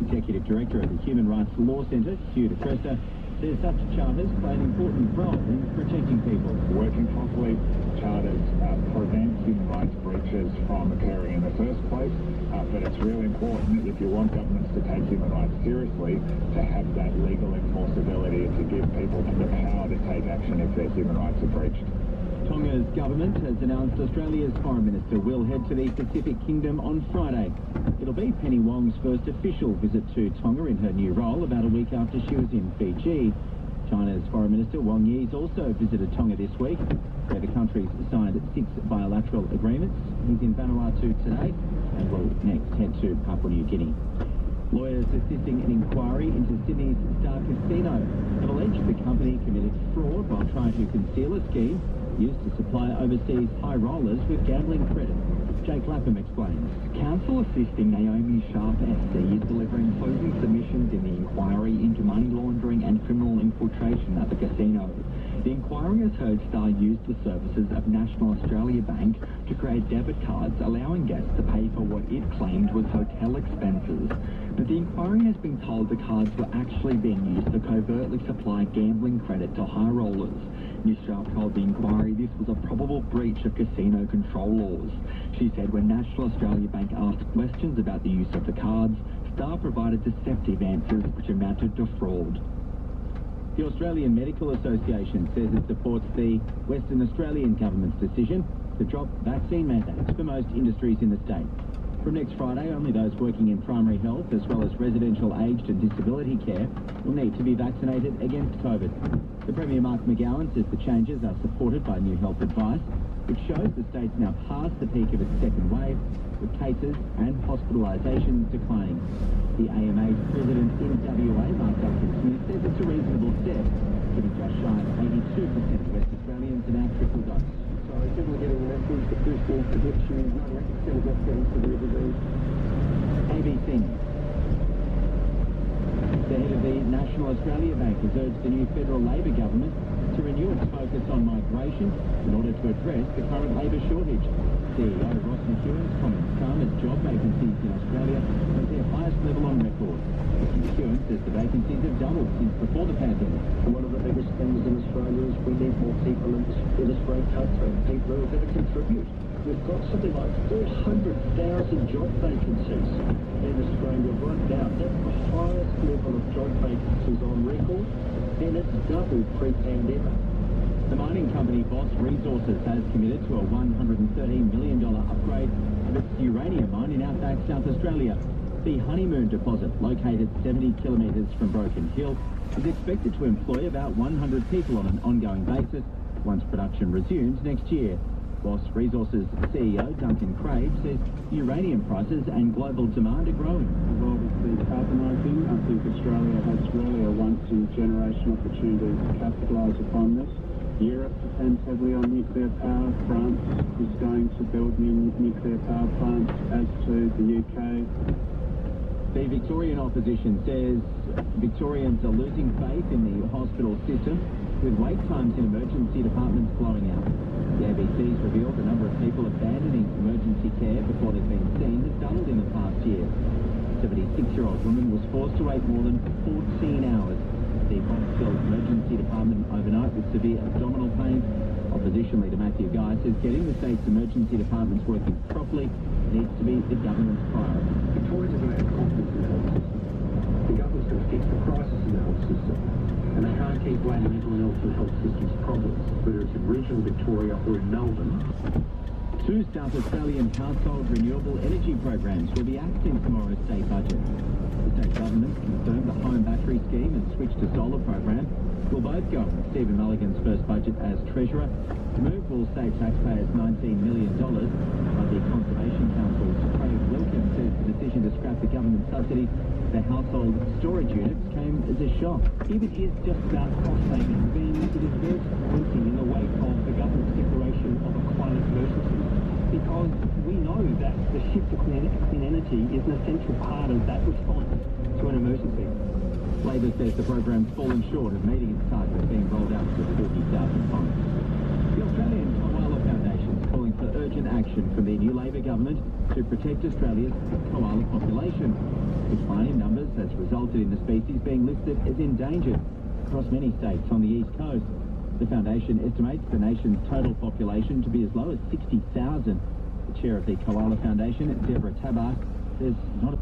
Executive Director of the Human Rights Law Centre, Hugh de Cresta, says such charters play an important role in protecting people. Working properly, charters prevent human rights breaches from occurring in the first place, but it's really important, if you want governments to take human rights seriously, to have that legal enforceability to give people the power to take action if their human rights are breached. Tonga's government has announced Australia's Foreign Minister will head to the Pacific Kingdom on Friday. It'll be Penny Wong's first official visit to Tonga in her new role about a week after she was in Fiji. China's Foreign Minister Wang Yi's also visited Tonga this week, where the countries signed 6 bilateral agreements. He's in Vanuatu today and will next head to Papua New Guinea. Lawyers assisting an inquiry into Sydney's Star Casino have alleged the company committed fraud while trying to conceal a scheme used to supply overseas high rollers with gambling credit. Jake Lapham explains. Counsel assisting Naomi Sharp SC is delivering closing submissions in the inquiry into money laundering and criminal infiltration at the casino. The inquiry has heard Star used the services of National Australia Bank to create debit cards allowing guests to pay for what it claimed was hotel expenses. But the inquiry has been told the cards were actually being used to covertly supply gambling credit to high rollers. Ms. Sharp told the inquiry this was a probable breach of casino control laws. She said when National Australia Bank asked questions about the use of the cards, Star provided deceptive answers which amounted to fraud. The Australian Medical Association says it supports the Western Australian government's decision to drop vaccine mandates for most industries in the state. From next Friday, only those working in primary health as well as residential aged and disability care will need to be vaccinated against COVID. The Premier Mark McGowan says the changes are supported by new health advice, which shows the state's now past the peak of its second wave, with cases and hospitalisations declining. The AMA's president in WA, Mark Duncan-Smith, says it's a reasonable step, giving just shy of 82% of West Australians an now triple dose. So people are getting the message that boosting protects you 98% of not getting severe disease. ABC News. The head of the National Australia Bank has urged the new federal Labor government to renew its focus on migration in order to address the current labour shortage. CEO Ross McEwen's comments come as job vacancies in Australia are at their highest level on record. Mr McEwen says the vacancies have doubled since before the pandemic. And one of the biggest things in Australia is we need more people in this great country, people who are going to contribute. We've got something like 400,000 job vacancies in Australia right now. That's the highest level of job vacancies on record, and it's doubled pre-pandemic. The mining company Boss Resources has committed to a $113 million upgrade of its uranium mine in outback South Australia. The Honeymoon deposit, located 70 kilometres from Broken Hill, is expected to employ about 100 people on an ongoing basis once production resumes next year. Boss Resources CEO Duncan Craig says uranium prices and global demand are growing. Well, with the decarbonising, I think Australia has really a once-in-a-generation opportunity to capitalise upon this. Europe depends heavily on nuclear power. France is going to build new nuclear power plants, as to the UK. The Victorian opposition says Victorians are losing faith in the hospital system, with wait times in emergency departments blowing out. The ABC's revealed the number of people abandoning emergency care before they've been seen has doubled in the past year. A 76-year-old woman was forced to wait more than 14 hours at the hospital emergency department overnight with severe abdominal pain. Opposition leader Matthew Guy says getting the state's emergency departments working properly needs to be the government's priority. Victorians are going to have confidence in the health system. The government's going to fix the crisis in the health system. And they can't keep blaming everyone else for the health system's problems, whether it's in regional Victoria or in Melbourne. 2 South Australian household renewable energy programs will be axed in tomorrow's state budget. The state government confirmed the home battery scheme and switch to solar program will both go in Stephen Mulligan's first budget as Treasurer. The move will save taxpayers $19 million, but the Conservation Council's Craig Wilkins says the decision to scrap the government subsidy to household storage units came as a shock. If it is just about cost saving, then it is very disappointing in the wake of the government's declaration of a climate emergency, because we know that the shift to clean energy is an essential part of that response to an emergency. Labor says the program's fallen short of meeting its target being rolled out to 40,000 homes. The Australian Koala Foundation is calling for urgent action from the new Labor government to protect Australia's koala population. Decline in numbers has resulted in the species being listed as endangered across many states on the east coast. The foundation estimates the nation's total population to be as low as 60,000. The chair of the Koala Foundation, Deborah Tabar, says not a...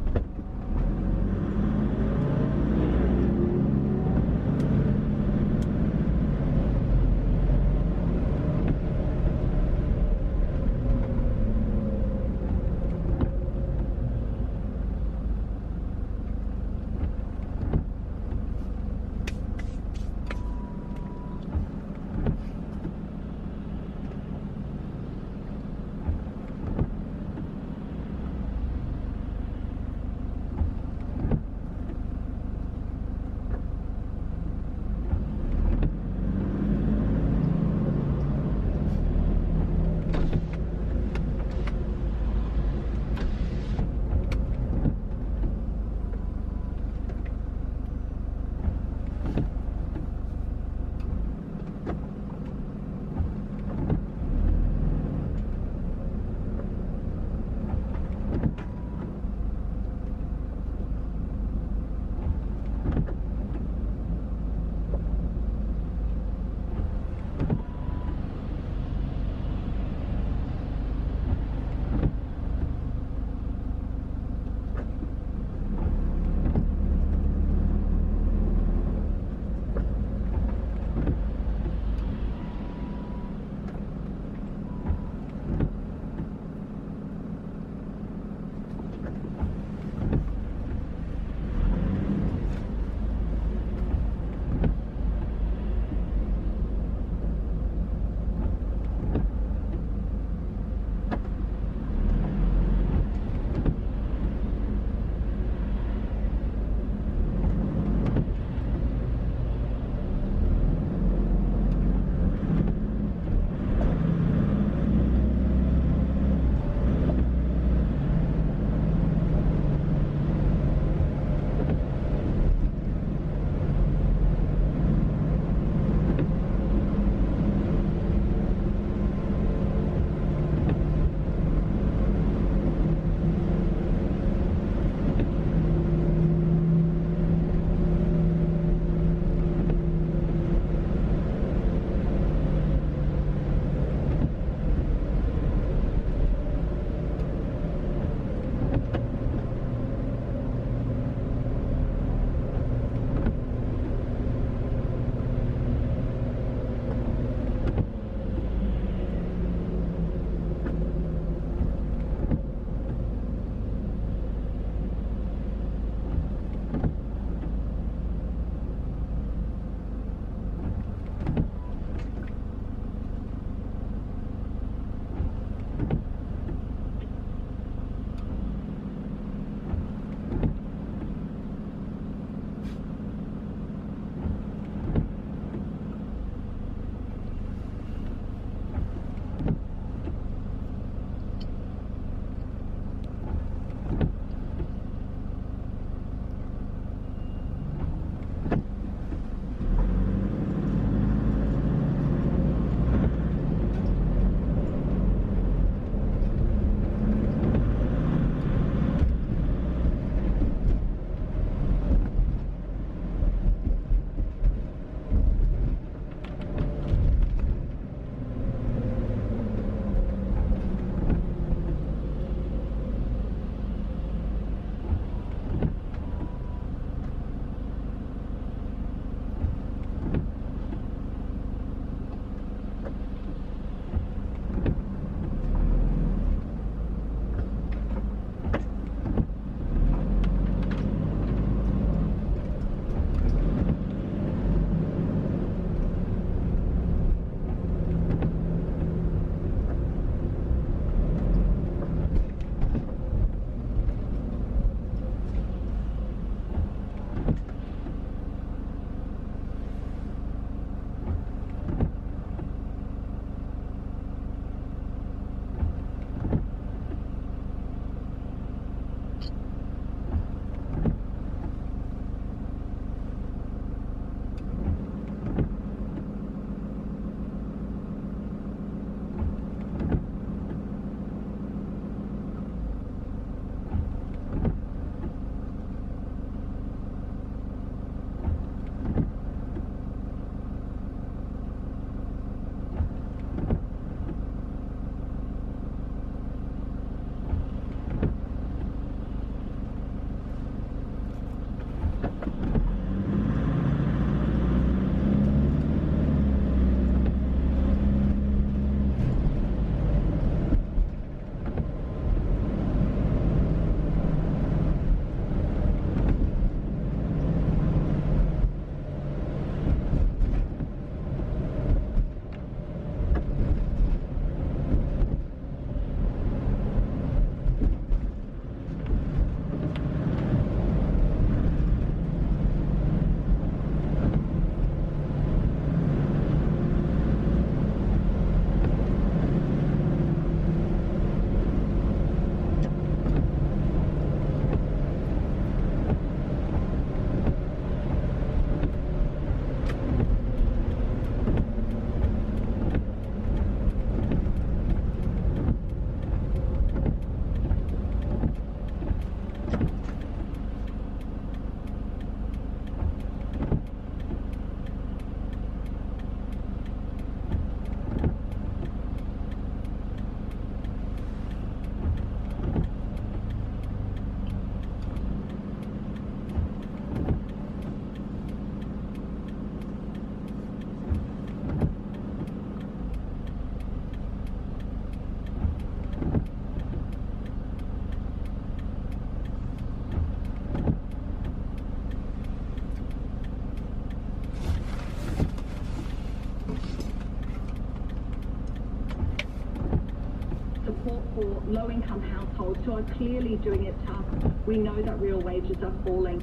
income households who are clearly doing it tough. We know that real wages are falling.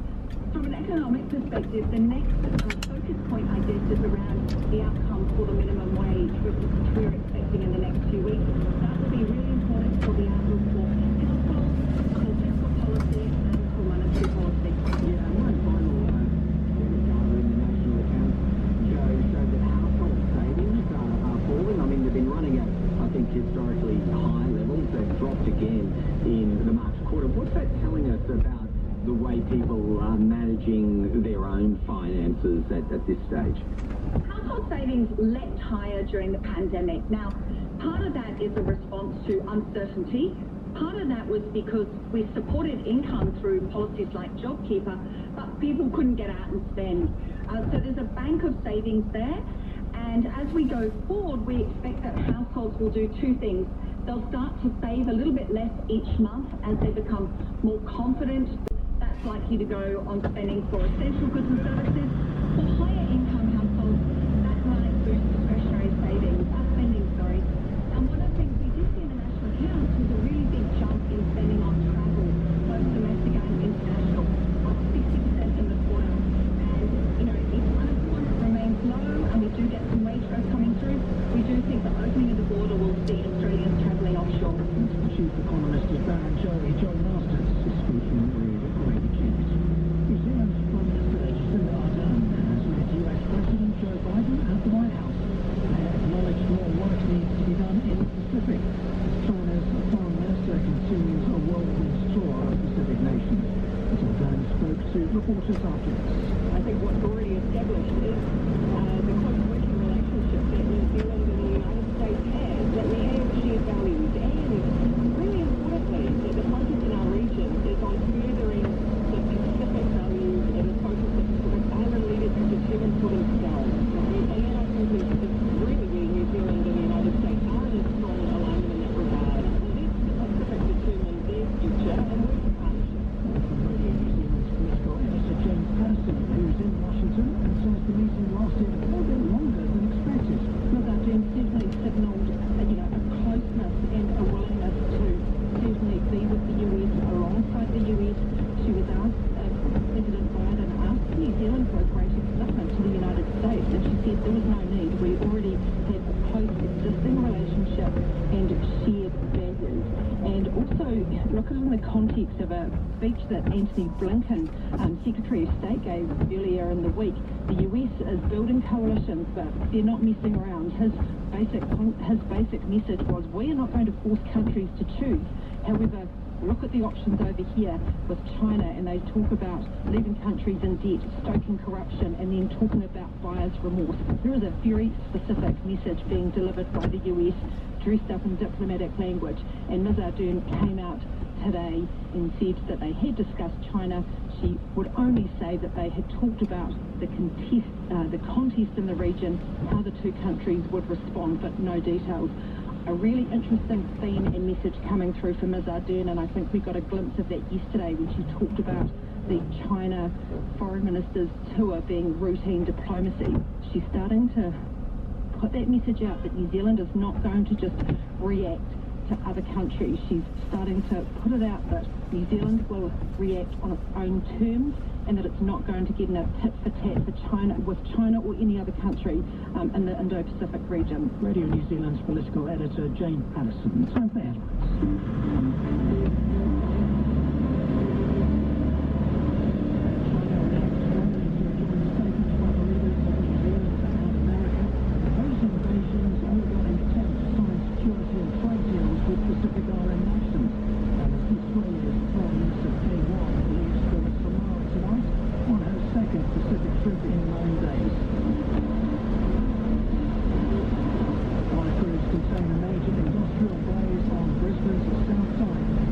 From an economic perspective, the next focus point, I guess, is around the outcome for the minimum wage, which we're expecting in the next few weeks. That will be really important for the outlook for households, for fiscal policy, and for monetary policy. Yeah, and one final data in the national accounts, Joe, showed that household savings are falling. I mean, they've been running at, I think, historically high levels. They've dropped again in the March quarter. What's that telling us about the way people are managing their own finances at this stage? Household savings leapt higher during the pandemic. Now, part of that is a response to uncertainty. Part of that was because we supported income through policies like JobKeeper, but people couldn't get out and spend. So there's a bank of savings there. And as we go forward, we expect that households will do two things. They'll start to save a little bit less each month as they become more confident. That's likely to go on spending for essential goods and services. For higher income households, that might boost discretionary savings, spending, sorry. And one of the things we did see in the national accounts was a really big jump in spending on travel, both domestic and international, up 60% in the quarter. And, you know, if unemployment remains low and we do get some wage growth coming through, we do think the opening of the border will see Australians travelling offshore. Chief economist at Barrenjoey, John Masters, is speaking with Greg Kent. New Zealand's Prime Minister Jacinda Ardern has met US President Joe Biden at the White House. They acknowledged more work needs to be done in the Pacific. China's foreign minister continues a whirlwind tour of Pacific nations. Ardern spoke to reporters afterwards. I think what's already established is the close working relationship that New Zealand and the United States have, that we have shared values, and really importantly, that the focus in our region is on furthering the Pacific values and the focus that sort of island leaders have determined for themselves. And I think it's really where New Zealand and the United States are in a strong alignment in that regard. Let the Pacific determine their future and work in partnership. Radio New Zealand's political editor James Patterson, who's in Washington, says the meeting lasted a little bit longer than expected. Look, our team certainly signalled, a closeness and a willingness to certainly be with the US, alongside the US. She was asked, President Biden asked New Zealand for a greater commitment to the United States, and she said there was no need. We already had a close existing relationship and shared values. And also, look at it in the context of a speech that Antony Blinken, Secretary of State, gave earlier in the week. The US is building coalitions, but they're not messing around. His basic message was, we are not going to force countries to choose. However, look at the options over here with China, and they talk about leaving countries in debt, stoking corruption, and then talking about buyer's remorse. There is a very specific message being delivered by the US, dressed up in diplomatic language, and Ms. Ardern came out today and said that they had discussed China. She would only say that they had talked about the contest in the region, how the two countries would respond, but no details. A really interesting theme and message coming through from Ms. Ardern, and I think we got a glimpse of that yesterday when she talked about the China foreign minister's tour being routine diplomacy. She's starting to put that message out that New Zealand is not going to just react to other countries. She's starting to put it out that New Zealand will react on its own terms, and that it's not going to get in a tit-for-tat with China or any other country in the Indo-Pacific region. Radio New Zealand's political editor Jane Patterson. Time for headlines. Pacific Island nations. Australia's Prime Minister Penny Wong leaves for Samoa tonight on her second Pacific trip in 9 days. Fire crews contain a major industrial blaze on Brisbane's south side.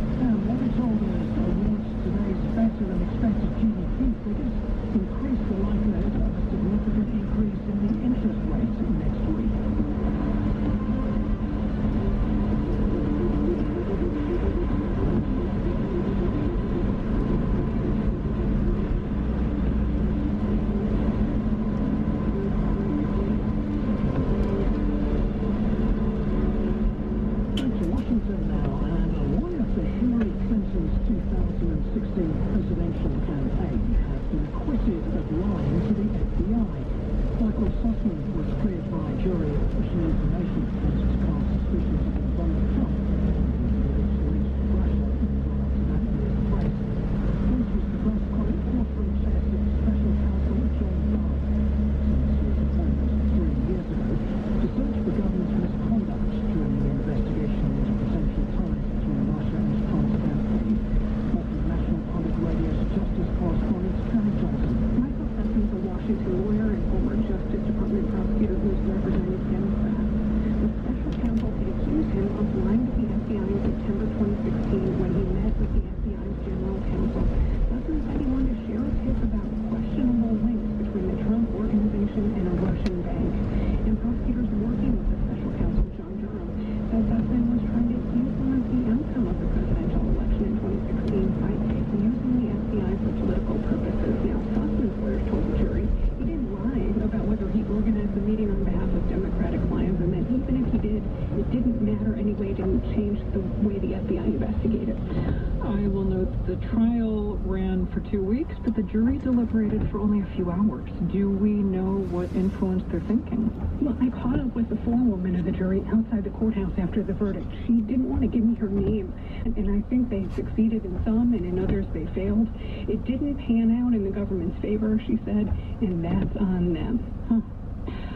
The trial ran for 2 weeks, but the jury deliberated for only a few hours. Do we know what influenced their thinking? Well, I caught up with the forewoman of the jury outside the courthouse after the verdict. She didn't want to give me her name, and I think they succeeded in some, and in others they failed. It didn't pan out in the government's favor, she said, and that's on them. Huh.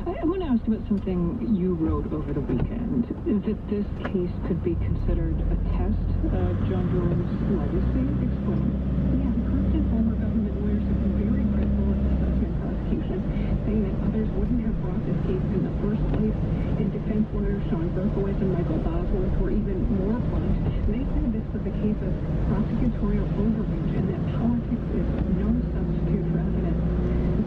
I want to ask about something you wrote over the weekend, that this case could be considered a test of John Durham's legacy. Explain. Yeah, the current and former government lawyers have been very critical of the Sussman prosecution, saying that others wouldn't have brought this case in the first place, and defense lawyers Sean Berkowitz and Michael Bosworth were even more blunt. They said this was a case of prosecutorial overreach and that politics is no substitute for evidence.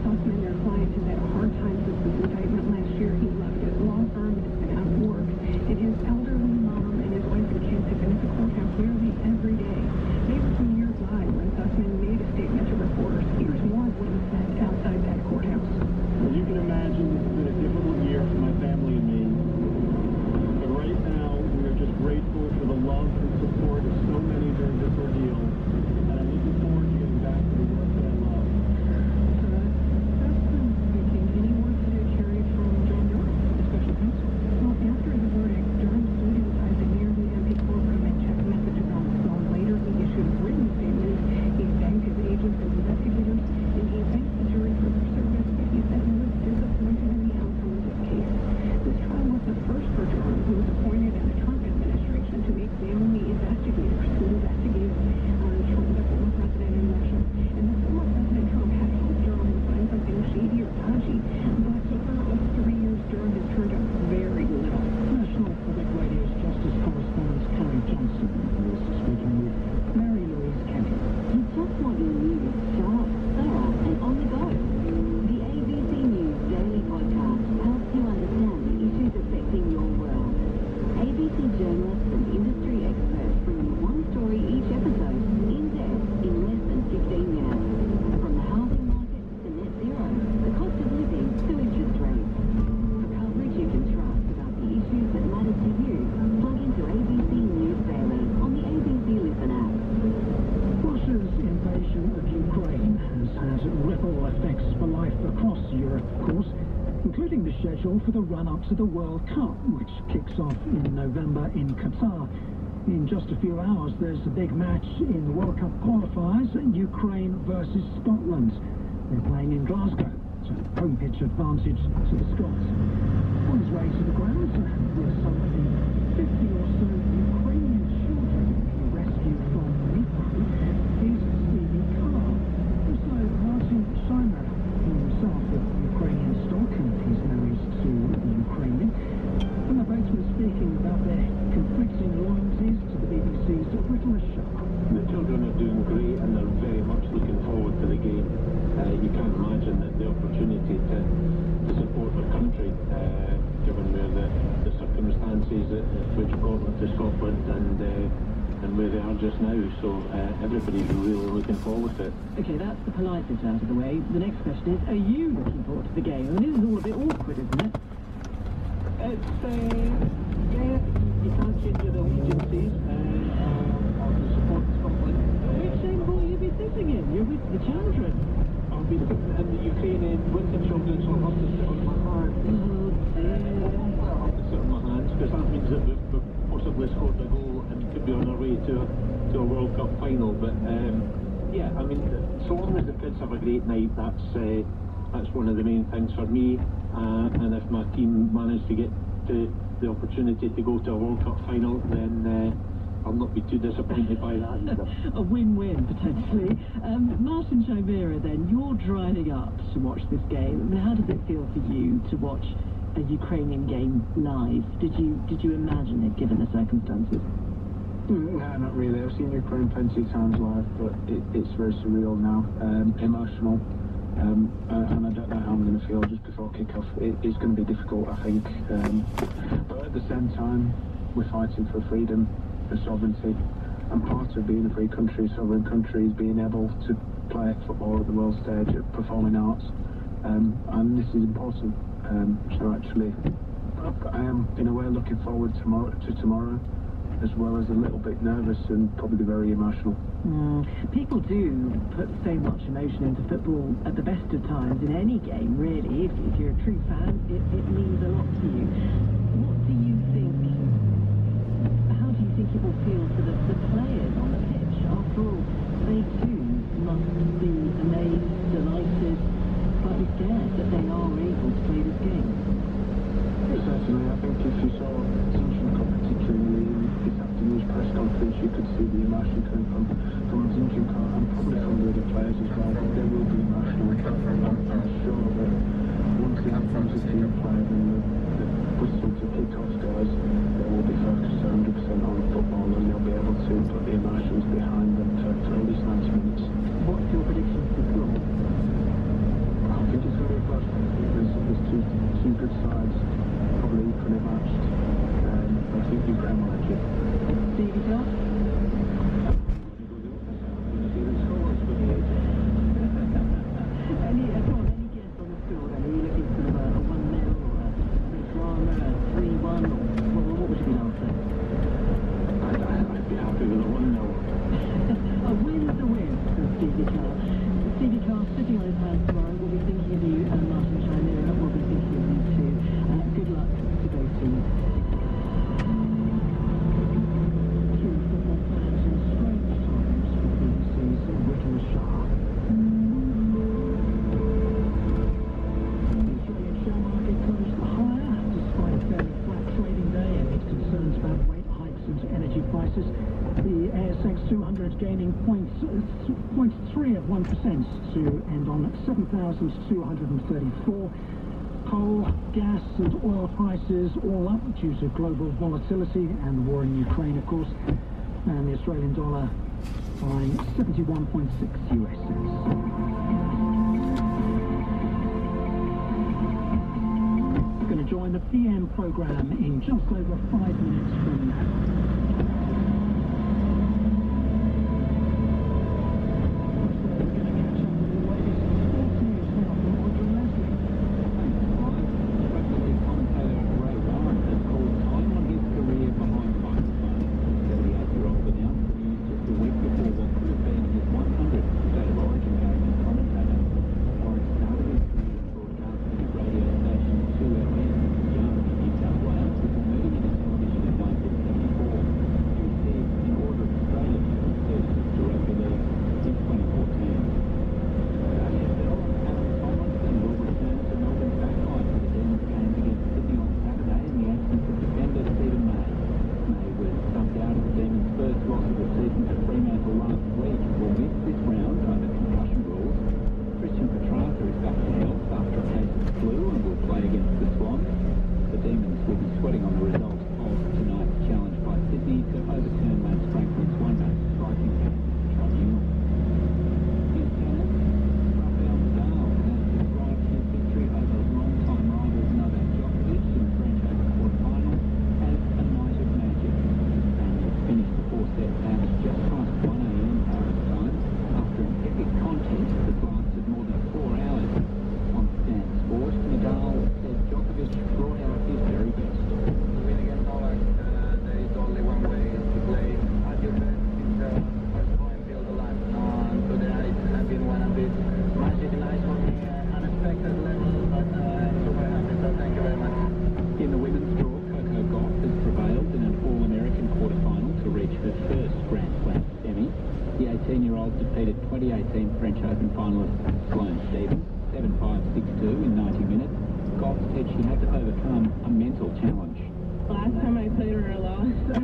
Sussman, their client, has had a hard time since this indictment last year. He left his law firm and has been out of work. And his elderly mom and his wife and kids have been at the courthouse nearly every day. They were nearby when Sussman made a statement to reporters. Here's more of what he said outside that courthouse. As you can imagine, this has been a difficult year for my family and me. But right now, we are just grateful for the love and support of so many during this ordeal. And I'm looking forward to getting back to the work that I love. For the run-up to the World Cup, which kicks off in November in Qatar. In just a few hours, there's a big match in the World Cup qualifiers, Ukraine versus Scotland. They're playing in Glasgow, so home pitch advantage to the Scots. On his way to the grounds were some of the 50 or so Ukrainian children he rescued from Dnipro. He's Stevie Carr. Also, Martin Scheimer, himself of Ukrainian stock, and he's married to the Ukrainian. And they both were speaking about their conflicting loyalties to the BBC's British show. The children are doing great and they're very much looking forward to the game. You can't imagine that the opportunity to support their country, given where the circumstances which brought them to Scotland and where they are just now. So everybody's really looking forward to it. Okay, that's the polite bit out of the way. The next question is, are you looking forward to the game? I mean, this is all a bit awkward, isn't it? It's, yeah, you can't change your allegiances or to support Scotland. Which symbol will you be sitting in? You're with the children. I'll be sitting in the Ukrainian with the children, so I'll have to sit on my hand. I'll have to sit on my hands, because that means that we've possibly scored a goal and could be on our way to a World Cup final. But yeah, I mean, so long as the kids have a great night, that's one of the main things for me. And if my team manage to get the opportunity to go to a World Cup final, then I'll not be too disappointed by that either. A win-win, potentially. Martin Scheimer, then, you're driving up to watch this game. I mean, how does it feel for you to watch a Ukrainian game live? Did you imagine it, given the circumstances? No, not really. I've seen Ukraine plenty of times live, but it's very surreal now, emotional. And I don't know how I'm going to feel just before kick-off. It's going to be difficult, I think. But at the same time, we're fighting for freedom, for sovereignty. And part of being a free country, sovereign country, is being able to play football at the world stage, at performing arts. And this is important. So actually, I am, in a way, looking forward to tomorrow. as well as a little bit nervous and probably very emotional. People do put so much emotion into football at the best of times in any game, really. If you're a true fan, it means a lot to you. What do you think, how do you think it will feel for the players on the pitch? After all, they too must be amazed, delighted, slightly scared that they are able to play this game. Certainly, I think if you saw Zinchenko particularly in this afternoon's press conference, you could see the emotion coming from Zinchenko and probably from the other players as well. They will be emotional. I'm sure that once the anthems are being played and the whistle to kick off goes, they will be focused 100% on football and they'll be able to put the emotions behind them to at least 90 minutes. What's your prediction for the score? I think it's going to be a close one. There's two good sides, probably equally matched. I think the Graham will edge it. Stevie Jones? Any guess on the score? Are you looking for a 1-0 or a drama, a 3-1, or what would you be after? I'd be happy with a 1-0. A win's a win for Stevie Carr. Stevie Carr sitting on his hands tomorrow. We'll be thinking of you, and Martin Chinera will be thinking of you too. Good luck to both teams. True football fans in strange times for the BBC's Wickham Shah. The Australian share market closed higher despite a fairly flat trading day amid concerns about rate hikes and energy prices. The ASX 200 gaining 0.3 of 1% to end on 7,234. Coal, gas and oil prices all up due to global volatility and the war in Ukraine, of course. And the Australian dollar buying 71.6 US cents. Going to join the PM programme in just over 5 minutes from now. defeated 2018 French Open finalist Sloane Stephens 7-5-6-2 in 90 minutes. Goff said she had to overcome a mental challenge. Last time I played her, I lost, so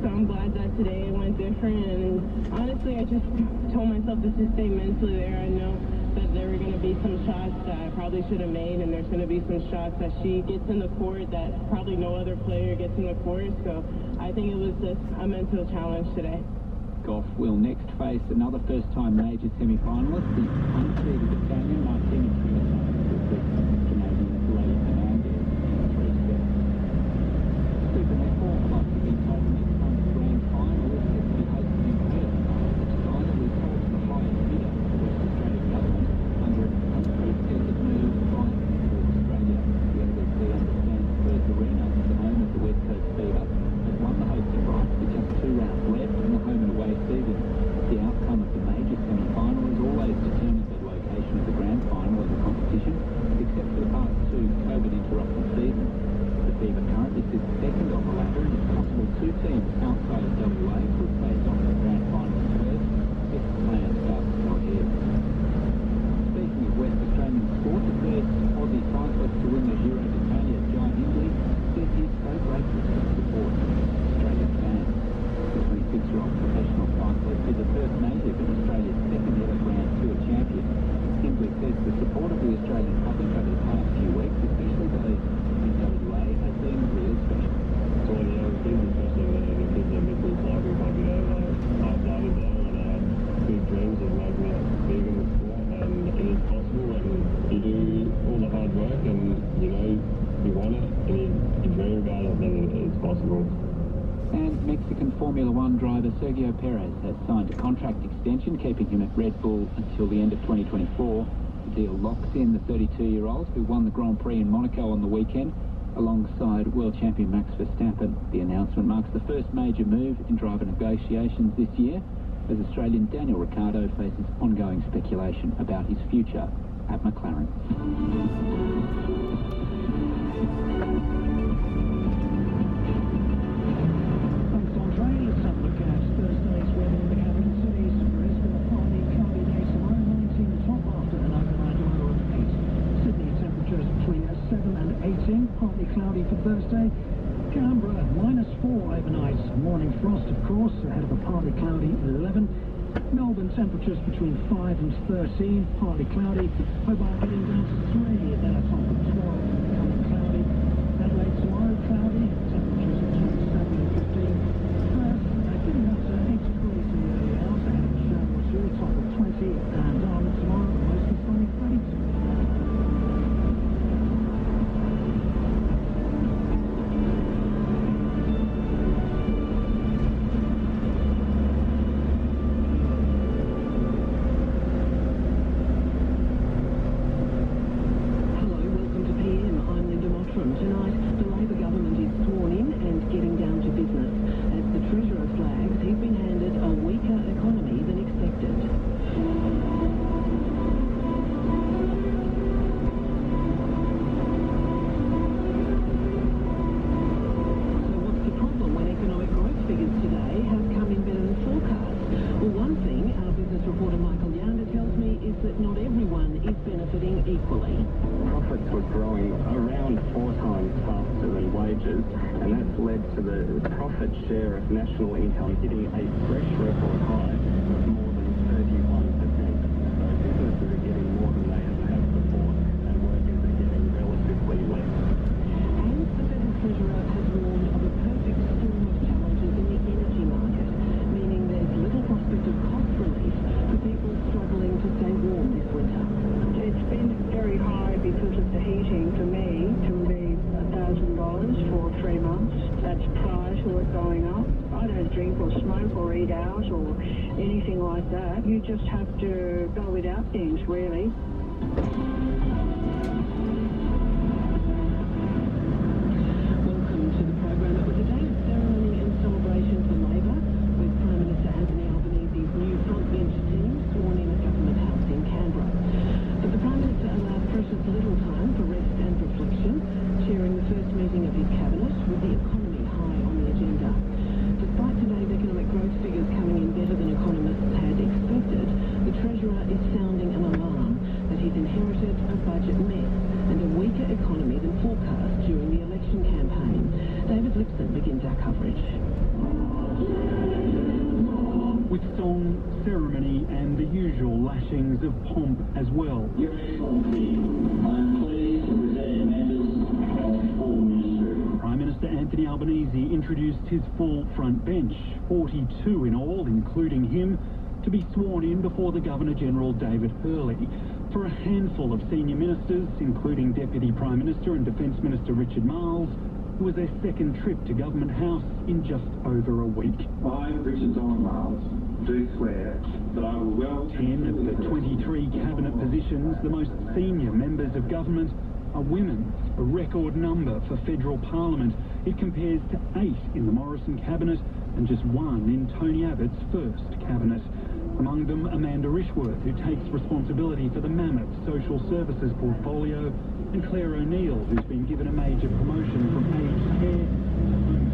I'm glad that today it went different. And honestly, I just told myself to just stay mentally there. I know that there were going to be some shots that I probably should have made, and there's going to be some shots that she gets in the court that probably no other player gets in the court. So I think it was just a mental challenge today. Goff will next face another first-time major semi-finalist, the unseeded Italian Martina Canadian Lady Hernandez in 3 sets. Super Netball Club to be told next month's grand final is set to be hosted in Perth. The designer was told the highest bidder, the West Australian government, under an unprecedented move by Australia. The NBC understands Perth Arena, the home of the West Coast Fever, has won the hosting rights for driver Sergio Perez has signed a contract extension, keeping him at Red Bull until the end of 2024. The deal locks in the 32-year-old who won the Grand Prix in Monaco on the weekend, alongside world champion Max Verstappen. The announcement marks the first major move in driver negotiations this year, as Australian Daniel Ricciardo faces ongoing speculation about his future at McLaren. Thanks, Andre. Let's have a look at Thursday's weather in the capital cities. Brisbane, a partly cloudy day tomorrow, 19 the top after an overnight low of 8. Sydney, temperatures between 7 and 18, partly cloudy for Thursday. Canberra, -4 overnight. Morning frost, of course, ahead of a partly cloudy 11. Melbourne, temperatures between 5 and 13, partly cloudy. Hobart getting down to 3, then a top of 12, becoming cloudy. Adelaide tomorrow, cloudy, temperatures between 7 and 15. Perth, getting up to 8 degrees in the early hours, ahead of a shower or two, top of 20. And Darwin tomorrow, mostly sunny, 32. Tonight, the Labor government is sworn in and getting down to business. As the Treasurer flags, he's been handed a weaker economy than expected. So what's the problem when economic growth figures today have come in better than forecast? Well, one thing our business reporter Michael Yander tells me is that not everyone is benefiting equally. Profits were growing around 4 times faster than wages, and that's led to the profit share of national income hitting a fresh record high of more than 31%. So businesses are getting more than they ever have before, and workers are getting relatively less. And the Federal Treasurer has warned of a perfect storm of challenges in the energy market, meaning there's little prospect of cost relief for people struggling to stay warm this winter. It's been very high because of the heating for me to be $1,000 for 3 months. That's prior to it going up. I don't drink or smoke or eat out or anything like that. You just have to go without things, really. Welcome to the program. It was a day of ceremony and celebration for Labor, with Prime Minister Anthony Albanese's new frontbench team sworn in at Government House in Canberra. But the Prime Minister allowed precious little time for rest and reflection, chairing the first meeting of his cabinet with the economy high on the agenda. Despite today's economic growth figures coming in better than economists had expected, the Treasurer is sounding an alarm that he's inherited a budget mess and a weaker economy than forecast during the election campaign. David Lipson begins our coverage. With song, ceremony and the usual lashings of pomp as well. Your Excellency, I am pleased to present members of full ministry. Prime Minister Anthony Albanese introduced his full front bench, 42 in all, including him, to be sworn in before the Governor-General David Hurley. For a handful of senior ministers, including Deputy Prime Minister and Defence Minister Richard Marles, it was their second trip to Government House in just over a week. I, Richard Donald Marles, do swear that I will well... 10 of the 23 cabinet positions, the most senior members of government, are women, a record number for federal parliament. It compares to 8 in the Morrison cabinet and just 1 in Tony Abbott's first cabinet. Among them, Amanda Rishworth, who takes responsibility for the mammoth social services portfolio, and Claire O'Neill, who's been given a major promotion from aged care to home